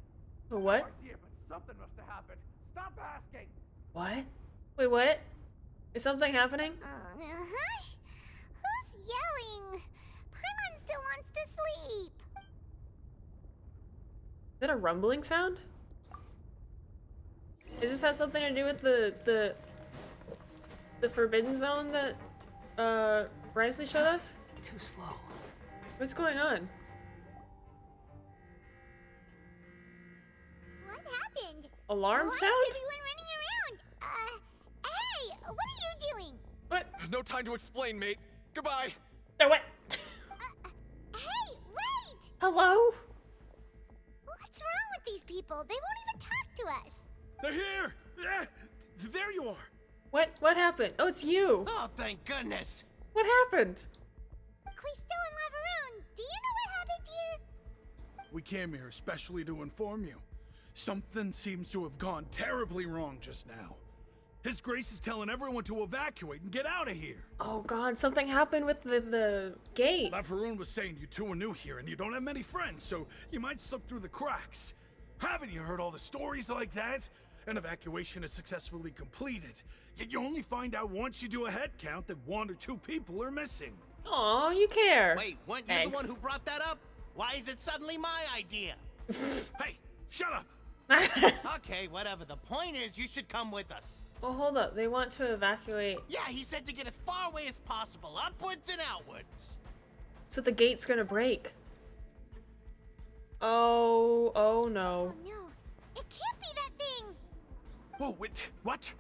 What? No idea, but something must have happened. Stop asking! What? Wait, what? Is something happening? Who's yelling? Paimon still wants to sleep. Is that a rumbling sound? Does this have something to do with the forbidden zone that Risley showed us? Too slow. What's going on? What happened? Alarm Why sound? is everyone running around? Hey, what are you doing? What? No time to explain, mate. Goodbye. Oh, what? Hey, wait! Hello? What's wrong with these people? They won't even talk to us. They're here! Yeah, there you are! What happened? Oh, it's you! Oh, thank goodness! What happened? Quisto and Lavaroon, do you know what happened here? We came here especially to inform you. Something seems to have gone terribly wrong just now. His Grace is telling everyone to evacuate and get out of here. Oh god, something happened with the gate. Lavaroon was saying you two are new here and you don't have many friends, so you might slip through the cracks. Haven't you heard all the stories like that? An evacuation is successfully completed, yet you only find out once you do a head count that 1 or 2 people are missing. Aw, you care. Wait, weren't you the one who brought that up? Why is it suddenly my idea? Hey, shut up! Okay, whatever. The point is, you should come with us. Well, hold up. They want to evacuate. Yeah, he said to get as far away as possible, upwards and outwards. So the gate's gonna break. Oh no. Oh no, it can't be that thing. Whoa, wait, what?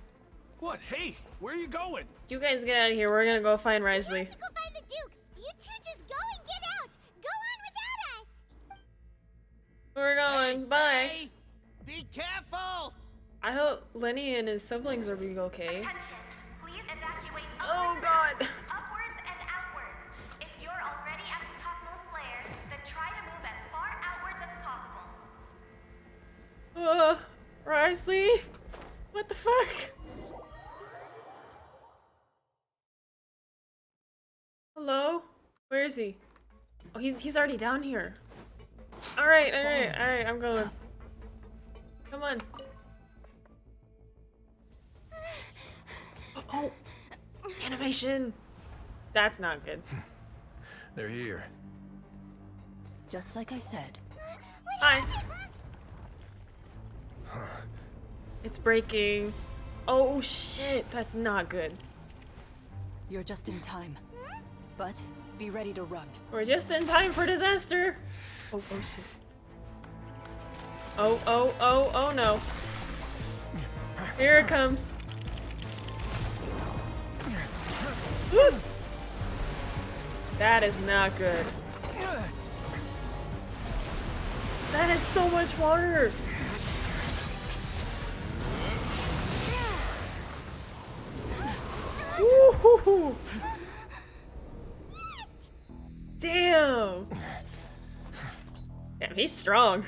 What? Hey, where are you going? You guys get out of here. We're gonna go find We Risley. have to go find the Duke. You two just go and get out. Go on without us. We're going. Bye. Hey, be careful! I hope Lyney and his siblings are being okay. Please evacuate Oh God. upwards and outwards. If you're already at the topmost layer, then try to move as far outwards as possible. Risley? What the fuck? Hello? Where is he? Oh, he's already down here. Alright, I'm going. Come on. Oh! Animation! That's not good. They're here. Just like I said. Hi! It's breaking. Oh shit, that's not good. You're just in time. But be ready to run. We're just in time for disaster! Oh shit. Oh no. Here it comes. Woo! That is not good. That is so much water! Woo-hoo-hoo. Damn! Damn, he's strong.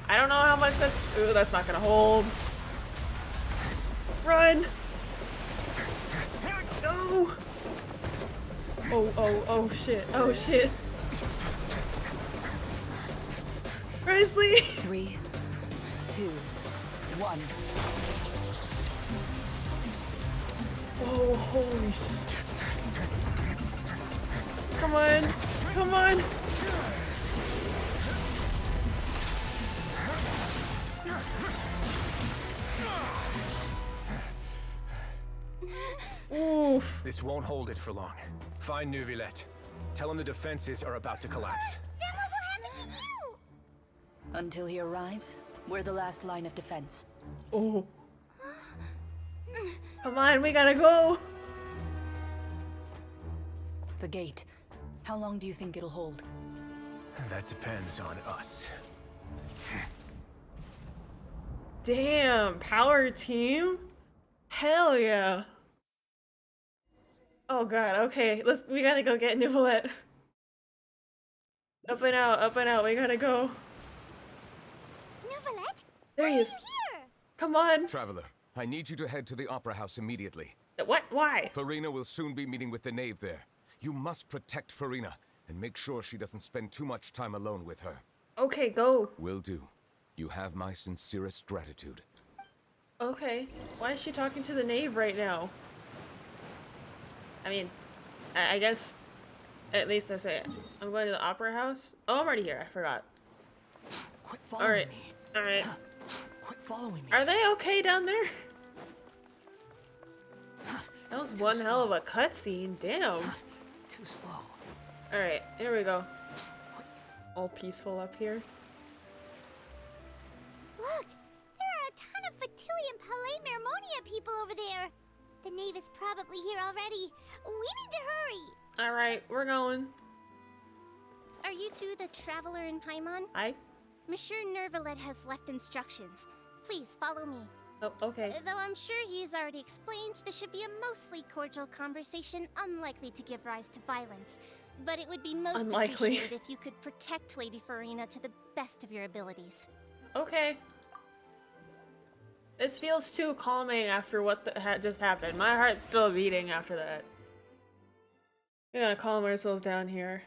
I don't know how much that's... Ooh, that's not gonna hold. Run! No! Oh shit. Oh shit. Risley! 3, 2, 1. Oh, holy shit. Come on. Come on. Oof. This won't hold it for long. Find Neuvillette. Tell him the defenses are about to collapse. Then what will happen to you? Until he arrives, we're the last line of defense. Oh. Come on, we gotta go. The gate. How long do you think it'll hold? That depends on us. Damn, power team? Hell yeah. Oh god, okay, we gotta go get Neuvillette. Up and out, we gotta go. Neuvillette? There he is. Here. Come on. Traveler, I need you to head to the Opera House immediately. What? Why? Farina will soon be meeting with the Knave there. You must protect Farina, and make sure she doesn't spend too much time alone with her. Okay, go. Will do. You have my sincerest gratitude. Okay, why is she talking to the Knave right now? I mean, I guess, at least I say, I'm going to the Opera House. Oh, I'm already here, I forgot. Quit following me. Alright. Quit following me. Are they okay down there? That was one hell of a cutscene, damn. Too slow. Alright, here we go. All peaceful up here. Look, there are a ton of Fatui and Palais Mermonia people over there. The Knave is probably here already. We need to hurry. Alright, we're going. Are you two the traveler in Paimon? Hi. Monsieur Neuvillette has left instructions. Please follow me. Oh, okay. Though I'm sure he's already explained, this should be a mostly cordial conversation, unlikely to give rise to violence. But it would be most Unlikely. appreciated if you could protect Lady Farina to the best of your abilities. Okay. This feels too calming after what just happened. My heart's still beating after that. We gotta calm ourselves down here.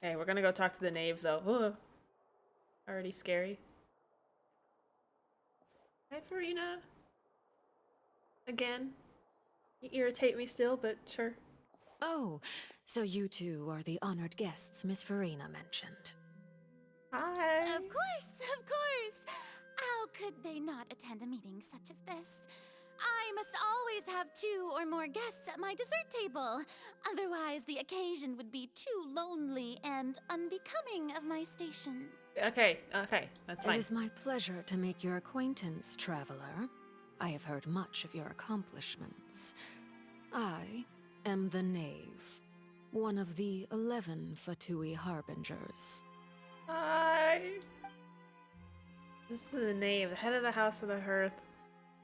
Okay, we're gonna go talk to the Knave though. Ugh. Already scary. Hi, Farina. Again. You irritate me still, but sure. Oh, so you two are the honored guests Miss Farina mentioned. Hi. Of course, of course. How could they not attend a meeting such as this? I must always have 2 or more guests at my dessert table. Otherwise, the occasion would be too lonely and unbecoming of my station. Okay, that's fine. It is my pleasure to make your acquaintance, traveler. I have heard much of your accomplishments. I am the Knave, one of the 11 Fatui Harbingers. Hi. This is the Knave, the head of the House of the Hearth.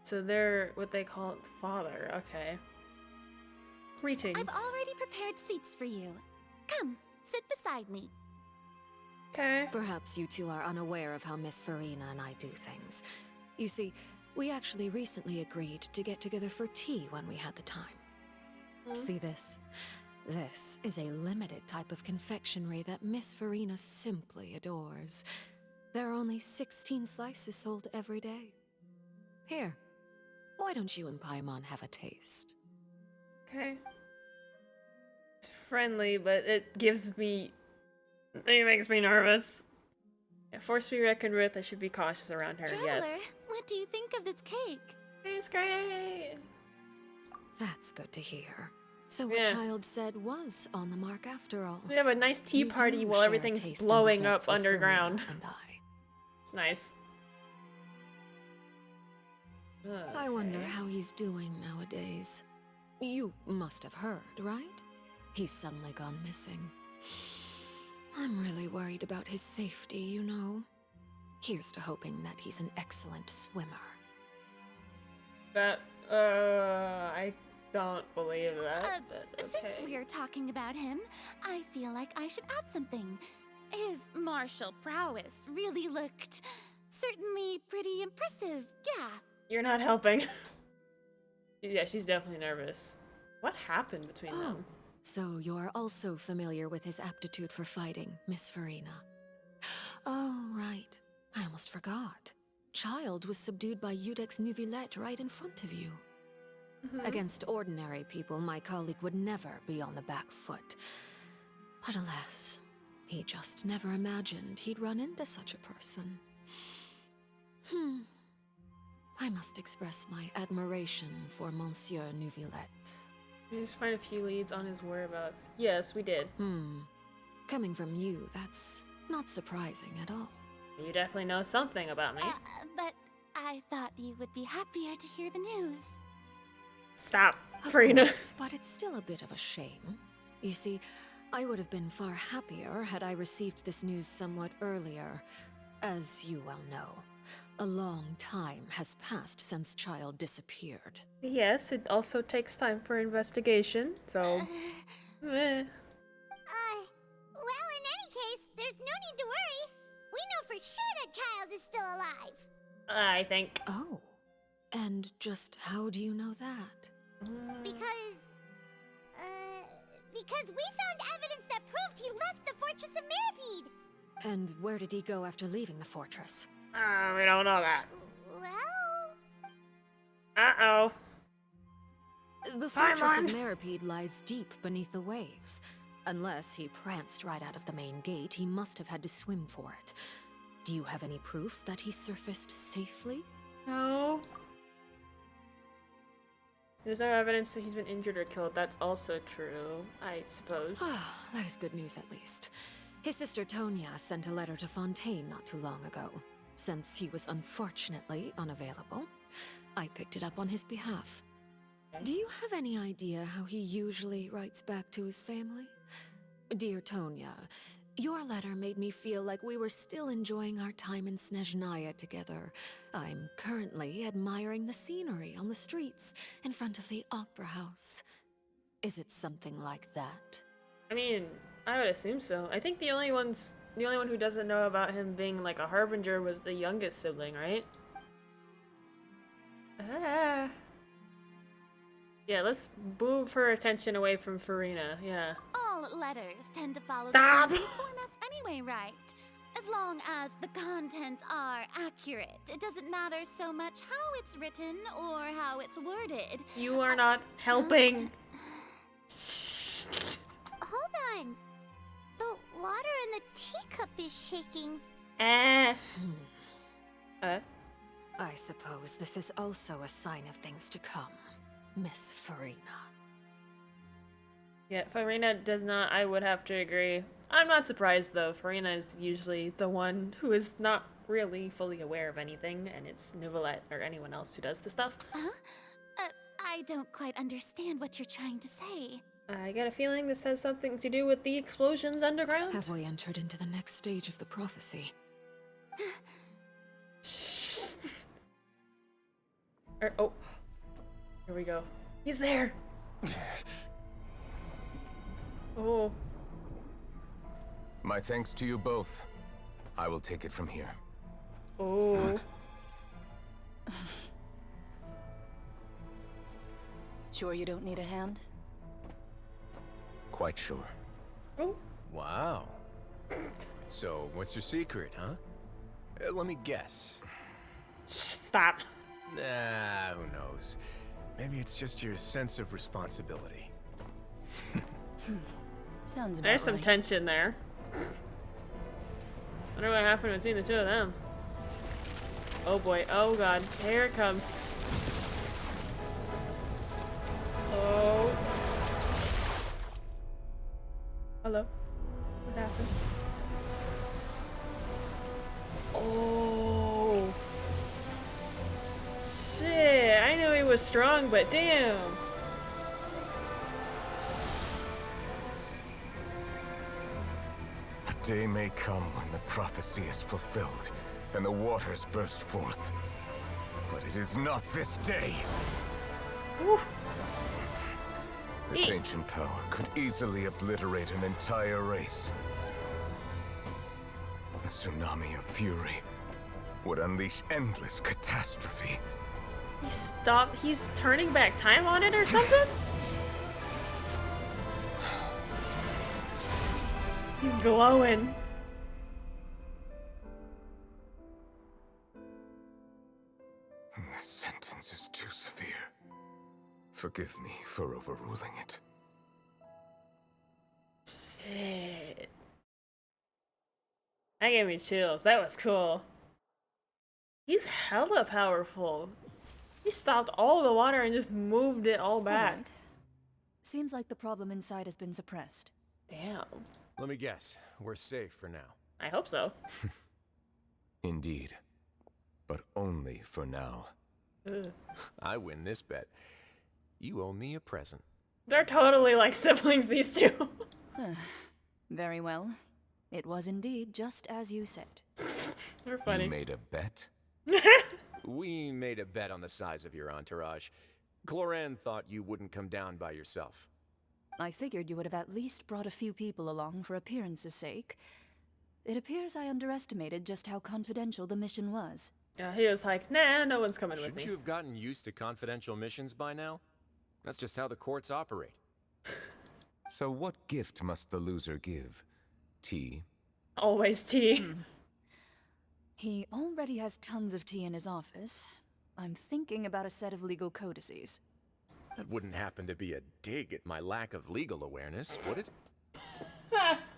So they're what they call father. Okay. Greetings. I've already prepared seats for you. Come, sit beside me. Okay. Perhaps you two are unaware of how Miss Farina and I do things. You see, we actually recently agreed to get together for tea when we had the time. See this? This is a limited type of confectionery that Miss Farina simply adores. There are only 16 slices sold every day. Here, why don't you and Paimon have a taste? Okay. It's friendly, but it gives me... It makes me nervous. A force to be reckoned with, I should be cautious around her, Traveler, yes. what do you think of this cake? It's great! That's good to hear. So what Childe said was on the mark after all. We have a nice tea party while everything's blowing up underground. It's nice. I wonder how he's doing nowadays. You must have heard, right? He's suddenly gone missing. I'm really worried about his safety, you know. Here's to hoping that he's an excellent swimmer. That, I don't believe that, but okay. Since we're talking about him, I feel like I should add something. His martial prowess really looked certainly pretty impressive, yeah. You're not helping. Yeah, she's definitely nervous. What happened between them? So you're also familiar with his aptitude for fighting, Miss Farina. Oh, right. I almost forgot. Childe was subdued by Udex Neuvillette right in front of you. Against ordinary people, my colleague would never be on the back foot. But alas, he just never imagined he'd run into such a person. I must express my admiration for Monsieur Neuvillette. We just find a few leads on his whereabouts. Yes, we did. Coming from you, that's not surprising at all. You definitely know something about me. But I thought you would be happier to hear the news. Stop, Farina. Farina. But it's still a bit of a shame. You see, I would have been far happier had I received this news somewhat earlier. As you well know, a long time has passed since Childe disappeared. Yes, it also takes time for investigation, so... Well, in any case, there's no need to worry. We know for sure that Childe is still alive. I think. Oh. And just how do you know that? Because we found evidence that proved he left the Fortress of Mirapede. And where did he go after leaving the fortress? We don't know that. Well... Uh-oh. The Fortress of Mirapede lies deep beneath the waves. Unless he pranced right out of the main gate, he must have had to swim for it. Do you have any proof that he surfaced safely? No. There's no evidence that he's been injured or killed. That's also true, I suppose. That is good news, at least. His sister Tonya sent a letter to Fontaine not too long ago. Since he was unfortunately unavailable, I picked it up on his behalf. Do you have any idea how he usually writes back to his family? Dear Tonya, your letter made me feel like we were still enjoying our time in Snezhnaya together. I'm currently admiring the scenery on the streets in front of the opera house. Is it something like that? I mean, I would assume so. I think the only one who doesn't know about him being like a harbinger was the youngest sibling, right? Yeah, let's move her attention away from Farina. Yeah. All letters tend to follow Stop! the same formats anyway, right? As long as the contents are accurate, it doesn't matter so much how it's written or how it's worded. You are not helping. Hold on. The water in the teacup is shaking. I suppose this is also a sign of things to come, Miss Farina. Yeah, Farina does not, I would have to agree. I'm not surprised though. Farina is usually the one who is not really fully aware of anything, and it's Neuvillette or anyone else who does the stuff. Huh? I don't quite understand what you're trying to say. I get a feeling this has something to do with the explosions underground. Have we entered into the next stage of the prophecy? Oh, here we go. He's there. Oh. My thanks to you both. I will take it from here. Oh. Sure you don't need a hand? Quite sure. Oh. Wow. So, what's your secret, huh? Let me guess. Stop. Nah, who knows? Maybe it's just your sense of responsibility. Sounds about There's some right. tension there. Wonder what happened between the two of them. Oh boy, oh god, here it comes. Oh. Hello. What happened? Oh. Shit, I knew he was strong, but damn. A day may come when the prophecy is fulfilled and the waters burst forth. But it is not this day. Ooh. This ancient power could easily obliterate an entire race. A tsunami of fury would unleash endless catastrophe. He's turning back time on it or something? He's glowing. This sentence is too severe. Forgive me for overruling it. Shit. That gave me chills. That was cool. He's hella powerful. He stopped all the water and just moved it all back. Alright. Seems like the problem inside has been suppressed. Damn. Let me guess. We're safe for now. I hope so. Indeed. But only for now. Ugh. I win this bet. You owe me a present. They're totally like siblings, these two. Very well. It was indeed just as you said. They're funny. You made a bet? We made a bet on the size of your entourage. Cloran thought you wouldn't come down by yourself. I figured you would have at least brought a few people along for appearance's sake. It appears I underestimated just how confidential the mission was. Yeah, he was like, nah, no one's coming with Shouldn't me. you have gotten used to confidential missions by now? That's just how the courts operate. So what gift must the loser give? Tea? Always tea. He already has tons of tea in his office. I'm thinking about a set of legal codices. That wouldn't happen to be a dig at my lack of legal awareness, would it?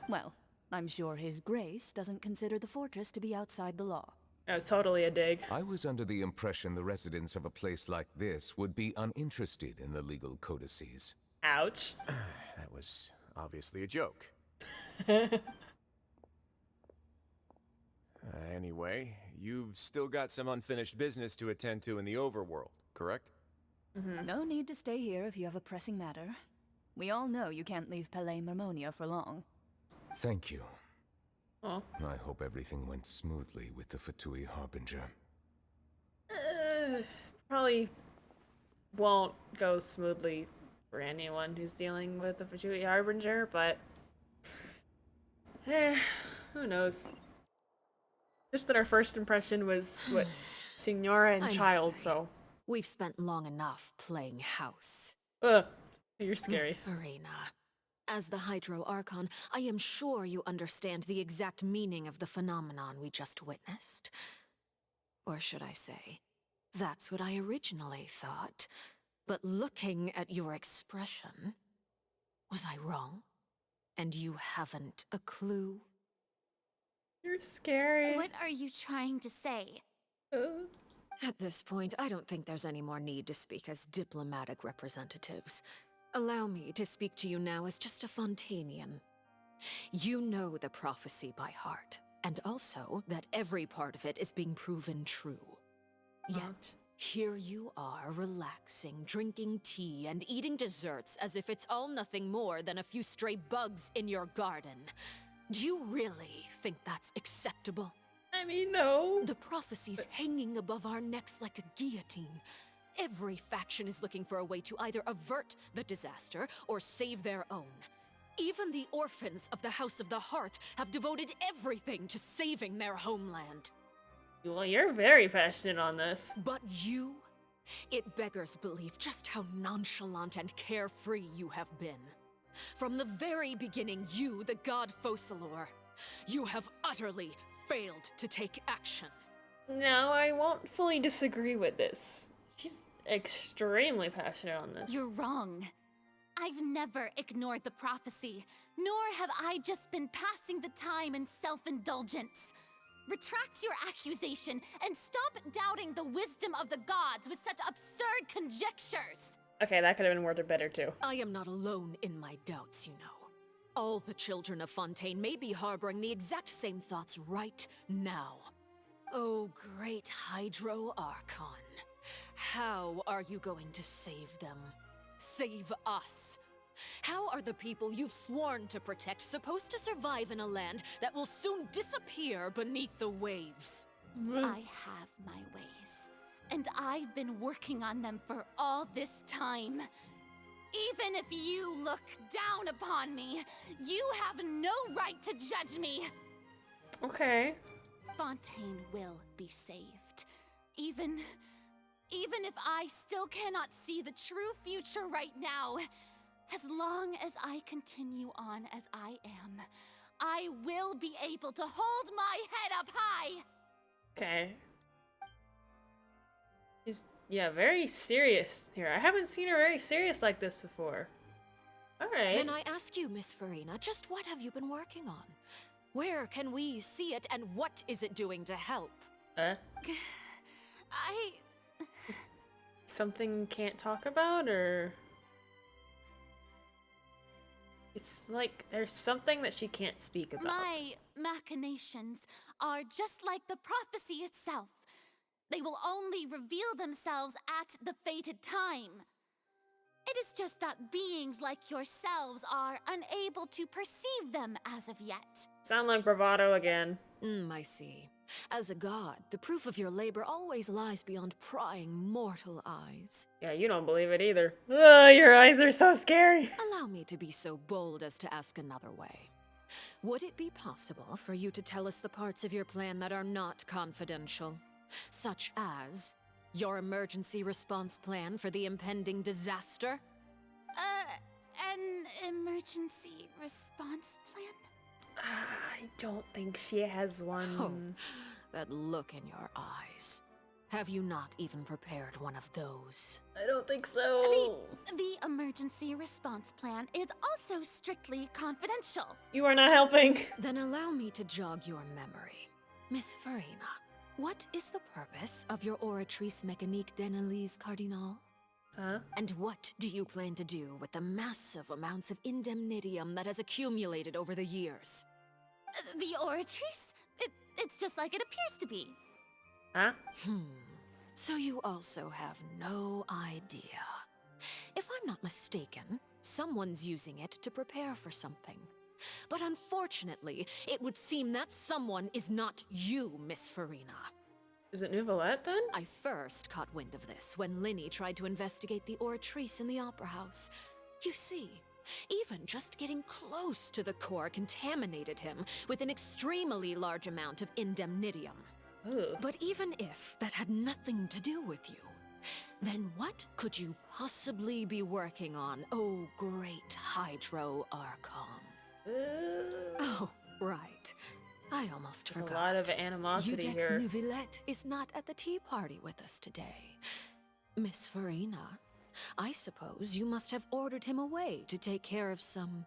Well, I'm sure His Grace doesn't consider the fortress to be outside the law. That was totally a dig. I was under the impression the residents of a place like this would be uninterested in the legal codices. Ouch. That was obviously a joke. Anyway, you've still got some unfinished business to attend to in the overworld, correct? No need to stay here if you have a pressing matter. We all know you can't leave Palais Marmonia for long. Thank you. Oh. I hope everything went smoothly with the Fatui Harbinger. Probably won't go smoothly for anyone who's dealing with the Fatui Harbinger, but who knows? Just that our first impression was what Signora and I must Childe, say, so we've spent long enough playing house. You're scary. Miss Farina, as the Hydro Archon, I am sure you understand the exact meaning of the phenomenon we just witnessed. Or should I say, that's what I originally thought. But looking at your expression, was I wrong? And you haven't a clue? You're scary. What are you trying to say? At this point, I don't think there's any more need to speak as diplomatic representatives. Allow me to speak to you now as just a Fontainian. You know the prophecy by heart, and also that every part of it is being proven true. Yet, here you are, relaxing, drinking tea, and eating desserts as if it's all nothing more than a few stray bugs in your garden. Do you really think that's acceptable? I mean, no. The prophecy's hanging above our necks like a guillotine. Every faction is looking for a way to either avert the disaster or save their own. Even the orphans of the House of the Hearth have devoted everything to saving their homeland. Well, you're very passionate on this. But you? It beggars belief just how nonchalant and carefree you have been. From the very beginning, you, the god Focalor, you have utterly failed to take action. No, I won't fully disagree with this. She's extremely passionate on this. You're wrong. I've never ignored the prophecy, nor have I just been passing the time in self-indulgence. Retract your accusation and stop doubting the wisdom of the gods with such absurd conjectures. Okay, that could have been worded better too. I am not alone in my doubts, you know. All the children of Fontaine may be harboring the exact same thoughts right now. Oh, great Hydro Archon. How are you going to save them? Save us? How are the people you've sworn to protect supposed to survive in a land that will soon disappear beneath the waves? I have my ways, and I've been working on them for all this time. Even if you look down upon me, you have no right to judge me. Okay. Fontaine will be saved. Even if I still cannot see the true future right now, as long as I continue on as I am, I will be able to hold my head up high. Okay. She's, yeah, very serious here. I haven't seen her very serious like this before. Alright. Then I ask you, Miss Farina, just what have you been working on? Where can we see it, and what is it doing to help? Something can't talk about, or... It's like there's something that she can't speak about. My machinations are just like the prophecy itself. They will only reveal themselves at the fated time. It is just that beings like yourselves are unable to perceive them as of yet. Sound like bravado again. I see. As a god, the proof of your labor always lies beyond prying mortal eyes. Yeah, you don't believe it either. Ugh, your eyes are so scary. Allow me to be so bold as to ask another way. Would it be possible for you to tell us the parts of your plan that are not confidential? Such as your emergency response plan for the impending disaster? An emergency response plan? I don't think she has one. Oh, that look in your eyes. Have you not even prepared one of those? I don't think so. The emergency response plan is also strictly confidential. You are not helping. Then allow me to jog your memory. Miss Farina, what is the purpose of your Oratrice Mécanique d'Analyse Cardinal? Huh? And what do you plan to do with the massive amounts of indemnitium that has accumulated over the years? The Oratrice? It's just like it appears to be. Huh? So you also have no idea. If I'm not mistaken, someone's using it to prepare for something. But unfortunately, it would seem that someone is not you, Miss Farina. Is it Neuvillette, then? I first caught wind of this when Lyney tried to investigate the Oratrice in the Opera House. You see, even just getting close to the core contaminated him with an extremely large amount of indemnitium. Ugh. But even if that had nothing to do with you, then what could you possibly be working on, oh great Hydro Archon? Oh, right. I almost There's forgot. a lot of animosity Udex here. Neuvillette is not at the tea party with us today. Miss Farina, I suppose you must have ordered him away to take care of some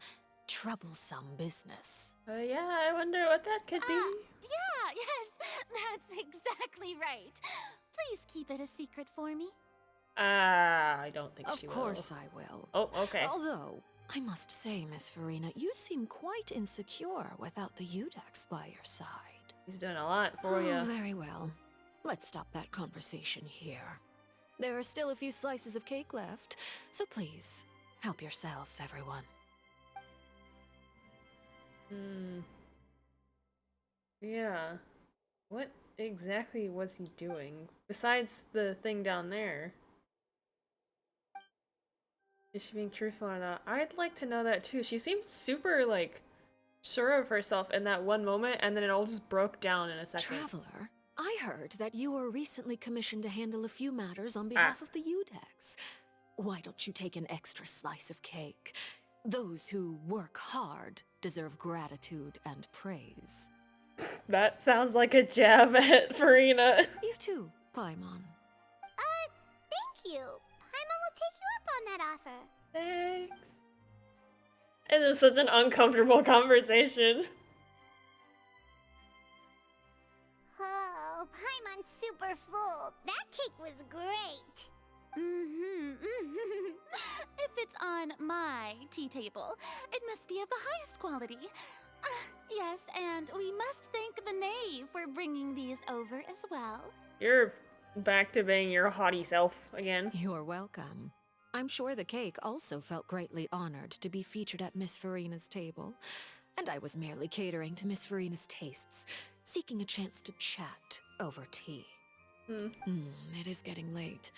troublesome business. Yeah, I wonder what that could be. Yeah, Yes, that's exactly right. Please keep it a secret for me. I don't think she will. Of course I will. Oh, okay. Although, I must say, Miss Farina, you seem quite insecure without the Udex by your side. He's doing a lot for Oh, you. very well. Let's stop that conversation here. There are still a few slices of cake left, so please, help yourselves, everyone. Yeah. What exactly was he doing? Besides the thing down there? Is she being truthful or not? I'd like to know that too. She seemed super, like, sure of herself in that one moment, and then it all just broke down in a second. Traveler, I heard that you were recently commissioned to handle a few matters on behalf of the Udex. Why don't you take an extra slice of cake? Those who work hard deserve gratitude and praise. That sounds like a jab at Farina. You too, Paimon. Thank you. Paimon will take you up on that offer. Thanks. It is such an uncomfortable conversation. Oh, Paimon's super full. That cake was great. If it's on my tea table, it must be of the highest quality. Yes, and we must thank the Knave for bringing these over as well. You're back to being your haughty self again. You're welcome. I'm sure the cake also felt greatly honored to be featured at Miss Farina's table, and I was merely catering to Miss Farina's tastes, seeking a chance to chat over tea. It is getting late.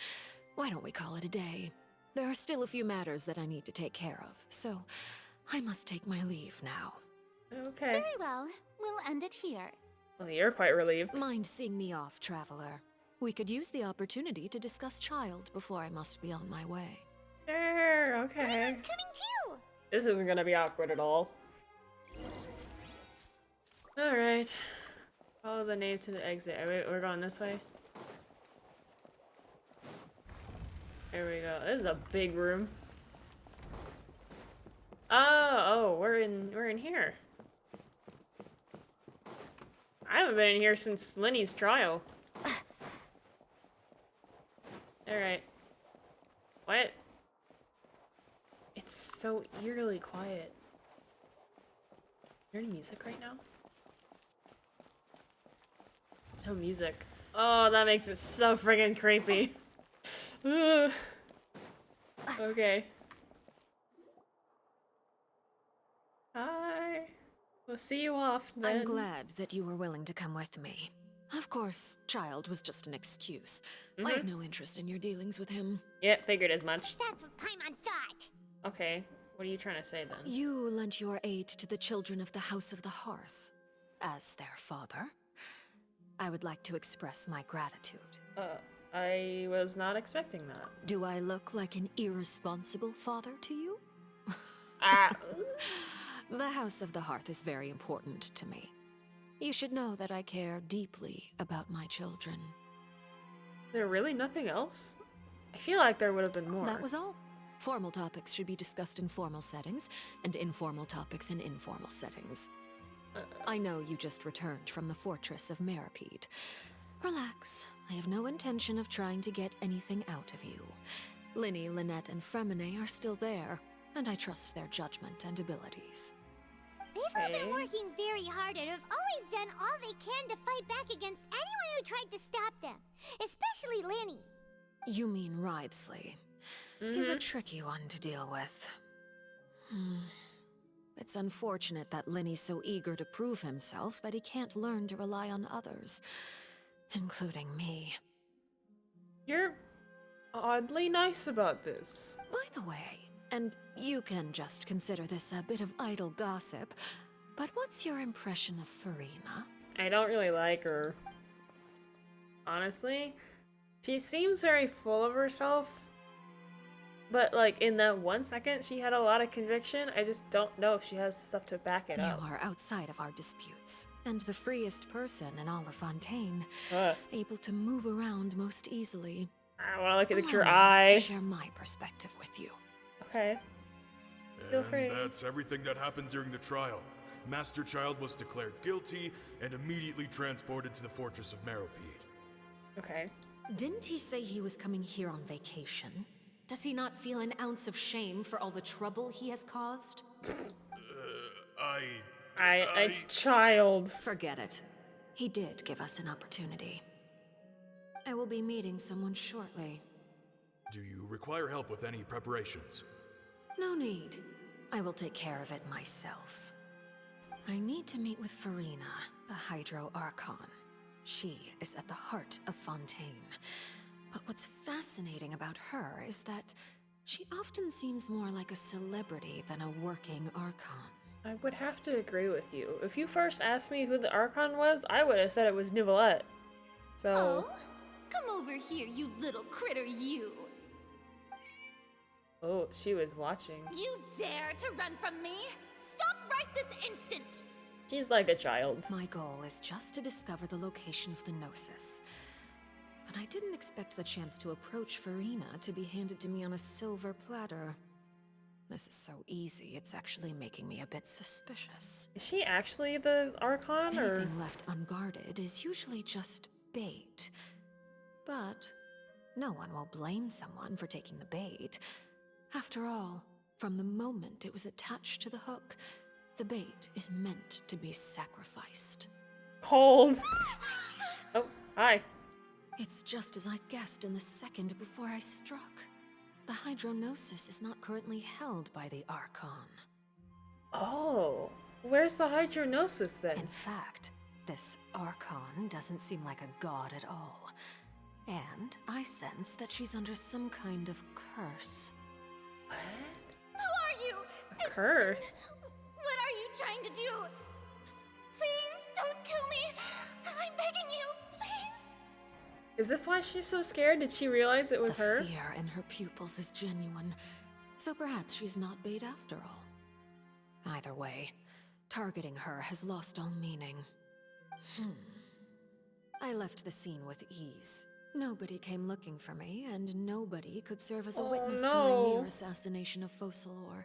Why don't we call it a day? There are still a few matters that I need to take care of, so I must take my leave now. Okay. Very well. We'll end it here. Well, you're quite relieved. Mind seeing me off, Traveler? We could use the opportunity to discuss Childe before I must be on my way. Sure, okay. Paimon's coming too. This isn't gonna be awkward at all. Alright. Follow the Knave to the exit. We're going this way. There we go. This is a big room. Oh, we're in here. I haven't been in here since Lyney's trial. Alright. What? It's so eerily quiet. Is there any music right now? There's no music. Oh, that makes it so friggin' creepy. Ugh. Okay. Hi. We'll see you off then. I'm glad that you were willing to come with me. Of course, Childe was just an excuse. I have no interest in your dealings with him. Yeah, figured as much. That's what Paimon thought. Okay, what are you trying to say then? You lent your aid to the children of the House of the Hearth. As their father, I would like to express my gratitude. I was not expecting that. Do I look like an irresponsible father to you? The House of the Hearth is very important to me. You should know that I care deeply about my children. There really nothing else? I feel like there would have been more. That was all. Formal topics should be discussed in formal settings, and informal topics in informal settings. I know you just returned from the fortress of Meripede. Relax. I have no intention of trying to get anything out of you. Lyney, Lynette, and Fremine are still there, and I trust their judgment and abilities. They've all been working very hard and have always done all they can to fight back against anyone who tried to stop them, especially Lyney. You mean Wriothesley. He's a tricky one to deal with. It's unfortunate that Lyney's so eager to prove himself that he can't learn to rely on others, including me. You're oddly nice about this. By the way, and you can just consider this a bit of idle gossip, but what's your impression of Farina? I don't really like her. Honestly, she seems very full of herself, but like in that 1 second she had a lot of conviction. I just don't know if she has stuff to back it up. You are outside of our disputes, and the freest person in all of Fontaine, able to move around most easily. I want to look at your Allow me eye. to share my perspective with you. Okay. Feel free. And that's everything that happened during the trial. Master Childe was declared guilty and immediately transported to the fortress of Meropide. Okay. Didn't he say he was coming here on vacation? Does he not feel an ounce of shame for all the trouble he has caused? It's Childe. Forget it. He did give us an opportunity. I will be meeting someone shortly. Do you require help with any preparations? No need. I will take care of it myself. I need to meet with Farina, the Hydro Archon. She is at the heart of Fontaine. But what's fascinating about her is that she often seems more like a celebrity than a working Archon. I would have to agree with you. If you first asked me who the Archon was, I would have said it was Neuvillette. So... Oh, come over here, you little critter, you! Oh, she was watching. You dare to run from me? Stop right this instant! She's like a child. My goal is just to discover the location of the Gnosis. But I didn't expect the chance to approach Farina to be handed to me on a silver platter. This is so easy, it's actually making me a bit suspicious. Is she actually the Archon, or...? Anything left unguarded is usually just bait. But no one will blame someone for taking the bait. After all, from the moment it was attached to the hook, the bait is meant to be sacrificed. Cold. Oh, hi. It's just as I guessed in the second before I struck. The Hydronosis is not currently held by the Archon. Oh, where's the Hydronosis then? In fact, this Archon doesn't seem like a god at all. And I sense that she's under some kind of curse. Who are you? A curse? What are you trying to do? Please don't kill me. I'm begging you, please. Is this why she's so scared? Did she realize it was her? The fear in her pupils is genuine, so perhaps she's not bait after all. Either way, targeting her has lost all meaning. I left the scene with ease. Nobody came looking for me, and nobody could serve as a witness to my near assassination of Focalor.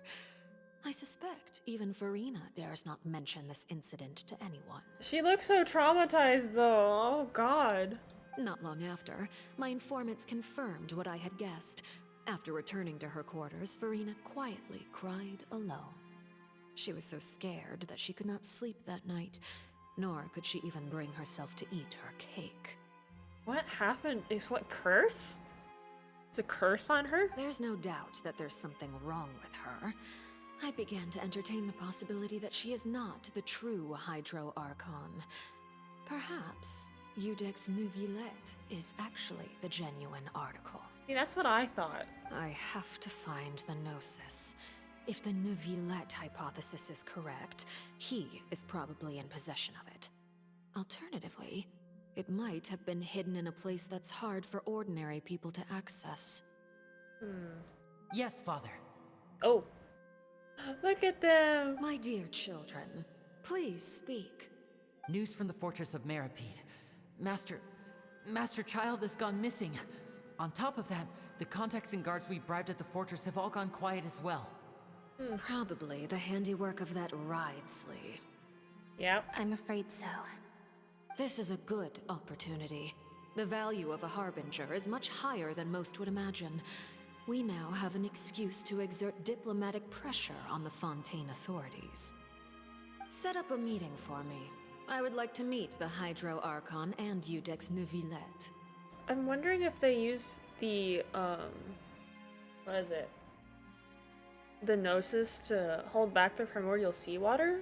I suspect even Farina dares not mention this incident to anyone. She looks so traumatized, though. Oh, God. Not long after, my informants confirmed what I had guessed. After returning to her quarters, Farina quietly cried alone. She was so scared that she could not sleep that night, nor could she even bring herself to eat her cake. What happened? Is what, curse? Is a curse on her? There's no doubt that there's something wrong with her. I began to entertain the possibility that she is not the true Hydro Archon. Perhaps Iudex Neuvillette is actually the genuine article. See, that's what I thought. I have to find the Gnosis. If the Neuvillette hypothesis is correct, he is probably in possession of it. Alternatively, it might have been hidden in a place that's hard for ordinary people to access. Yes, Father. Oh. Look at them! My dear children, please speak. News from the fortress of Meropide. Master Childe has gone missing. On top of that, the contacts and guards we bribed at the fortress have all gone quiet as well. Probably the handiwork of that Wriothesley. Yep. I'm afraid so. This is a good opportunity. The value of a Harbinger is much higher than most would imagine. We now have an excuse to exert diplomatic pressure on the Fontaine authorities. Set up a meeting for me. I would like to meet the Hydro Archon and Iudex Neuvillette. I'm wondering if they use the, what is it? The Gnosis to hold back the primordial seawater?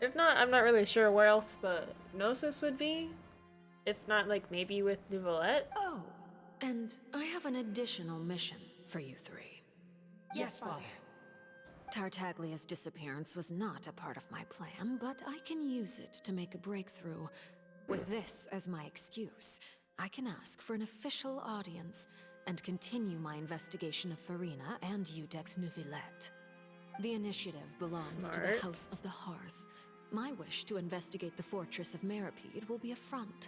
If not, I'm not really sure where else the Gnosis would be. If not, like, maybe with Neuvillette? Oh, and I have an additional mission for you three. Yes, Father. Tartaglia's disappearance was not a part of my plan, but I can use it to make a breakthrough. With this as my excuse, I can ask for an official audience and continue my investigation of Farina and Iudex Neuvillette. The initiative belongs to the House of the Hearth. My wish to investigate the fortress of Meropide will be a front.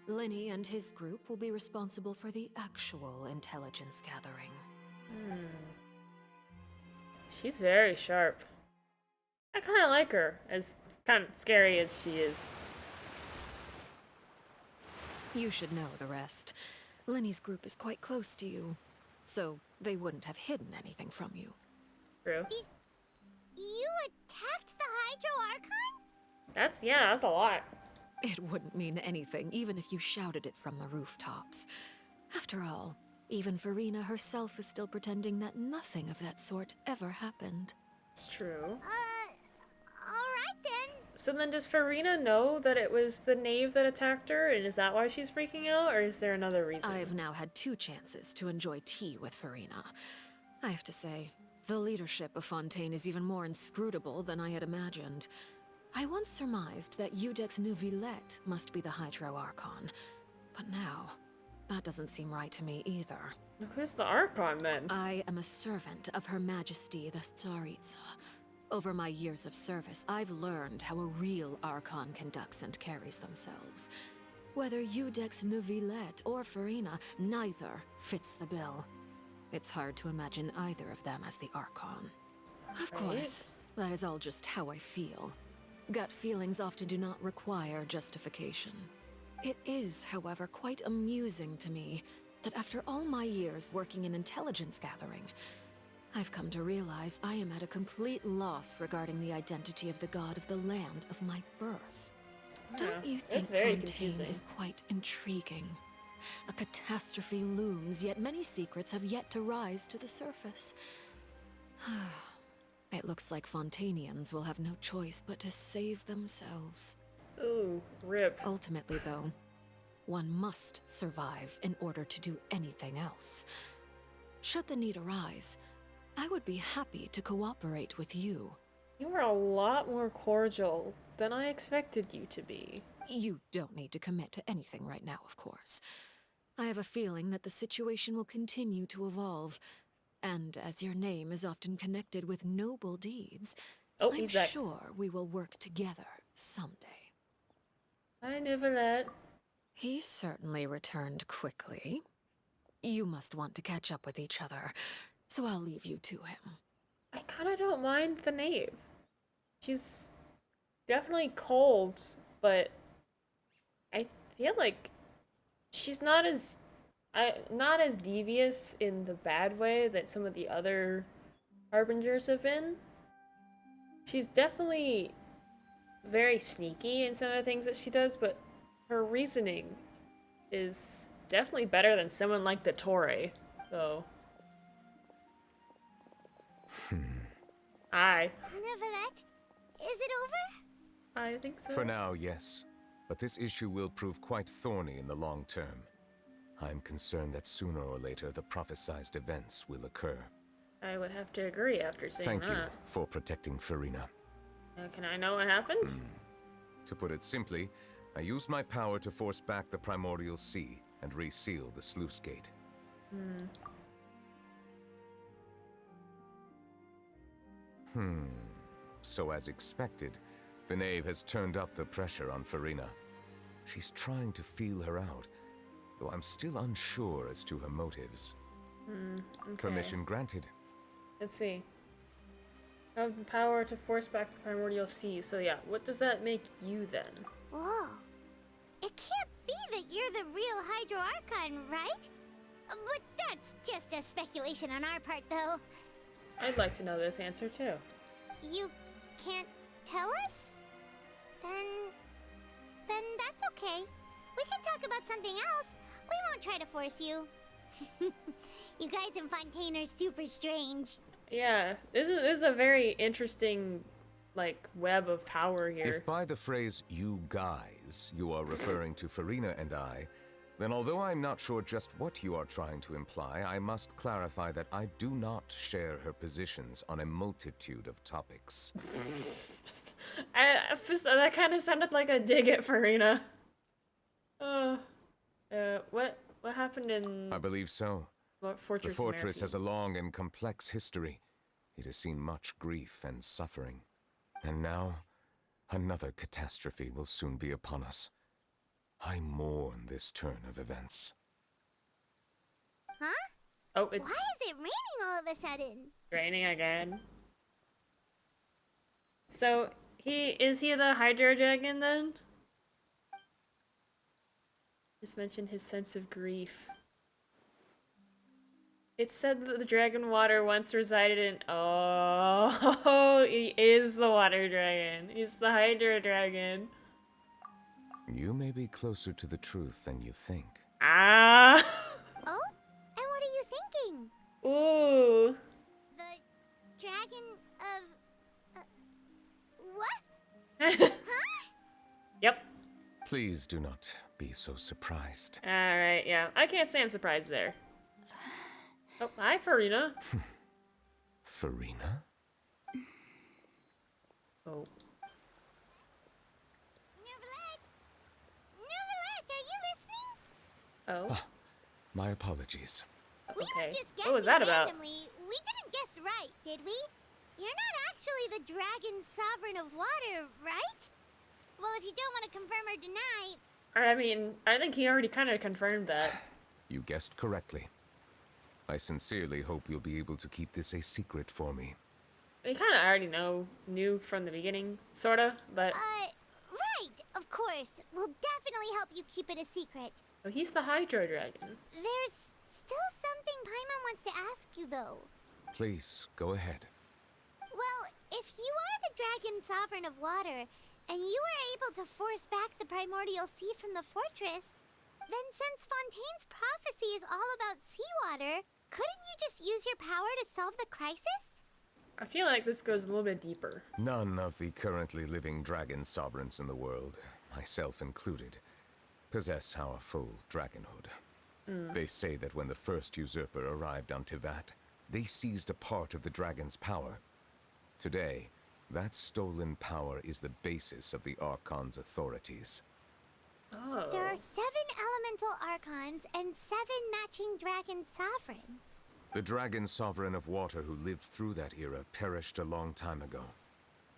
Lyney and his group will be responsible for the actual intelligence gathering. She's very sharp. I kind of like her, as kind of scary as she is. You should know the rest. Lyney's group is quite close to you, so they wouldn't have hidden anything from you. True. You attacked the Hydro Archon? That's a lot. It wouldn't mean anything, even if you shouted it from the rooftops. After all, even Farina herself is still pretending that nothing of that sort ever happened. It's true. Alright then. So then does Farina know that it was the Knave that attacked her, and is that why she's freaking out, or is there another reason? I've now had 2 chances to enjoy tea with Farina. I have to say, the leadership of Fontaine is even more inscrutable than I had imagined. I once surmised that Iudex Neuvillette must be the Hydro Archon, but now, that doesn't seem right to me either. Who's the Archon, then? I am a servant of Her Majesty the Tsaritsa. Over my years of service, I've learned how a real Archon conducts and carries themselves. Whether Iudex Neuvillette or Farina, neither fits the bill. It's hard to imagine either of them as the Archon. Of course, that is all just how I feel. Gut feelings often do not require justification. It is, however, quite amusing to me that after all my years working in intelligence gathering, I've come to realize I am at a complete loss regarding the identity of the god of the land of my birth. Don't you think Fontaine is quite intriguing? A catastrophe looms, yet many secrets have yet to rise to the surface. It looks like Fontainians will have no choice but to save themselves. Ooh, rip. Ultimately, though, one must survive in order to do anything else. Should the need arise, I would be happy to cooperate with you. You are a lot more cordial than I expected you to be. You don't need to commit to anything right now, of course. I have a feeling that the situation will continue to evolve, and as your name is often connected with noble deeds, I'm sure we will work together someday. Hi, Neuvillette. He certainly returned quickly. You must want to catch up with each other, so I'll leave you to him. I kind of don't mind the Knave. She's definitely cold, but I feel like she's not as devious in the bad way that some of the other Harbingers have been. She's definitely very sneaky in some of the things that she does, but her reasoning is definitely better than someone like the Torre, though. Hi. Neuvillette, is it over? I think so. For now, yes. But this issue will prove quite thorny in the long term. I'm concerned that sooner or later the prophesized events will occur. I would have to agree after saying Thank that. you for protecting Farina. Can I know what happened? To put it simply, I used my power to force back the primordial sea and reseal the sluice gate. So as expected, the Knave has turned up the pressure on Farina. She's trying to feel her out, though I'm still unsure as to her motives. Okay. Permission granted. Let's see. I have the power to force back the primordial sea, so yeah, what does that make you then? Whoa. It can't be that you're the real Hydro Archon, right? But that's just a speculation on our part, though. I'd like to know this answer too. You can't tell us? Then that's okay. We can talk about something else. We won't try to force you. You guys in Fontaine are super strange. Yeah, this is a very interesting, like, web of power here. If by the phrase, you guys, you are referring to Farina and I, then although I'm not sure just what you are trying to imply, I must clarify that I do not share her positions on a multitude of topics. That kind of sounded like a dig at Farina. What happened in... I believe so. Fortress the fortress has a long and complex history. It has seen much grief and suffering. And now, another catastrophe will soon be upon us. I mourn this turn of events. Huh? Oh, why is it raining all of a sudden? Raining again. So, is he the Hydro Dragon then? Just mentioned his sense of grief. It said that the dragon water once resided in. Oh, he is the water dragon. He's the Hydro Dragon. You may be closer to the truth than you think. Ah! Oh? And what are you thinking? Ooh. The dragon of... what? Huh? Yep. Please do not be so surprised. Alright, yeah. I can't say I'm surprised there. Oh, hi, Farina. Farina? Oh. Neuvillette, are you listening? Oh. Ah, my apologies. We were Okay. just What was guessing that about? randomly. We didn't guess right, did we? You're not actually the dragon sovereign of water, right? Well, if you don't want to confirm or deny... I mean, I think he already kind of confirmed that. You guessed correctly. I sincerely hope you'll be able to keep this a secret for me. We kind of already knew from the beginning, sorta, but... right, of course. We'll definitely help you keep it a secret. Oh, he's the Hydro Dragon. There's still something Paimon wants to ask you, though. Please, go ahead. Well, if you are the dragon sovereign of water, and you were able to force back the primordial sea from the fortress, then since Fontaine's prophecy is all about seawater, couldn't you just use your power to solve the crisis? I feel like this goes a little bit deeper. None of the currently living dragon sovereigns in the world, myself included, possess our full dragonhood. They say that when the first usurper arrived on Neuvillette, they seized a part of the dragon's power. Today, that stolen power is the basis of the Archon's authorities. Oh. There are 7 elemental archons and 7 matching dragon sovereigns. The dragon sovereign of water who lived through that era perished a long time ago.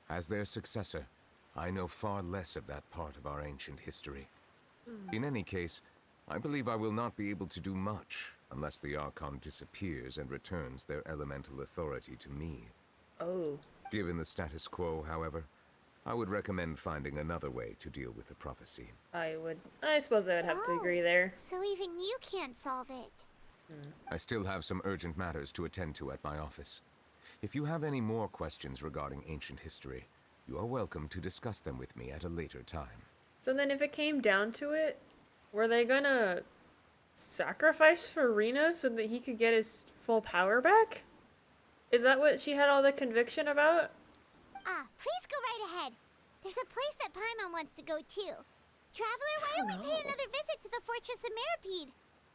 As their successor, I know far less of that part of our ancient history. In any case, I believe I will not be able to do much unless the Archon disappears and returns their elemental authority to me. Oh. Given the status quo, however, I would recommend finding another way to deal with the prophecy. I suppose I would have to agree there. So even you can't solve it. I still have some urgent matters to attend to at my office. If you have any more questions regarding ancient history, you are welcome to discuss them with me at a later time. So then if it came down to it, were they gonna sacrifice Farina so that he could get his full power back? Is that what she had all the conviction about? Please go right ahead. There's a place that Paimon wants to go too. Traveler, why don't we pay another visit to the Fortress of Meripede?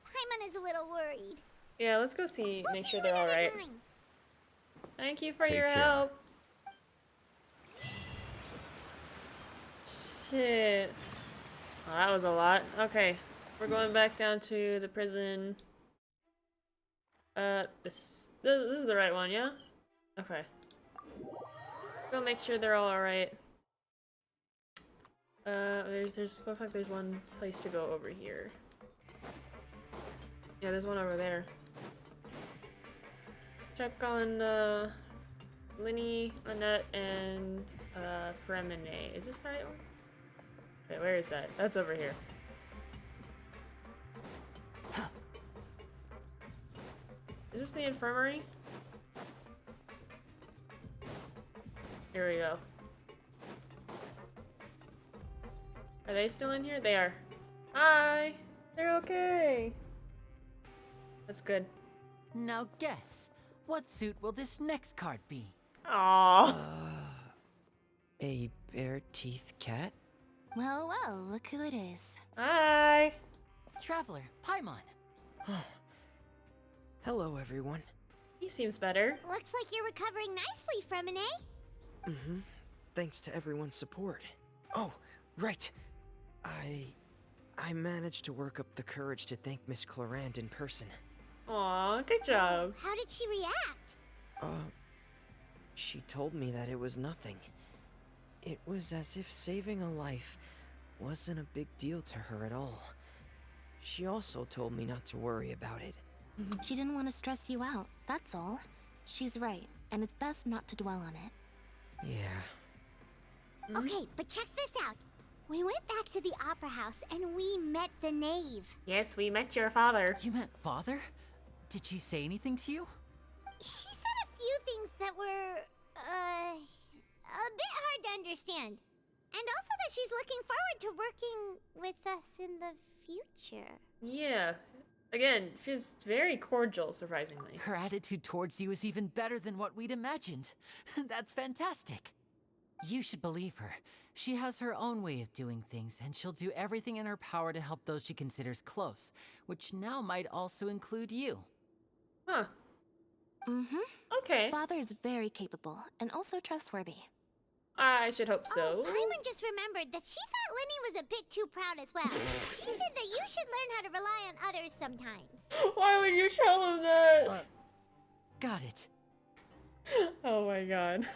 Paimon is a little worried. Yeah, let's go make sure they're alright. Thank you for your care. help. Shit. Oh, that was a lot. Okay, we're going back down to the prison. This is the right one, yeah? Okay. Go make sure they're all alright. Looks like there's one place to go over here. Yeah, there's one over there. Check on, Lyney, Annette, and, Fremine. Is this the right one? Wait, where is that? That's over here. Is this the infirmary? Here we go. Are they still in here? They are. Hi! They're okay! That's good. Now guess, what suit will this next card be? Aww. A bare-teeth cat? Well, well, look who it is. Hi! Traveler, Paimon. Hello, everyone. He seems better. Looks like you're recovering nicely, Fremine. Mm-hmm. Thanks to everyone's support. Oh, right. I managed to work up the courage to thank Miss Clarant in person. Aw, good job. How did she react? She told me that it was nothing. It was as if saving a life wasn't a big deal to her at all. She also told me not to worry about it. She didn't want to stress you out, that's all. She's right, and it's best not to dwell on it. Yeah, Okay, but check this out. We went back to the opera house and we met the Knave. Yes, we met your father. You met father? Did she say anything to you? She said a few things that were, a bit hard to understand. And also that she's looking forward to working with us in the future. Yeah. Again, she's very cordial, surprisingly. Her attitude towards you is even better than what we'd imagined. That's fantastic. You should believe her. She has her own way of doing things, and she'll do everything in her power to help those she considers close, which now might also include you. Huh. Mm-hmm. Okay. Father is very capable and also trustworthy. I should hope so. Paimon just remembered that she thought Lyney was a bit too proud as well. She said that you should learn how to rely on others sometimes. Why would you tell him that? Got it. Oh my god.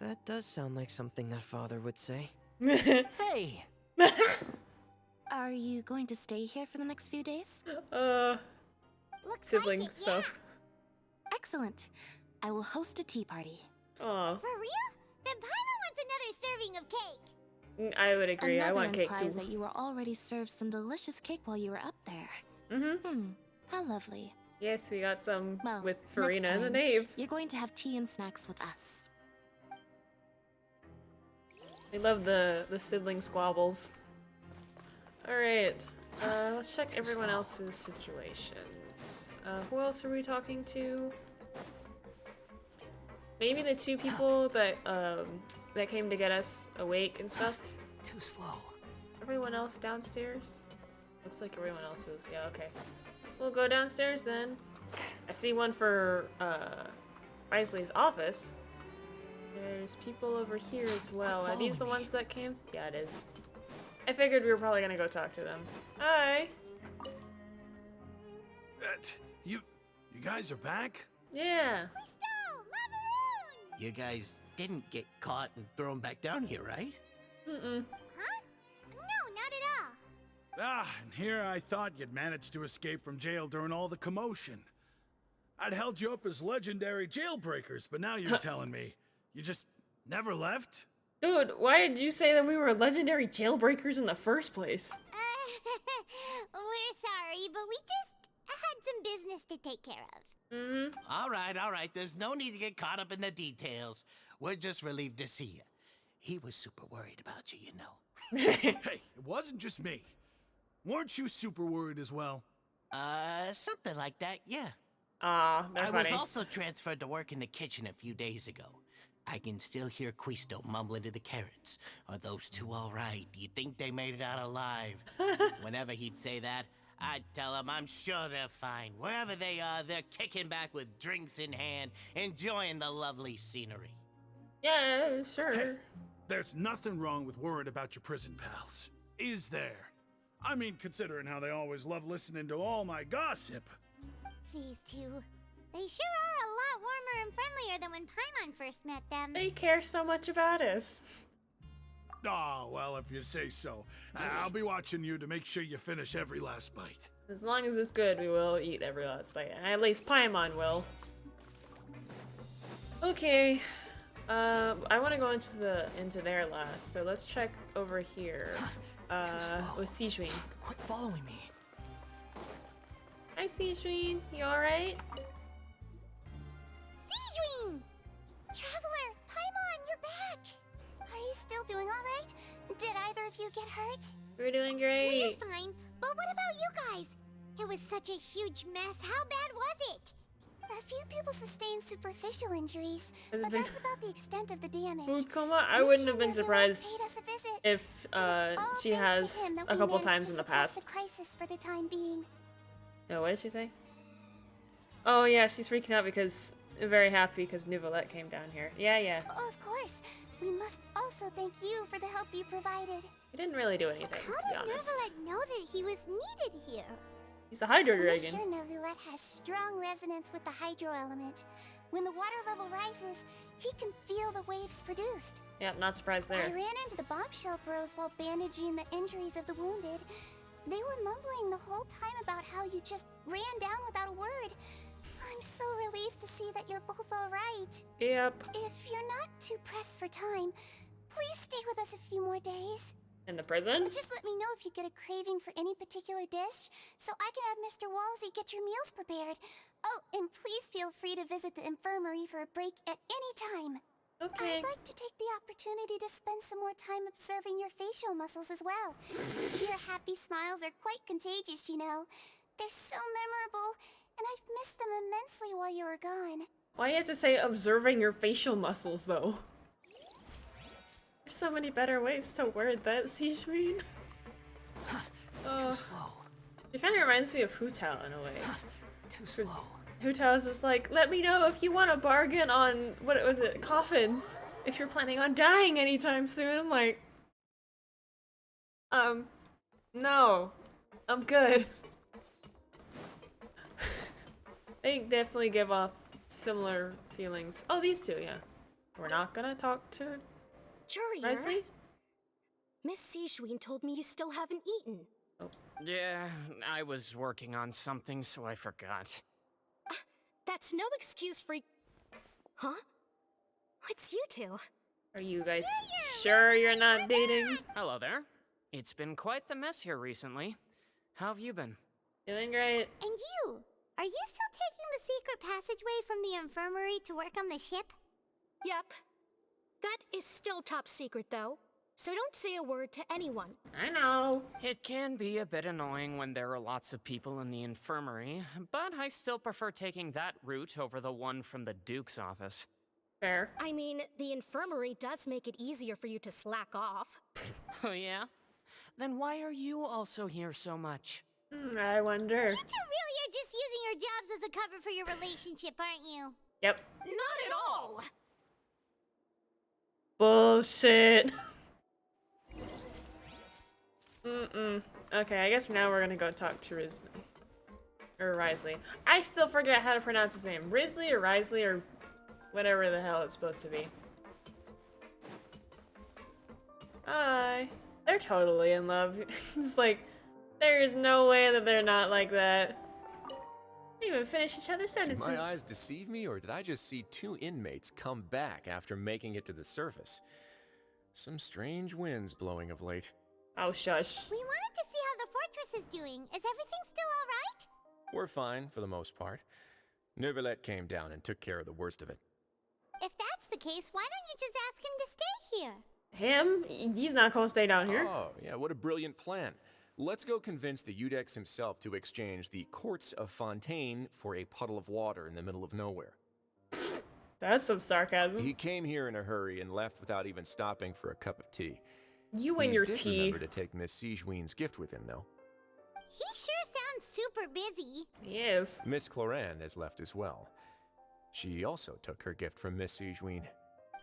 That does sound like something that father would say. Hey! Are you going to stay here for the next few days? Looks Sibling like it, stuff. Yeah. Excellent. I will host a tea party. Aw. For real? Then Paimon wants another serving of cake. I would agree. Another I want cake implies too. that you were already served some delicious cake while you were up there. Mm-hmm. How lovely. Yes, we got some Well, with next Farina and the time, Knave. You're going to have tea and snacks with us. I love the sibling squabbles. Alright. Let's check everyone else's situations. Who else are we talking to? Maybe the two people that that came to get us awake and stuff. Too slow. Everyone else downstairs? Looks like everyone else is. Yeah, okay. We'll go downstairs then. I see one for Isley's office. There's people over here as well. Are these the ones that came? Yeah, it is. I figured we were probably gonna go talk to them. Hi. You guys are back? Yeah. You guys didn't get caught and thrown back down here, right? Mm-mm. Huh? No, not at all. And here I thought you'd managed to escape from jail during all the commotion. I'd held you up as legendary jailbreakers, but now you're telling me you just never left? Dude, why did you say that we were legendary jailbreakers in the first place? We're sorry, but we just had some business to take care of. Mm-hmm. All right. There's no need to get caught up in the details. We're just relieved to see you. He was super worried about you, you know. Hey, it wasn't just me. Weren't you super worried as well? Something like that, yeah. Aw, I funny. was also transferred to work in the kitchen a few days ago. I can still hear Quisto mumbling to the carrots. Are those two all right? Do you think they made it out alive? Whenever he'd say that, I'd tell him I'm sure they're fine. Wherever they are, they're kicking back with drinks in hand, enjoying the lovely scenery. Yeah, sure. Hey, there's nothing wrong with worrying about your prison pals. Is there? I mean, considering how they always love listening to all my gossip. These two. They sure are a lot warmer and friendlier than when Paimon first met them. They care so much about us. Oh, well, if you say so. I'll be watching you to make sure you finish every last bite. As long as it's good, we will eat every last bite. At least Paimon will. Okay. I want to go into there last, so let's check over here. With Sijun. Quit following me. Hi, Sijun. You alright? Sijun! Traveler, Paimon, you're back! Are you still doing alright? Did either of you get hurt? We're doing great. We're fine, but what about you guys? It was such a huge mess. How bad was it? A few people sustained superficial injuries, but that's about the extent of the damage. Food coma? I wouldn't have been surprised if she has a couple times in the past. The crisis for the time being. No, what did she say? Oh yeah, she's freaking out because very happy because Neuvillette came down here. Yeah. Oh, of course. We must also thank you for the help you provided. He didn't really do anything, to be How did honest. Neuvillette know that he was needed here? He's the Hydro I'm Dragon. sure Neuvillette has strong resonance with the hydro element. When the water level rises, he can feel the waves produced. Yeah, not surprised there. I ran into the bombshell bros while bandaging the injuries of the wounded. They were mumbling the whole time about how you just ran down without a word. I'm so relieved to see that you're both alright. Yep. If you're not too pressed for time, please stay with us a few more days. In the prison? Just let me know if you get a craving for any particular dish, so I can have Mr. Walsey get your meals prepared. Oh, and please feel free to visit the infirmary for a break at any time. Okay. I'd like to take the opportunity to spend some more time observing your facial muscles as well. Your happy smiles are quite contagious, you know. They're so memorable, and I've missed them immensely while you were gone. Why you have to say observing your facial muscles, though? There's so many better ways to word that, Sijween. Too slow. It kind of reminds me of Hu Tao in a way. Too slow. Hu Tao's just like, let me know if you want a bargain on, what was it, coffins. If you're planning on dying anytime soon. I'm like, no. I'm good. They definitely give off similar feelings. Oh, these two, yeah. We're not gonna talk to Courier? Risley? Miss Sijween told me you still haven't eaten. Oh. Yeah, I was working on something, so I forgot. That's no excuse for... Huh? What's you two? Are you guys sure you're not dating? Hello there. It's been quite the mess here recently. How have you been? Feeling great. And you? Are you still taking the secret passageway from the infirmary to work on the ship? Yep. That is still top secret, though. So don't say a word to anyone. I know. It can be a bit annoying when there are lots of people in the infirmary, but I still prefer taking that route over the one from the Duke's office. Fair. I mean, the infirmary does make it easier for you to slack off. Oh yeah? Then why are you also here so much? I wonder. You two really are just using your jobs as a cover for your relationship, aren't you? Yep. Not at all! Bullshit. Okay, I guess now we're gonna go talk to Risley. Or Risley. I still forget how to pronounce his name. Risley or Risley or whatever the hell it's supposed to be. Hi. They're totally in love. It's like, there is no way that they're not like that. They even finish each other's sentences. Did my eyes deceive me, or did I just see two inmates come back after making it to the surface? Some strange winds blowing of late. Oh, shush. We wanted to see how the fortress is doing. Is everything still alright? We're fine, for the most part. Neuvillette came down and took care of the worst of it. If that's the case, why don't you just ask him to stay here? Him? He's not gonna stay down here. Oh, yeah, what a brilliant plan. Let's go convince the Udex himself to exchange the courts of Fontaine for a puddle of water in the middle of nowhere. That's some sarcasm. He came here in a hurry and left without even stopping for a cup of tea. You and your He did tea. remember to take Miss Sijween's gift with him, though. He sure sounds super busy. He is. Miss Cloran has left as well. She also took her gift from Miss Sijween.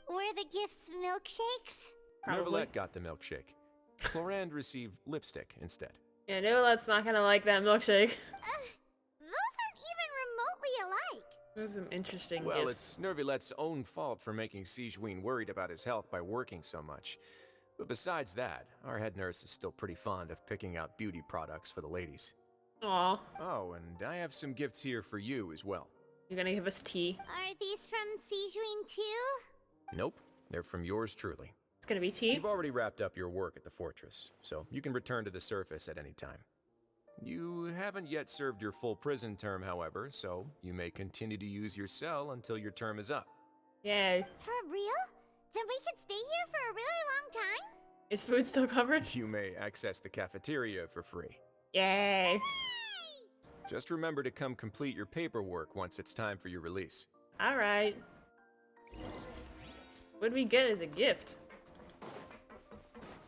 Were the gifts milkshakes? Neuvillette got the milkshake. Cloran received lipstick instead. Yeah, Neuvillette's not gonna like that milkshake. Those aren't even remotely alike. Those are some interesting Well, gifts. it's Neuvillette's own fault for making Sijween worried about his health by working so much. But besides that, our head nurse is still pretty fond of picking out beauty products for the ladies. Aw. Oh, and I have some gifts here for you as well. You're gonna give us tea? Are these from Sijween too? Nope, they're from yours truly. It's gonna be tea? You've already wrapped up your work at the fortress, so you can return to the surface at any time. You haven't yet served your full prison term, however, so you may continue to use your cell until your term is up. Yay. For real? Then we could stay here for a really long time? Is food still covered? You may access the cafeteria for free. Yay. Just remember to come complete your paperwork once it's time for your release. Alright. What'd we get as a gift?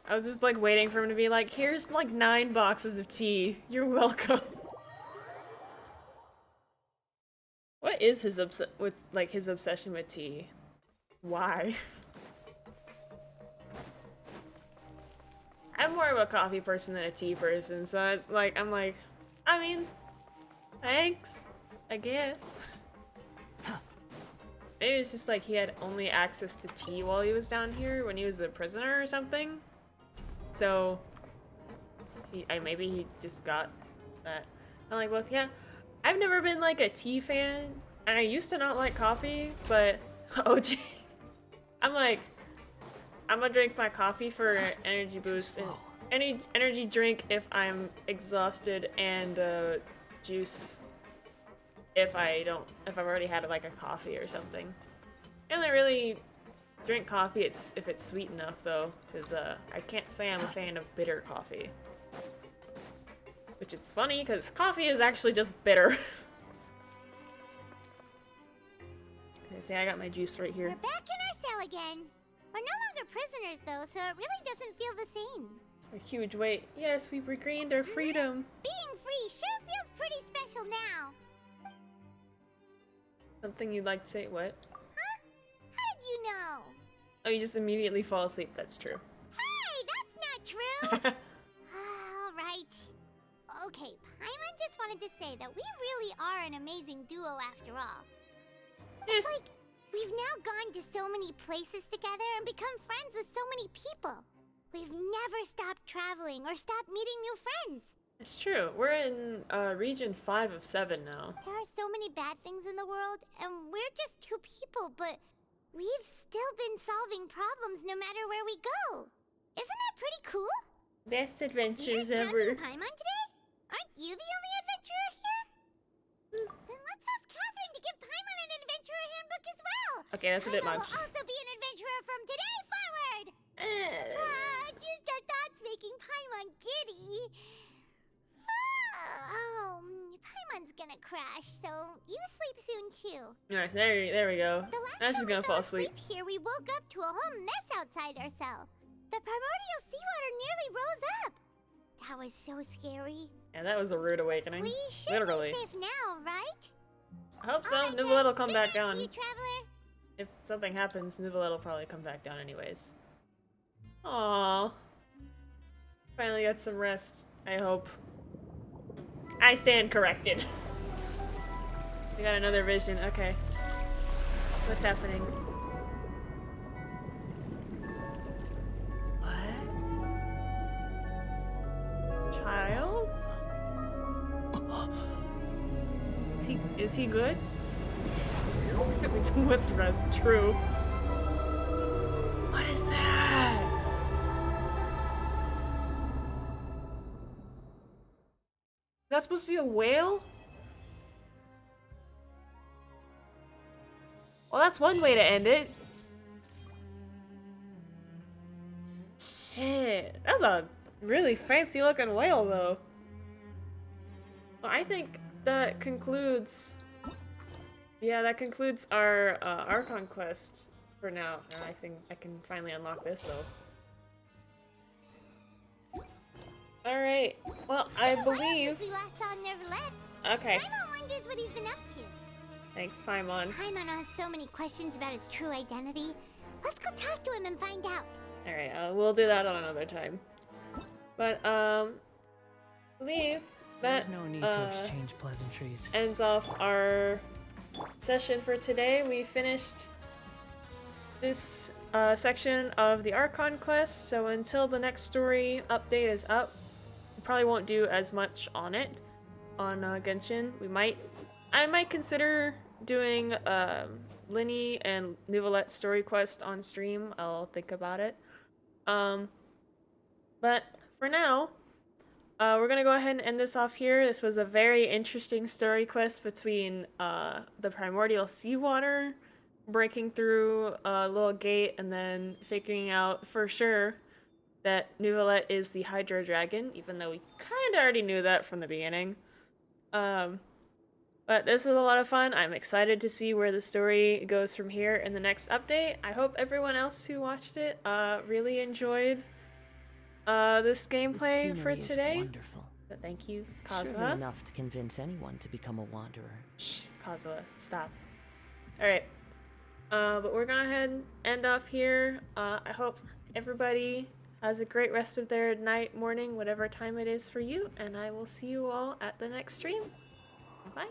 I was just like waiting for him to be like, here's like 9 boxes of tea. You're welcome. What is his his obsession with tea? Why? I'm more of a coffee person than a tea person, so it's like, I mean, thanks, I guess. Maybe it's just like he had only access to tea while he was down here when he was a prisoner or something. So, maybe he just got that. I'm like, well, yeah, I've never been like a tea fan, and I used to not like coffee, but OJ, I'm like, I'm gonna drink my coffee for energy boost and any energy drink if I'm exhausted, and juice if I've already had like a coffee or something. I only really drink coffee if it's sweet enough though, because I can't say I'm a fan of bitter coffee. Which is funny, because coffee is actually just bitter. Okay, see, I got my juice right here. We're back in our cell again. We're no longer prisoners though, so it really doesn't feel the same. A huge weight. Yes, we've regained our freedom. Being free sure feels pretty special now. Something you'd like to say? What? Huh? How did you know? Oh, you just immediately fall asleep. That's true. Hey, that's not true! Alright. Okay, Paimon just wanted to say that we really are an amazing duo after all. It's like, we've now gone to so many places together and become friends with so many people. We've never stopped traveling or stopped meeting new friends. It's true. We're in region 5 of 7 now. There are so many bad things in the world, and we're just two people, but we've still been solving problems no matter where we go. Isn't that pretty cool? Best adventures You're ever. counting Paimon today? Aren't you the only adventurer here? Then let's ask Catherine to give Paimon an adventurer handbook as well. Okay, that's a bit Paimon much. will also be an adventurer from today forward. Just our thoughts making Paimon giddy. Paimon's gonna crash, so you sleep soon too. Alright, there we go. The last Now she's time gonna we fall fell asleep. here, we woke up to a whole mess outside our cell. The primordial seawater nearly rose up. That was so scary. Yeah, that was a rude awakening. We should Literally. be safe now, right? I hope so. Alright, Neuvillette will then. come Good back night to down. you, traveler. If something happens, Neuvillette will probably come back down anyways. Aww. Finally got some rest, I hope. I stand corrected. We got another vision, okay. What's happening? What? Child? Is he good? What's rest? True. What is that? That's supposed to be a whale? Well, that's one way to end it. Shit. That's a really fancy looking whale, though. Well, I think that concludes... Yeah, that concludes our Archon quest for now. And I think I can finally unlock this, though. Alright, well, I believe... Since we last saw Neuvillette. Okay. Paimon wonders what he's been up to. Thanks, Paimon. Paimon has so many questions about his true identity. Let's go talk to him and find out. Alright, we'll do that on another time. But, I believe that, There's no need to exchange pleasantries. ends off our session for today. We finished this section of the Archon quest, so until the next story update is up, we probably won't do as much on it, on Genshin. I might consider doing Lyney and Neuvillette story quest on stream. I'll think about it. But for now, we're gonna go ahead and end this off here. This was a very interesting story quest between the primordial seawater, breaking through a little gate, and then figuring out for sure that Neuvillette is the Hydro Dragon, even though we kind of already knew that from the beginning. But this was a lot of fun. I'm excited to see where the story goes from here in the next update. I hope everyone else who watched it really enjoyed this gameplay for today. Wonderful. So thank you, Surely Kazuha. enough to convince anyone to become a wanderer. Shh, Kazuha, stop. Alright. But we're gonna head and end off here. I hope everybody has a great rest of their night, morning, whatever time it is for you, and I will see you all at the next stream. Bye.